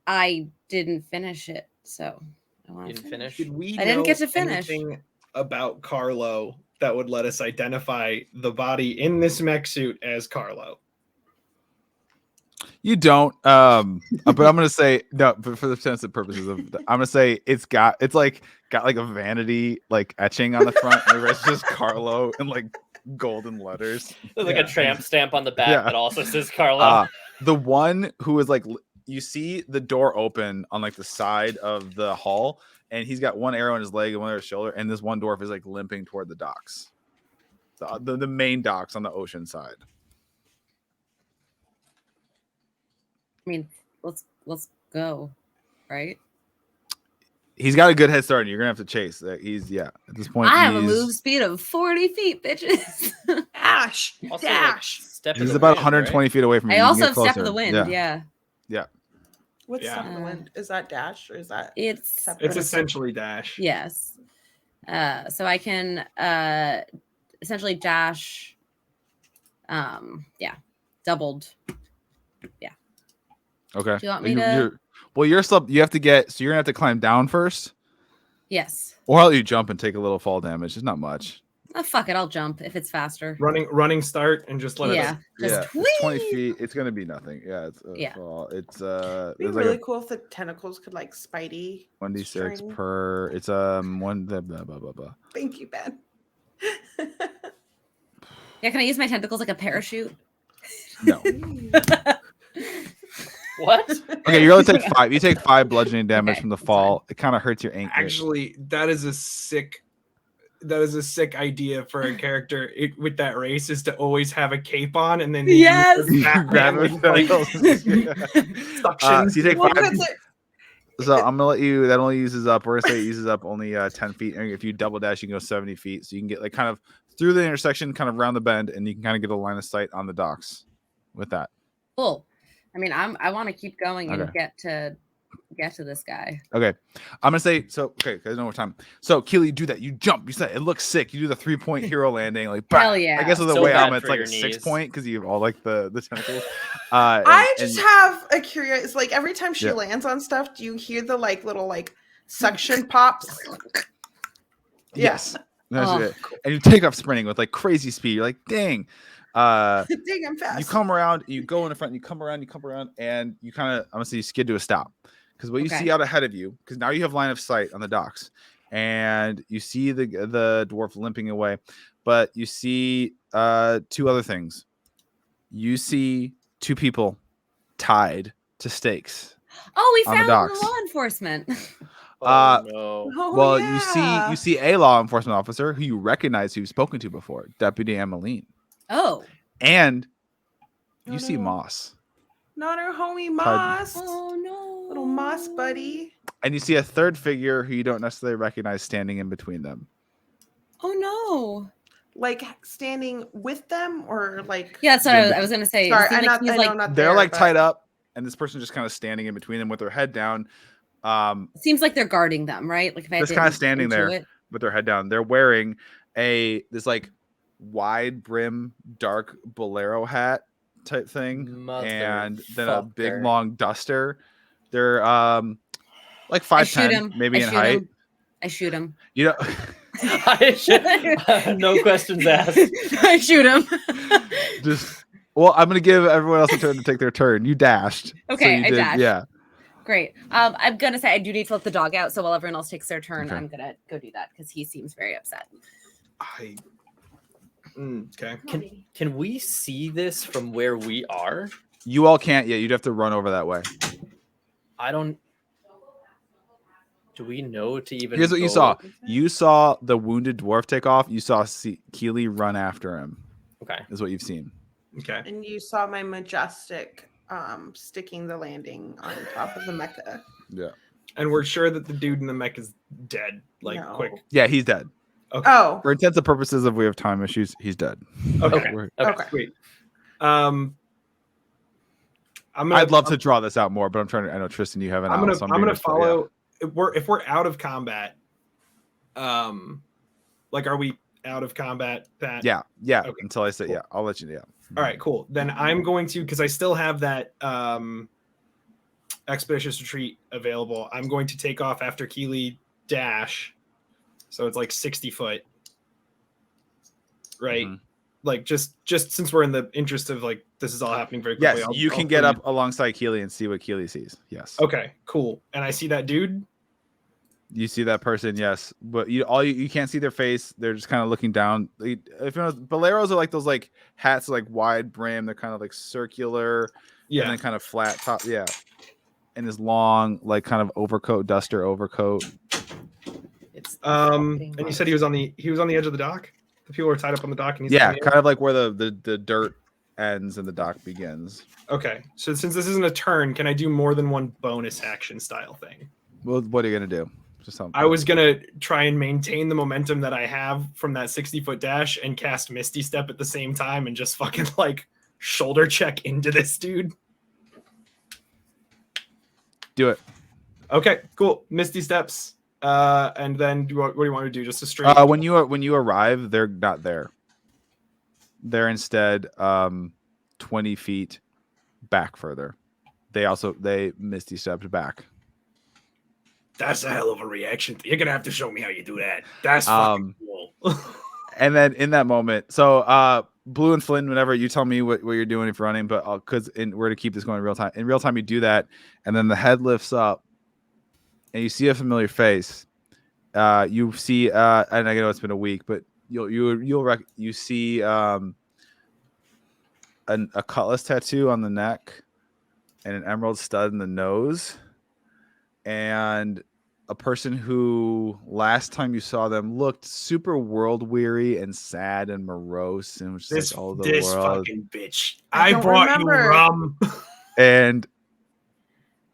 I didn't finish it. So I want to Didn't finish. Did we I didn't know get to finish. anything about Carlo that would let us identify the body in this mech suit as Carlo? You don't. But I'm gonna say no. But for the sense of purposes of, I'm gonna say it's got like a vanity like etching on the front, and it's just Carlo in like golden letters. There's like Yeah. a tramp stamp on the back Yeah. that also says Carlo. The one who is like, you see the door open on like the side of the hall, and he's got one arrow in his leg and one in his shoulder, and this one dwarf is like limping toward the docks, the main docks on the ocean side. I mean, let's go, right? He's got a good head start, and you're gonna have to chase. He's at this point. I have a move speed of 40 feet, bitches. Dash. Also, Dash. Like, step in He's the about wind, 120 right? feet away from you. I You can also get have step of the closer. wind. Yeah. Yeah. What's Yeah. step of the wind? Is that dash or is that It's separate? It's essentially dash. yes. So I can essentially dash. Doubled. Okay. Do you want me to- You're still. You have to get. So you're gonna have to climb down first, Yes. or I'll let you jump and take a little fall damage. It's not much. Oh fuck it, I'll jump if it's faster. Running start and just let Yeah. it. Just It's 20 whee! feet. It's gonna be nothing. Yeah. It's Yeah. fall. It's It'd be there's really like cool if the tentacles could like Spidey. a 1d6 string. per. It's one. Blah blah blah blah. Thank you, Ben. Yeah, can I use my tentacles like a parachute? No. What? Okay, you're gonna take 5. You take 5 bludgeoning damage Okay, from the that's fall. It kind of hurts your ankle. Actually, that is a sick idea for a character with that race, is to always have a cape on and then they use Yes! the Batman Grab it with, with like, tentacles. suctions. So you take Well, 5. 'cause So I'm gonna let you. That only uses up. We're gonna say it uses up only 10 feet. And if you double dash, you can go 70 feet. So you can get like kind of through the intersection, kind of round the bend, and you can kind of get a line of sight on the docks with that. Cool. I mean, I want to keep going and Okay. get to this guy. Okay, I'm gonna say so. Okay, because no more time. So Keely, you do that. You jump. You said it looks sick. You do the 3-point hero landing. Like Hell bah. yeah. I guess with the So way bad I'm, it's for like your a knees. 6-point because you have all like the tentacles. I just have a curious. It's like every time she Yeah. lands on stuff, do you hear the like little like suction pops? Yes. That's Oh. it. And you take off sprinting with like crazy speed. You're like, dang. Dang, I'm fast. You come around, you go in the front, you come around, and you kind of, I'm gonna say, you skid to a stop. Because what you Okay. see out ahead of you, because now you have line of sight on the docks, and you see the dwarf limping away, but you see 2 other things. You see 2 people tied to stakes. Oh, we On the found docks. the law enforcement. Uh, no. Oh, Well, yeah. you see a law enforcement officer who you recognize, who you've spoken to before, Deputy Emmeline, Oh. and Oh, you see no. Moss. Not our homie Moss. Oh no. Little Moss buddy. And you see a 3rd figure who you don't necessarily recognize standing in between them. Oh no. Like standing with them or like. Yeah, that's what I was gonna say. It Sorry, seemed I'm like not. he I was know like, not They're there, like but- tied up, and this person just kind of standing in between them with their head down, seems like they're guarding them, right? Like if I Just had kinda to standing there. intuit. with their head down. They're wearing this like wide brim dark bolero hat type thing, and then a big Motherfucker. long duster. They're like I shoot 5'10", him. maybe I in shoot height. him. I shoot him. You know, No questions asked. I shoot him. just Well, I'm gonna give everyone else a turn to take their turn. You dashed. Okay, you I dashed. Yeah. Great. I'm gonna say I do need to let the dog out, so while everyone else takes their turn, Okay. I'm gonna go do that because he seems very upset. Okay. Can we see this from where we are? You all can't yet. You'd have to run over that way. I don't. Do we know to even? Here's what you go saw. over there? You saw the wounded dwarf take off. You saw Keely run after him. Okay. Is what you've seen. Okay. And you saw my majestic sticking the landing on top of the mecha. Yeah. And we're sure that the dude in the mech is dead. Like, No. quick. Yeah, he's dead. Okay. Oh, For intents and purposes, if we have time issues, he's dead. Okay. okay. Sweet. I'm gonna, I'd love to draw this out more, but I'm trying to. I know Tristan, you have an. I'm out, so gonna being follow. If we're out of combat, like, are we out of combat, Pat? Yeah. Okay, Until I say cool. yeah, I'll let you know. Yeah. All right, cool. Then I'm going to, because I still have that expeditious retreat available. I'm going to take off after Keely dash, so it's like 60 foot, right? Mhm. Like just since we're in the interest of like this is all happening very quickly. Yes, you can get up alongside Keely and see what Keely sees. Yes. Okay, cool. And I see that dude. You see that person, yes, but you can't see their face. They're just kind of looking down. If you know, boleros are like those like hats, like wide brim. They're kind of like circular, Yeah. and then kind of flat top. Yeah, and this long, like kind of duster overcoat. It's And you said he was on the edge of the dock. The people were tied up on the dock, and he's Yeah, kind of like where the dirt ends and the dock begins. Okay, so since this isn't a turn, can I do more than one bonus action style thing? Well, what are you gonna do? Just something. I was gonna try and maintain the momentum that I have from that 60-foot dash and cast Misty Step at the same time and just fucking like shoulder check into this dude. Do it. Okay, cool. Misty Steps. And then what do you want to do? Just a straight. When you arrive, they're not there. They're instead 20 feet back further. They Misty stepped back. That's a hell of a reaction. You're gonna have to show me how you do that. That's fucking cool. And then in that moment, so Blue and Flynn, whenever you tell me what you're doing if you're running, but because we're to keep this going in real time. In real time, you do that, and then the head lifts up, and you see a familiar face. You see, and I know it's been a week, but you see a cutlass tattoo on the neck, and an emerald stud in the nose, and a person who last time you saw them looked super world weary and sad and morose and was just like, oh, the world. Fucking bitch. I I don't brought remember. you rum. And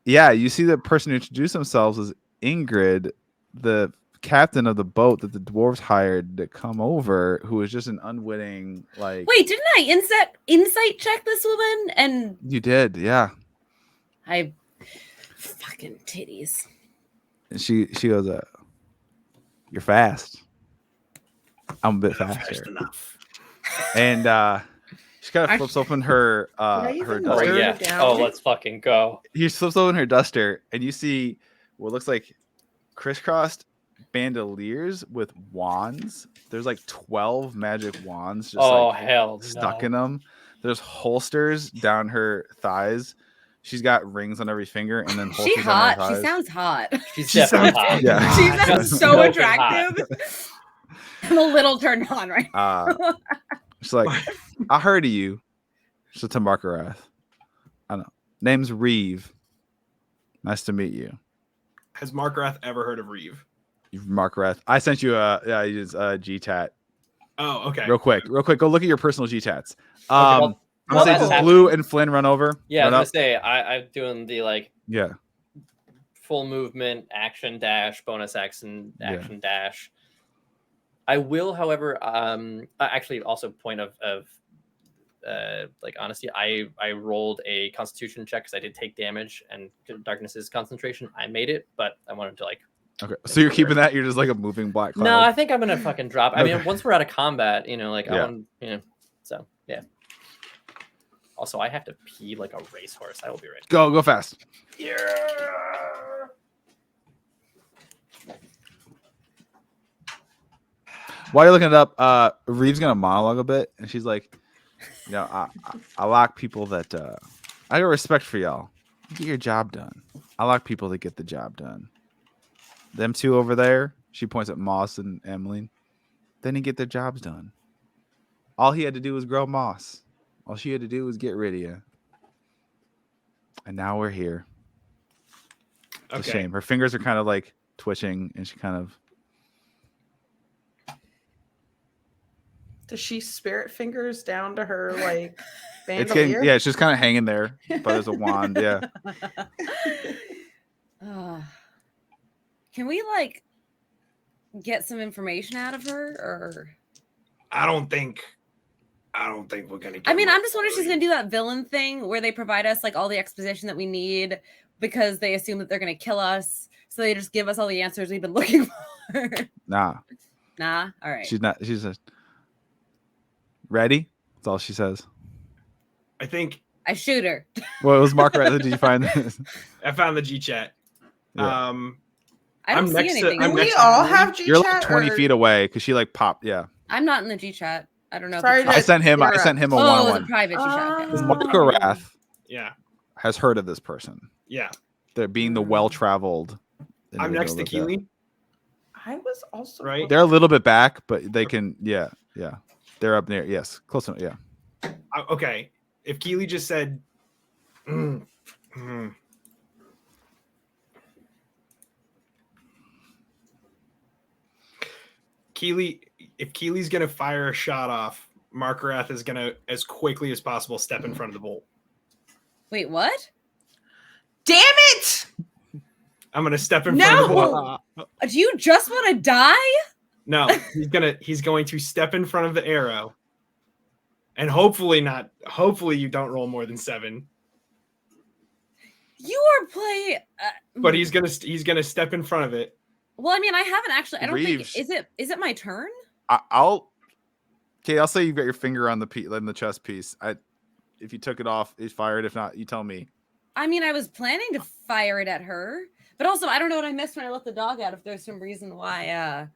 yeah, you see the person who introduced themselves as Ingrid, the captain of the boat that the dwarves hired to come over, who was just an unwitting like. Wait, didn't I insight check this woman? And You did, yeah. I fucking titties. And she goes, "You're fast. I'm a bit Not faster." fast enough. And she kind of flips open her I even her know Oh Write duster. it yeah. down. Oh, let's fucking go. He flips open her duster, and you see what looks like crisscrossed bandoliers with wands. There's like 12 magic wands just Hell stuck no. in them. There's holsters down her thighs. She's got rings on every finger, and then holsters She on her hot. thighs. She sounds hot. She's She definitely sounds- hot. Yeah. She sounds so Smoking attractive. I'm a little turned on right now. She's like, I heard of you. So to Markarath. I know. Name's Reeve. Nice to meet you. Has Markarath ever heard of Reeve? Markarath. I sent you a G-Tat. Oh, okay. Real quick. Go look at your personal G-Tats. well, I'm gonna say that's just Blue and Flynn run over. Yeah, I was run gonna up. say I'm doing the like Yeah. full movement action dash bonus action Yeah. dash. I will, however, actually also point of like honesty, I rolled a Constitution check because I did take damage and darkness is concentration. I made it, but I wanted to like. Okay. So you're keeping that? You're just like a moving black cloud. No, I think I'm gonna fucking drop. I mean, Okay. once we're out of combat, like I Yeah. want, so yeah. Also, I have to pee like a racehorse. I will be ready. Go fast. Yeah. While you're looking it up, Reeve's gonna monologue a bit, and she's like, You know, I like people that I got respect for y'all. Get your job done. I like people that get the job done. Them two over there, she points at Moss and Emmeline. They didn't get their jobs done. All he had to do was grow moss. All she had to do was get rid of you. And now we're here. It's a shame. Her fingers are kind of like twitching, and she kind of. Does she spirit fingers down to her like bandolier? It's getting, it's just kind of hanging there, but there's a wand. Yeah. Can we like get some information out of her, or? I don't think we're gonna. I mean, I'm just wondering if she's gonna do that villain thing where they provide us like all the exposition that we need because they assume that they're gonna kill us, so they just give us all the answers we've been looking for. Nah. All right. She's not. She's just ready. That's all she says. I think I shoot her. What was Margaret? Did you find this? I found the G chat. Yeah. I don't I'm see next to- anything. I'm Do next we to all Emily. have G You're chat? like 20 feet away because she like popped. Yeah. I'm not in the G chat. I don't know. Sorry if it's I sent him. I sent him a oh, it was a one-on-one. private G chat. Because Okay. Margaret Yeah, has heard of this person. yeah. They're being the well-traveled. I'm next to individual that- Keely. I was also Right? They're a little bit back, but they can. Yeah. They're up near. Yes, close enough. Yeah. Okay, if Keely just said, Keely, if Keely's gonna fire a shot off, Markarath is gonna, as quickly as possible, step in front of the bolt. Wait, what? Damn it! I'm gonna step in front of the No! bolt. Do you just want to die? No, he's going to step in front of the arrow, and hopefully you don't roll more than 7. You are playing. But he's gonna step in front of it. Well, I mean, I haven't actually. I don't Reeves. think. Is it my turn? I'll say you've got your finger on the chest piece. If you took it off, it's fired. If not, you tell me. I mean, I was planning to fire it at her, but also I don't know what I missed when I let the dog out. If there's some reason why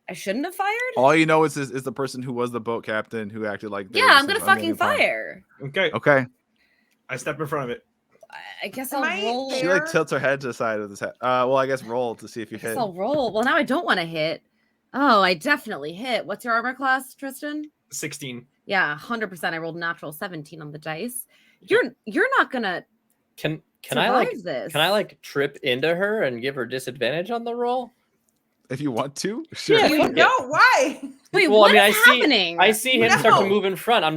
I shouldn't have fired. All you know is the person who was the boat captain who acted like. Yeah, I'm gonna fucking fire. Okay. I step in front of it. I guess Am I'll I roll. fair? She like tilts her head to the side of his head. Well, I guess roll to see if you I guess hit. I'll roll. Well, now I don't want to hit. Oh, I definitely hit. What's your armor class, Tristan? 16. Yeah, 100%. I rolled natural 17 on the dice. You're not gonna Can survive I like this. can I like trip into her and give her disadvantage on the roll? If you want to, sure. Yeah. You don't. Why? Wait, Well, what I mean, is happening? I see him start to No. move in front. I'm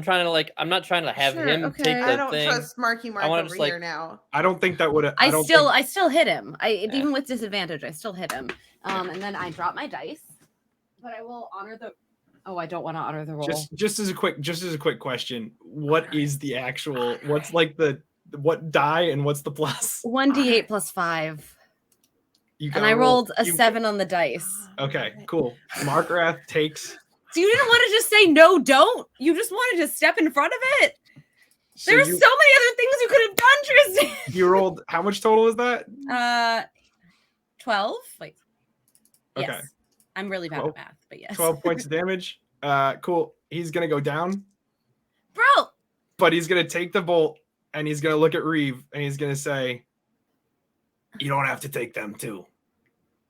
not trying to have Sure, him okay. take I the don't thing. trust Marky Mark I wanna over just, like- here now. I don't think that would have. I still hit him. Even with disadvantage, I still hit him. And then I drop my dice, but I will honor the. Oh, I don't want to honor the roll. just as a quick question. What is the actual? What's like what die and what's the plus? 1d8 plus 5, You and gotta I roll- rolled a 7 on the dice. Okay, cool. Markarath takes. So you didn't want to just say no, don't. You just wanted to step in front of it. So There's you, so many other things you could have done, Tristan. you rolled. How much total is that? 12. Wait. Okay. Yes. I'm really bad 12 at math, but yes. 12 points of damage. Cool. He's gonna go down, Bro, but he's gonna take the bolt and he's gonna look at Reeve and he's gonna say, "You don't have to take them too.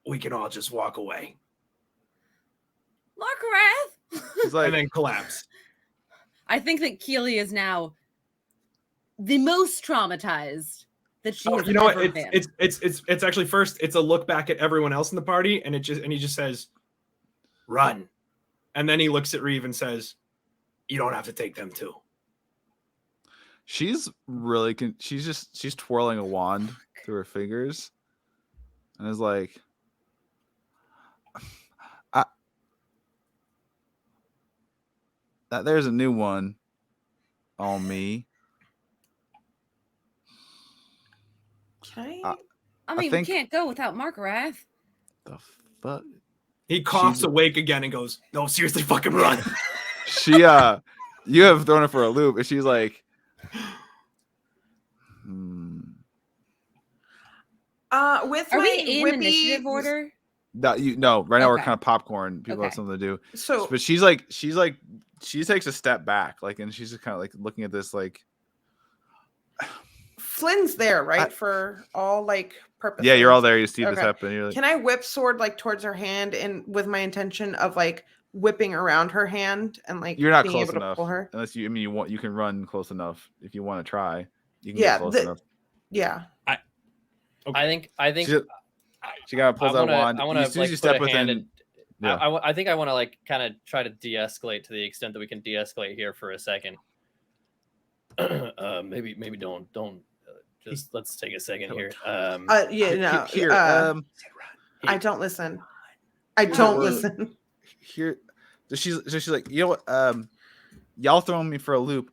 We can all just walk away." Markarath. He's like, And then collapse. I think that Keely is now the most traumatized that she has You know what? ever been. It's actually first. It's a look back at everyone else in the party, and he just says, "Run," and then he looks at Reeve and says, "You don't have to take them too." she's really she's twirling a wand through her fingers, and is like, there's a new one on me. Can I? I mean, think- we can't go without Markarath. The fuck? He coughs She's- awake again and goes, "No, seriously, fucking run." She you have thrown her for a loop, and she's like, With Are my we in whippy, initiative order? No, right now we're Okay. kind of popcorn. People have Okay. something to do. So But she's like she takes a step back, like, and she's just kind of like looking at this, like. Flynn's there, right? For all like purposes. Yeah, you're all there. You see this happen. You're like, can I whip sword like towards her hand and with my intention of like whipping around her hand and like you're not being close able enough. To pull her? Unless you, I mean, you can run close enough if you want to try. You can Yeah, get close enough. Yeah. I think she kind of pulls that wand. I want to like step put a hand within. in. I think I want to like kind of try to de-escalate to the extent that we can de-escalate here for a second. maybe don't just let's take a second here. Here, I don't listen. I don't listen. Here, so she's like, you know what? Y'all throwing me for a loop.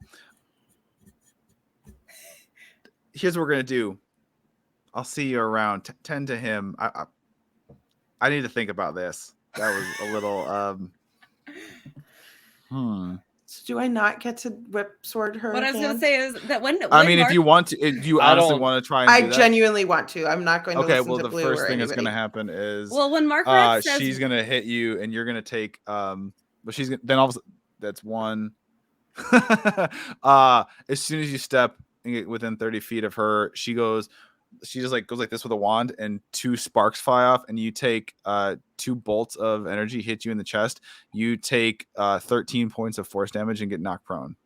Here's what we're gonna do. I'll see you around. Tend to him. I need to think about this. That was a little. So do I not get to whip sword her? What I was going to say is that when I mean, if you want to, if you honestly want to try and I do that, genuinely want to. I'm not going to okay, listen well, to the Blue first or thing that's anybody. going to happen is when Margaret says she's going to hit you and you're going to take but she's gonna, then all of a sudden that's one. As soon as you step and get within 30 feet of her, she just like goes like this with a wand and 2 sparks fly off and you take 2 bolts of energy hit you in the chest. You take 13 points of force damage and get knocked prone.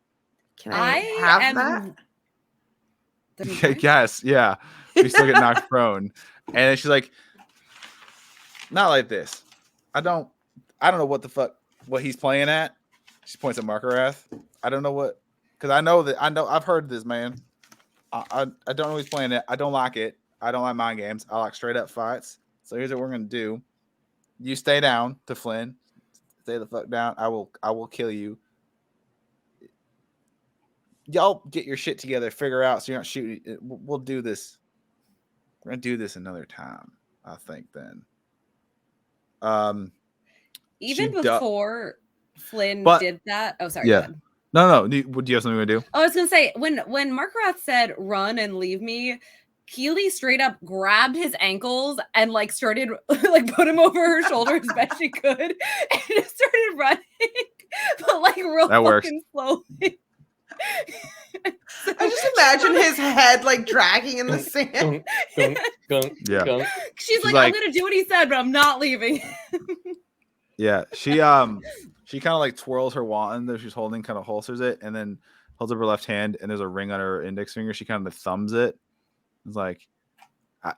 Can I have that? Yes, yeah. You still get knocked prone. And then she's like, not like this. I don't know what he's playing at. She points at Markarath. I don't know what, because I've heard this, man. I don't know who's playing it. I don't like it. I don't like mind games. I like straight up fights. So here's what we're gonna do. You stay down to Flynn. Stay the fuck down. I will kill you. Y'all get your shit together. Figure out so you're not shooting. We'll do this. We're gonna do this another time. I think then. Even before Flynn did that. Oh, sorry. Yeah. No. Do you have something to do? Oh, I was gonna say when Markarath said "run and leave me," Keely straight up grabbed his ankles and like started like put him over her shoulder as best she could, and just started running, but like real fucking slowly. I just imagine his head like dragging in the sand. Yeah. She's like, I'm gonna do what he said, but I'm not leaving. Yeah, she kind of like twirls her wand that she's holding, kind of holsters it, and then holds up her left hand, and there's a ring on her index finger. She kind of thumbs it. It's like, I'll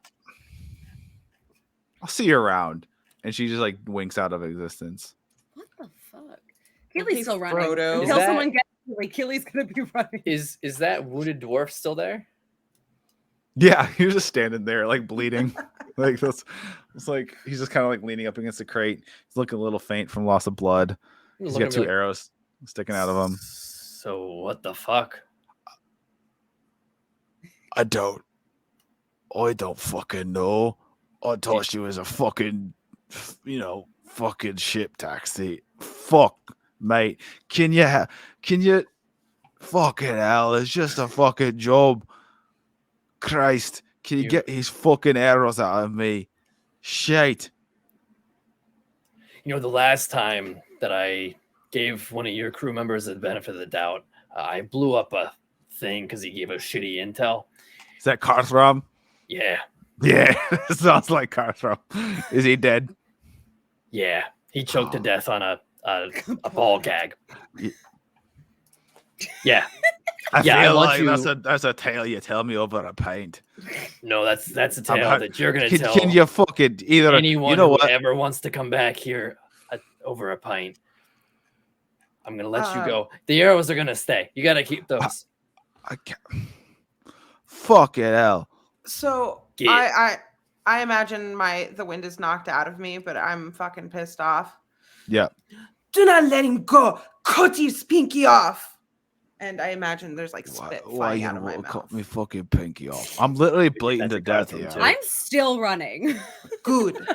see you around, and she just like winks out of existence. What the fuck? Keely's still running. Frodo. Until someone gets like Keely's gonna be running. Is that wounded dwarf still there? Yeah, he was just standing there, like bleeding. Like that's, it's like he's just kind of like leaning up against the crate. He's looking a little faint from loss of blood. He's got 2 arrows sticking out of him. So what the fuck? I don't fucking know. I thought she was a fucking, fucking ship taxi. Fuck, mate. Can you? Fucking hell! It's just a fucking job. Christ, can you get his fucking arrows out of me? Shite. The last time that I gave one of your crew members the benefit of the doubt, I blew up a thing because he gave us shitty intel. Is that Carthram? Yeah. Yeah, it sounds like Carthram. Is he dead? Yeah, he choked to death on a ball gag. Yeah. I feel like that's a tale you tell me over a pint. No, that's a tale that you're gonna tell. Can you fucking either anyone who ever wants to come back here over a pint? I'm gonna let you go. The arrows are gonna stay. You gotta keep those. I can't. Fuck it, hell. So I imagine the wind is knocked out of me, but I'm fucking pissed off. Yeah. Do not let him go. Cut his pinky off. And I imagine the's like spit flying out of my mouth. Cut me fucking pinky off. I'm literally bleeding to death here. I'm still running. Good.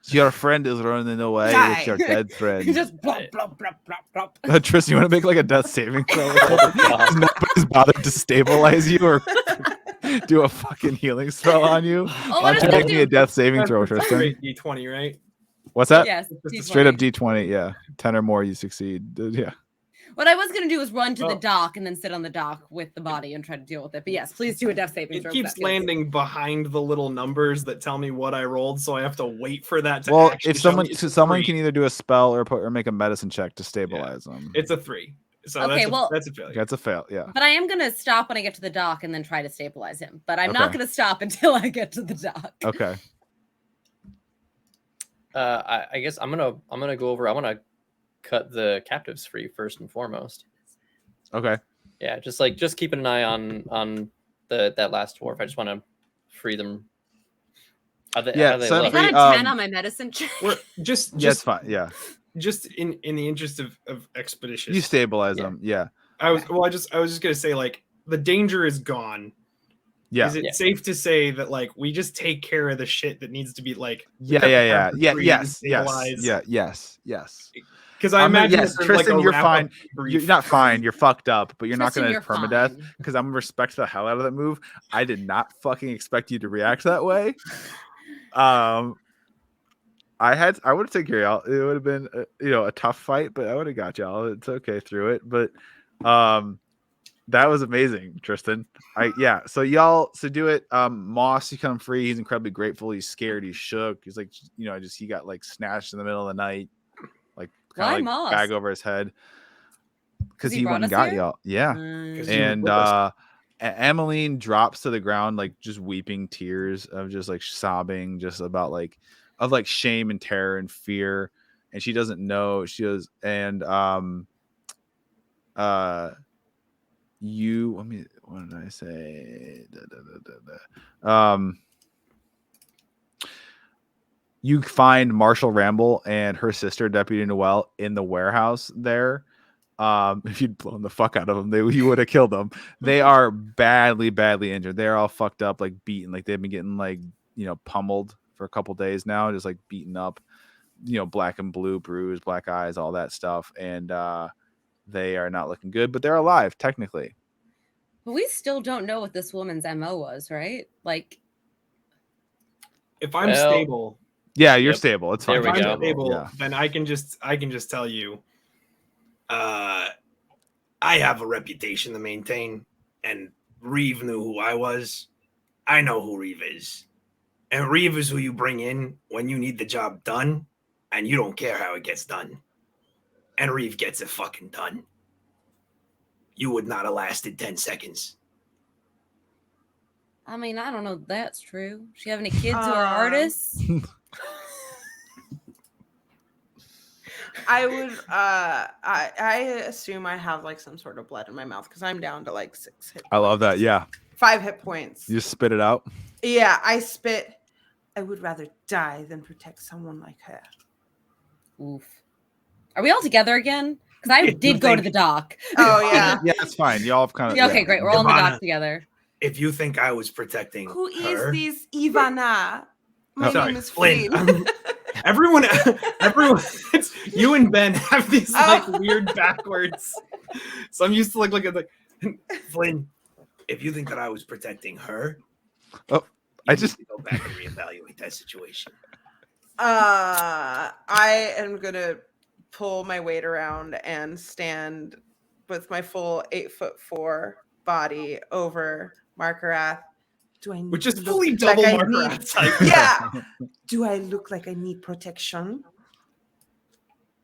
Your friend is running away with your dead friend. Just blop, blop, blop, blop, blop. Tristan, you want to make like a death saving throw? Nobody's bothered to stabilize you or do a fucking healing spell on you. Why don't you make me a death saving throw, Tristan? D20, right? What's that? Yes. Straight up D20, yeah. 10 or more, you succeed. Yeah. What I was going to do was run to the dock and then sit on the dock with the body and try to deal with it. But yes, please do a death saving throw. It keeps landing behind the little numbers that tell me what I rolled, so I have to wait for that to Well, actually if show me. someone can either do a spell or make a medicine check to stabilize them. It's a 3. So Okay, that's a failure. That's a fail, yeah. But I am going to stop when I get to the dock and then try to stabilize him. But I'm not going to stop until I get to the dock. Okay. I guess I'm gonna go over. I want to cut the captives free first and foremost. Okay. Yeah, just keeping an eye on that last dwarf. I just want to free them. Are they I got a 10 on my medicine check. Just it's fine. Yeah. Just in the interest of expeditious, you stabilize them. Yeah. I was just gonna say, like, the danger is gone. Yeah. Is it safe to say that, like, we just take care of the shit that needs to be, like, yes. Because I imagine Tristan, like you're fine. You're not fine. You're fucked up, but you're Tristan, not going to permadeath because I'm going to respect the hell out of that move. I did not fucking expect you to react that way. I would have taken care of y'all. It would have been a tough fight, but I would have got y'all. It's okay through it. But that was amazing, Tristan. So do it. Moss, you come free. He's incredibly grateful. He's scared. He's shook. He's like, he got like snatched in the middle of the night, like kind of like bag over his head because he went and got y'all. Yeah. And Emmeline drops to the ground, like just weeping tears of just like sobbing, just about like of like shame and terror and fear. And she doesn't know. She goes, and what did I say? You find Marshall Ramble and her sister, Deputy Noel, in the warehouse there. If you'd blown the fuck out of them, you would have killed them. They are badly injured. They're all fucked up, like beaten, like they've been getting like pummeled for a couple days now, just like beaten up, black and blue, bruised, black eyes, all that stuff, and they are not looking good, but they're alive technically. But we still don't know what this woman's MO was, right? Like, if I'm stable, you're stable. It's fine. If I'm stable, then I can just tell you, I have a reputation to maintain, and Reeve knew who I was. I know who Reeve is, and Reeve is who you bring in when you need the job done, and you don't care how it gets done, and Reeve gets it fucking done. You would not have lasted 10 seconds. I mean, I don't know if that's true. Does she have any kids who are artists? I would I assume I have like some sort of blood in my mouth because I'm down to like 6 hit points. I love that. Yeah. 5 hit points. You just spit it out? Yeah, I spit. I would rather die than protect someone like her. Oof. Are we all together again? Because I did go to the dock. Oh, yeah. Yeah, it's fine. Y'all have kind of... Okay, great. We're all in the dock together. If you think I was protecting Who her, is this Ivana? My name is Flynn. Everyone, it's, you and Ben have these like weird backwards. So I'm used to like Flynn. If you think that I was protecting her, I just go back and reevaluate that situation. I am gonna pull my weight around and stand with my full 8'4" body over Markarath. Which is fully double like Markarath type. Yeah. Do I look like I need protection?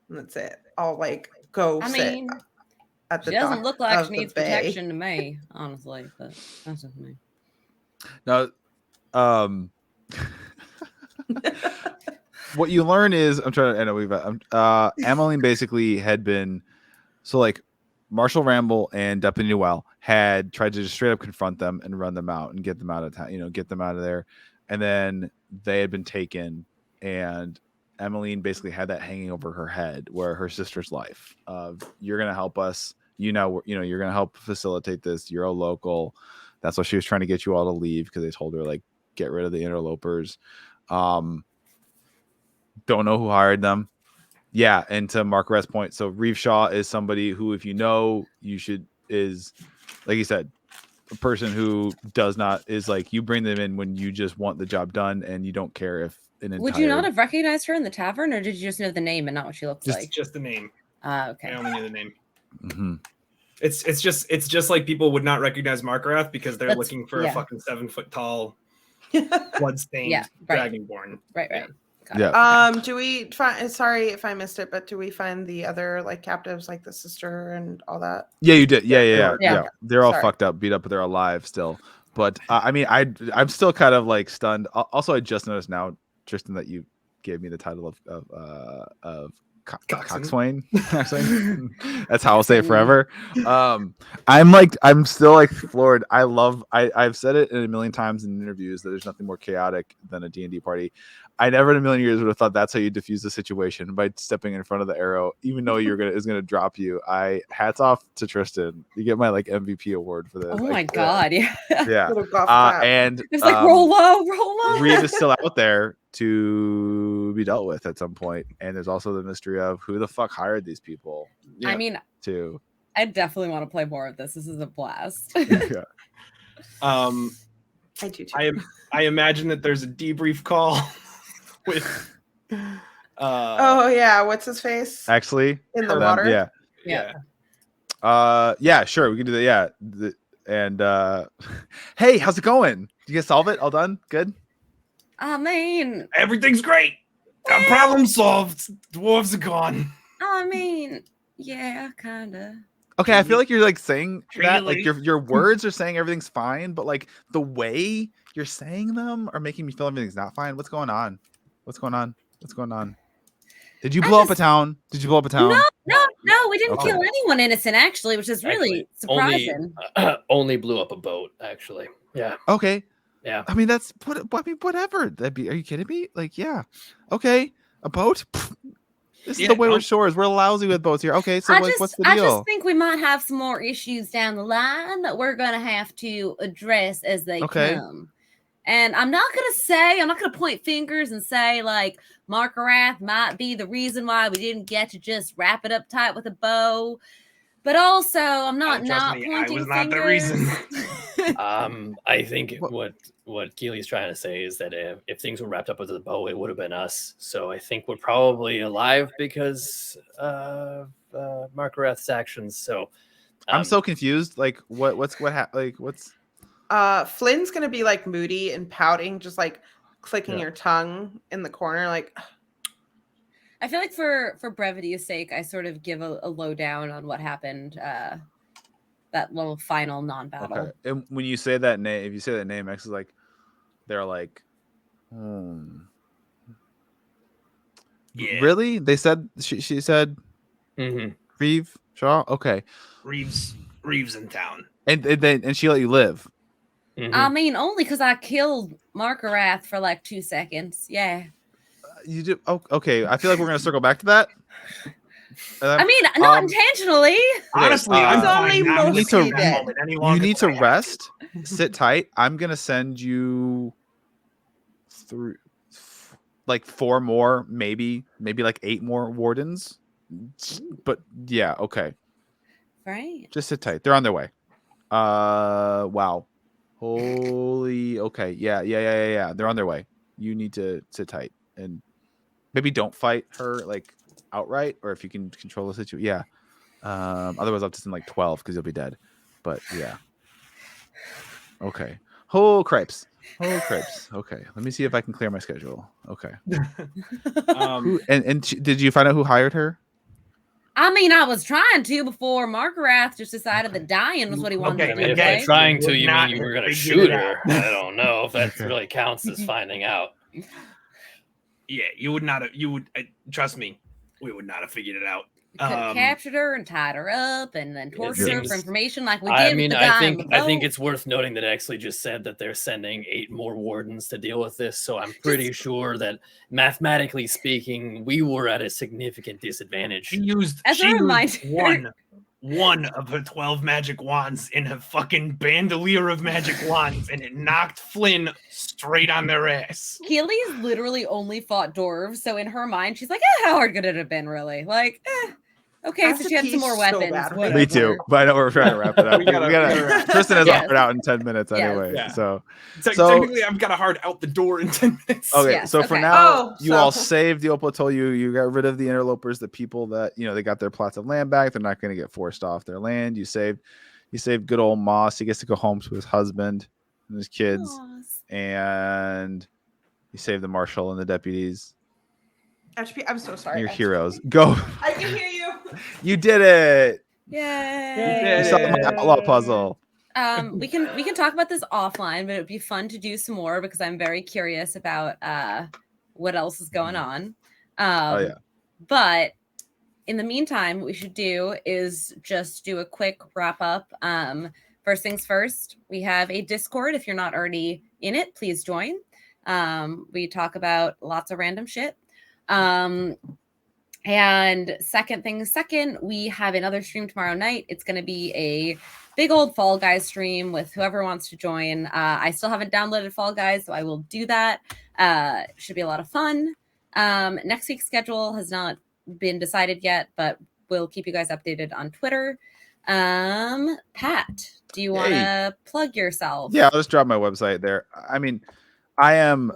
And that's it. I'll like go sit at the she doesn't look like she needs bay. protection to me, honestly, but that's just me. Now, what you learn is Emmeline basically had been Marshall Ramble and Deputy Noel had tried to just straight up confront them and run them out and get them out of town, get them out of there. And then they had been taken, and Emmeline basically had that hanging over her head where her sister's life of, you're going to help us, you're going to help facilitate this. You're a local. That's why she was trying to get you all to leave, because they told her get rid of the interlopers. Don't know who hired them. Yeah, and to Mark-Rest's point, so Reeve Shaw is somebody who, if is, like you said, a person who is you bring them in when you just want the job done and you don't care if Would you not have recognized her in the tavern, or did you just know the name and not what she looked like? Just the name. Okay. I only knew the name. Mm-hmm. It's just like people would not recognize Markarath because they're looking for a fucking 7-foot tall bloodstained dragonborn. Right. Yeah. Do we find? Sorry if I missed it, but do we find the other like captives, like the sister and all that? Yeah, you did. Yeah. They're all Sorry. fucked up, beat up, but they're alive still. But I mean, I'm still kind of like stunned. Also, I just noticed now, Tristan, that you gave me the title of Coxswain. That's how I'll say it forever. I'm still like floored. I've said it in a million times in interviews that there's nothing more chaotic than a D&D party. I never in a million years would have thought that's how you diffuse the situation, by stepping in front of the arrow, even though is gonna drop you. Hats off to Tristan. You get my like MVP award for this. Oh my god, yeah. And it's like roll low. Reed is still out there to be dealt with at some point, and there's also the mystery of who the fuck hired these people. I mean, too. I definitely want to play more of this. This is a blast. Yeah. I do too. I imagine that there's a debrief call with oh yeah, what's his face? Actually, in the water. Yeah, sure, we can do that. Yeah. Hey, how's it going? Did you guys solve it? All done? Good? I mean, everything's great. Got problem solved. Dwarves are gone. I mean, yeah, kinda. Okay, I feel like you're like saying that, Really? like your words are saying everything's fine, but like the way you're saying them are making me feel everything's not fine. What's going on? Did you blow up a town? No, we didn't Okay. kill anyone innocent, actually, which is really surprising. Only blew up a boat, actually. Yeah. Okay. Yeah. I mean, whatever. Are you kidding me? Like, yeah. Okay. A boat? Pfft. This is the Wayward Shores. We're lousy with boats here. Okay, so what's the deal? I just think we might have some more issues down the line that we're going to have to address as they come. And I'm not going to point fingers and say, like, Markarath might be the reason why we didn't get to just wrap it up tight with a bow. But also, I'm not pointing fingers. I was not the reason. I think what Keely's trying to say is that if things were wrapped up with a bow, it would have been us. So I think we're probably alive because of Markarath's actions. So I'm so confused. Like, what's Flynn's gonna be like moody and pouting, just like clicking your tongue in the corner, like. I feel like for brevity's sake, I sort of give a lowdown on what happened. That little final non-battle. Okay. And when you say that name, if you say that name, X is like, they're like, Yeah. Really? They said she said, Reeve Shaw. Okay. Reeves in town, and she let you live. I mean, only because I killed Markarath for like 2 seconds. Yeah. You do? Oh, okay. I feel like we're gonna circle back to that. I mean, not intentionally. Honestly, I'm fine now. You need to rest. Sit tight. I'm gonna send you through like 4 more, maybe like 8 more wardens. But yeah, okay. Right. Just sit tight. They're on their way. Wow. Holy. Okay. Yeah. They're on their way. You need to sit tight and maybe don't fight her like outright, or if you can control the situation. Yeah. Otherwise I'll have to send like 12 because you'll be dead. But yeah. Okay. Whole crepes. Okay. Let me see if I can clear my schedule. Okay. Did you find out who hired her? I mean, I was trying to before Markarath just decided that dying was what he wanted to do. If by trying to, you mean you were going to shoot her? I don't know if that really counts as finding out. Yeah, you would not have. You would trust me. We would not have figured it out. Could have captured her and tied her up and then tortured her for information like we did. I mean, with the guy I think it's worth noting that it actually just said that they're sending 8 more wardens to deal with this. So I'm pretty sure that mathematically speaking, we were at a significant disadvantage. She used one of her 12 magic wands in a fucking bandolier of magic wands, and it knocked Flynn straight on their ass. Keely's literally only fought dwarves, so in her mind, she's like, how hard could it have been, really? Like, Okay, so she had some more so weapons. bad. whatever. Me too. But I know we're trying to wrap it up. We gotta wrap. Tristan has Yes. offered out in 10 minutes Yes. anyway. Yeah. So Technically, I've got a hard out the door in 10 minutes. okay, Yes, so for okay. now, you all so- saved the Opal told you got rid of the interlopers, the people that they got their plots of land back. They're not going to get forced off their land. You saved good old Moss. He gets to go home to his husband and his kids, and you saved the marshal and the deputies. HP, I'm so sorry. Your HP. heroes. Go. I can hear you. You did it. Yay! You solved my outlaw puzzle. We can talk about this offline, but it'd be fun to do some more because I'm very curious about what else is going on. Oh yeah. But in the meantime, what we should do is just do a quick wrap up. First things first, we have a Discord. If you're not already in it, please join. We talk about lots of random shit. And second, we have another stream tomorrow night. It's going to be a big old Fall Guys stream with whoever wants to join. I still haven't downloaded Fall Guys, so I will do that. Should be a lot of fun. Next week's schedule has not been decided yet, but we'll keep you guys updated on Twitter. Pat, do you want to plug yourself? Yeah, I'll just drop my website there. I mean, I am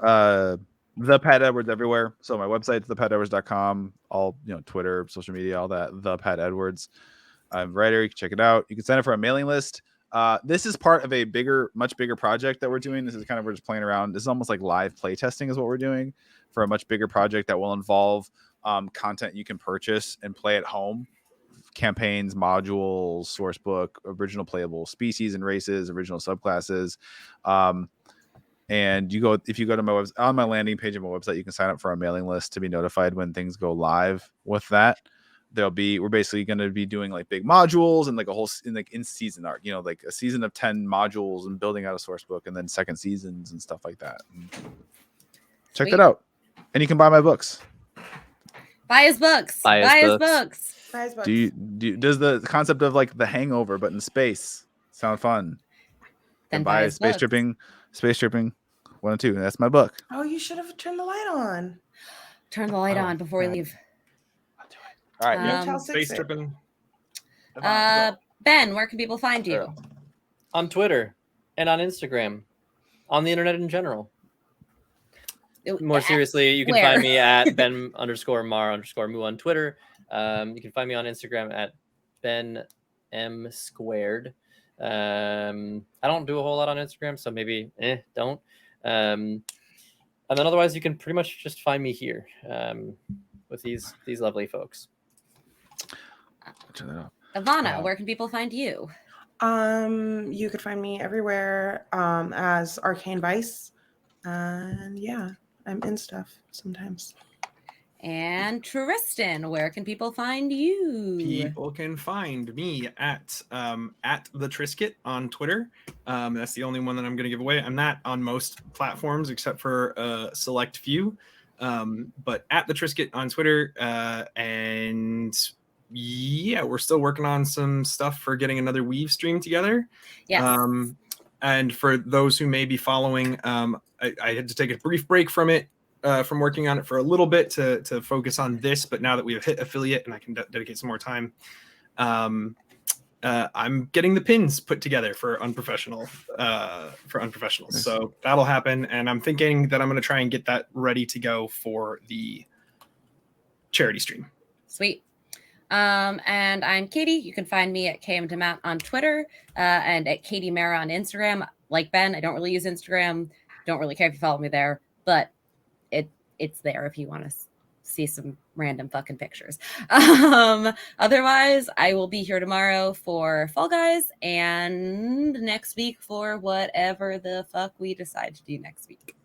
the Pat Edwards everywhere. So my website's thepatedwards.com. All Twitter, social media, all that. The Pat Edwards. I'm a writer. You can check it out. You can sign up for a mailing list. This is part of a much bigger project that we're doing. This is kind of we're just playing around. This is almost like live play testing is what we're doing for a much bigger project that will involve content you can purchase and play at home. Campaigns, modules, source book, original playable species and races, original subclasses. And if you go to my website, on my landing page of my website, you can sign up for our mailing list to be notified when things go live with that. We're basically going to be doing like big modules and like a whole in season arc, like a season of 10 modules and building out a source book and then second seasons and stuff like that. Check that out. And you can buy my books. Buy his books. Buy his books. Does the concept of like The Hangover but in space sound fun? Then buy Space Tripping 1 and 2. That's my book. Oh, you should have turned the light on. Turn the light on before we leave. I'll do it. All right. Tell Space Six tripping. Ben, where can people find you? On Twitter and on Instagram, on the internet in general. More seriously, you can find me at Ben_Mar_Mu on Twitter. You can find me on Instagram at Ben M Squared. I don't do a whole lot on Instagram, so maybe don't. And then otherwise, you can pretty much just find me here with these lovely folks. Turn that up. Ivana, where can people find you? You could find me everywhere as Arcane Vice. And yeah, I'm in stuff sometimes. And Tristan, where can people find you? People can find me at the Trisket on Twitter. That's the only one that I'm going to give away. I'm not on most platforms except for a select few. But at the Trisket on Twitter. And yeah, we're still working on some stuff for getting another Weave stream together. Yes. And for those who may be following, I had to take a brief break from it. From working on it for a little bit to focus on this, but now that we have hit affiliate and I can dedicate some more time, I'm getting the pins put together for unprofessionals. Nice. So that'll happen, and I'm thinking that I'm going to try and get that ready to go for the charity stream. Sweet. And I'm Katie. You can find me at KMDemat on Twitter and at Katie Mara on Instagram. Like Ben, I don't really use Instagram. Don't really care if you follow me there, but it's there if you want to see some random fucking pictures. Otherwise, I will be here tomorrow for Fall Guys and next week for whatever the fuck we decide to do next week.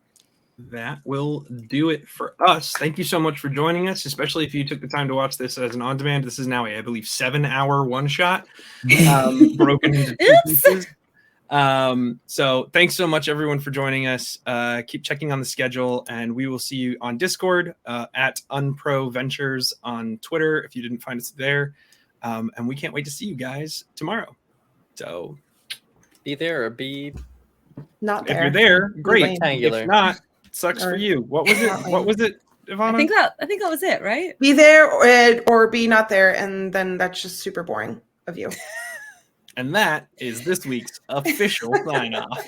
That will do it for us. Thank you so much for joining us, especially if you took the time to watch this as an on-demand. This is now I believe 7-hour one-shot broken into 2 pieces. So thanks so much everyone for joining us. Keep checking on the schedule and we will see you on Discord at Unpro Ventures on Twitter if you didn't find us there. And we can't wait to see you guys tomorrow. So be there or be not there. If you're there, great. Rectangular. If not, sucks for you. What was it? What was it? Ivana? I think that was it, right? Be there or be not there, and then that's just super boring of you. And that is this week's official sign off.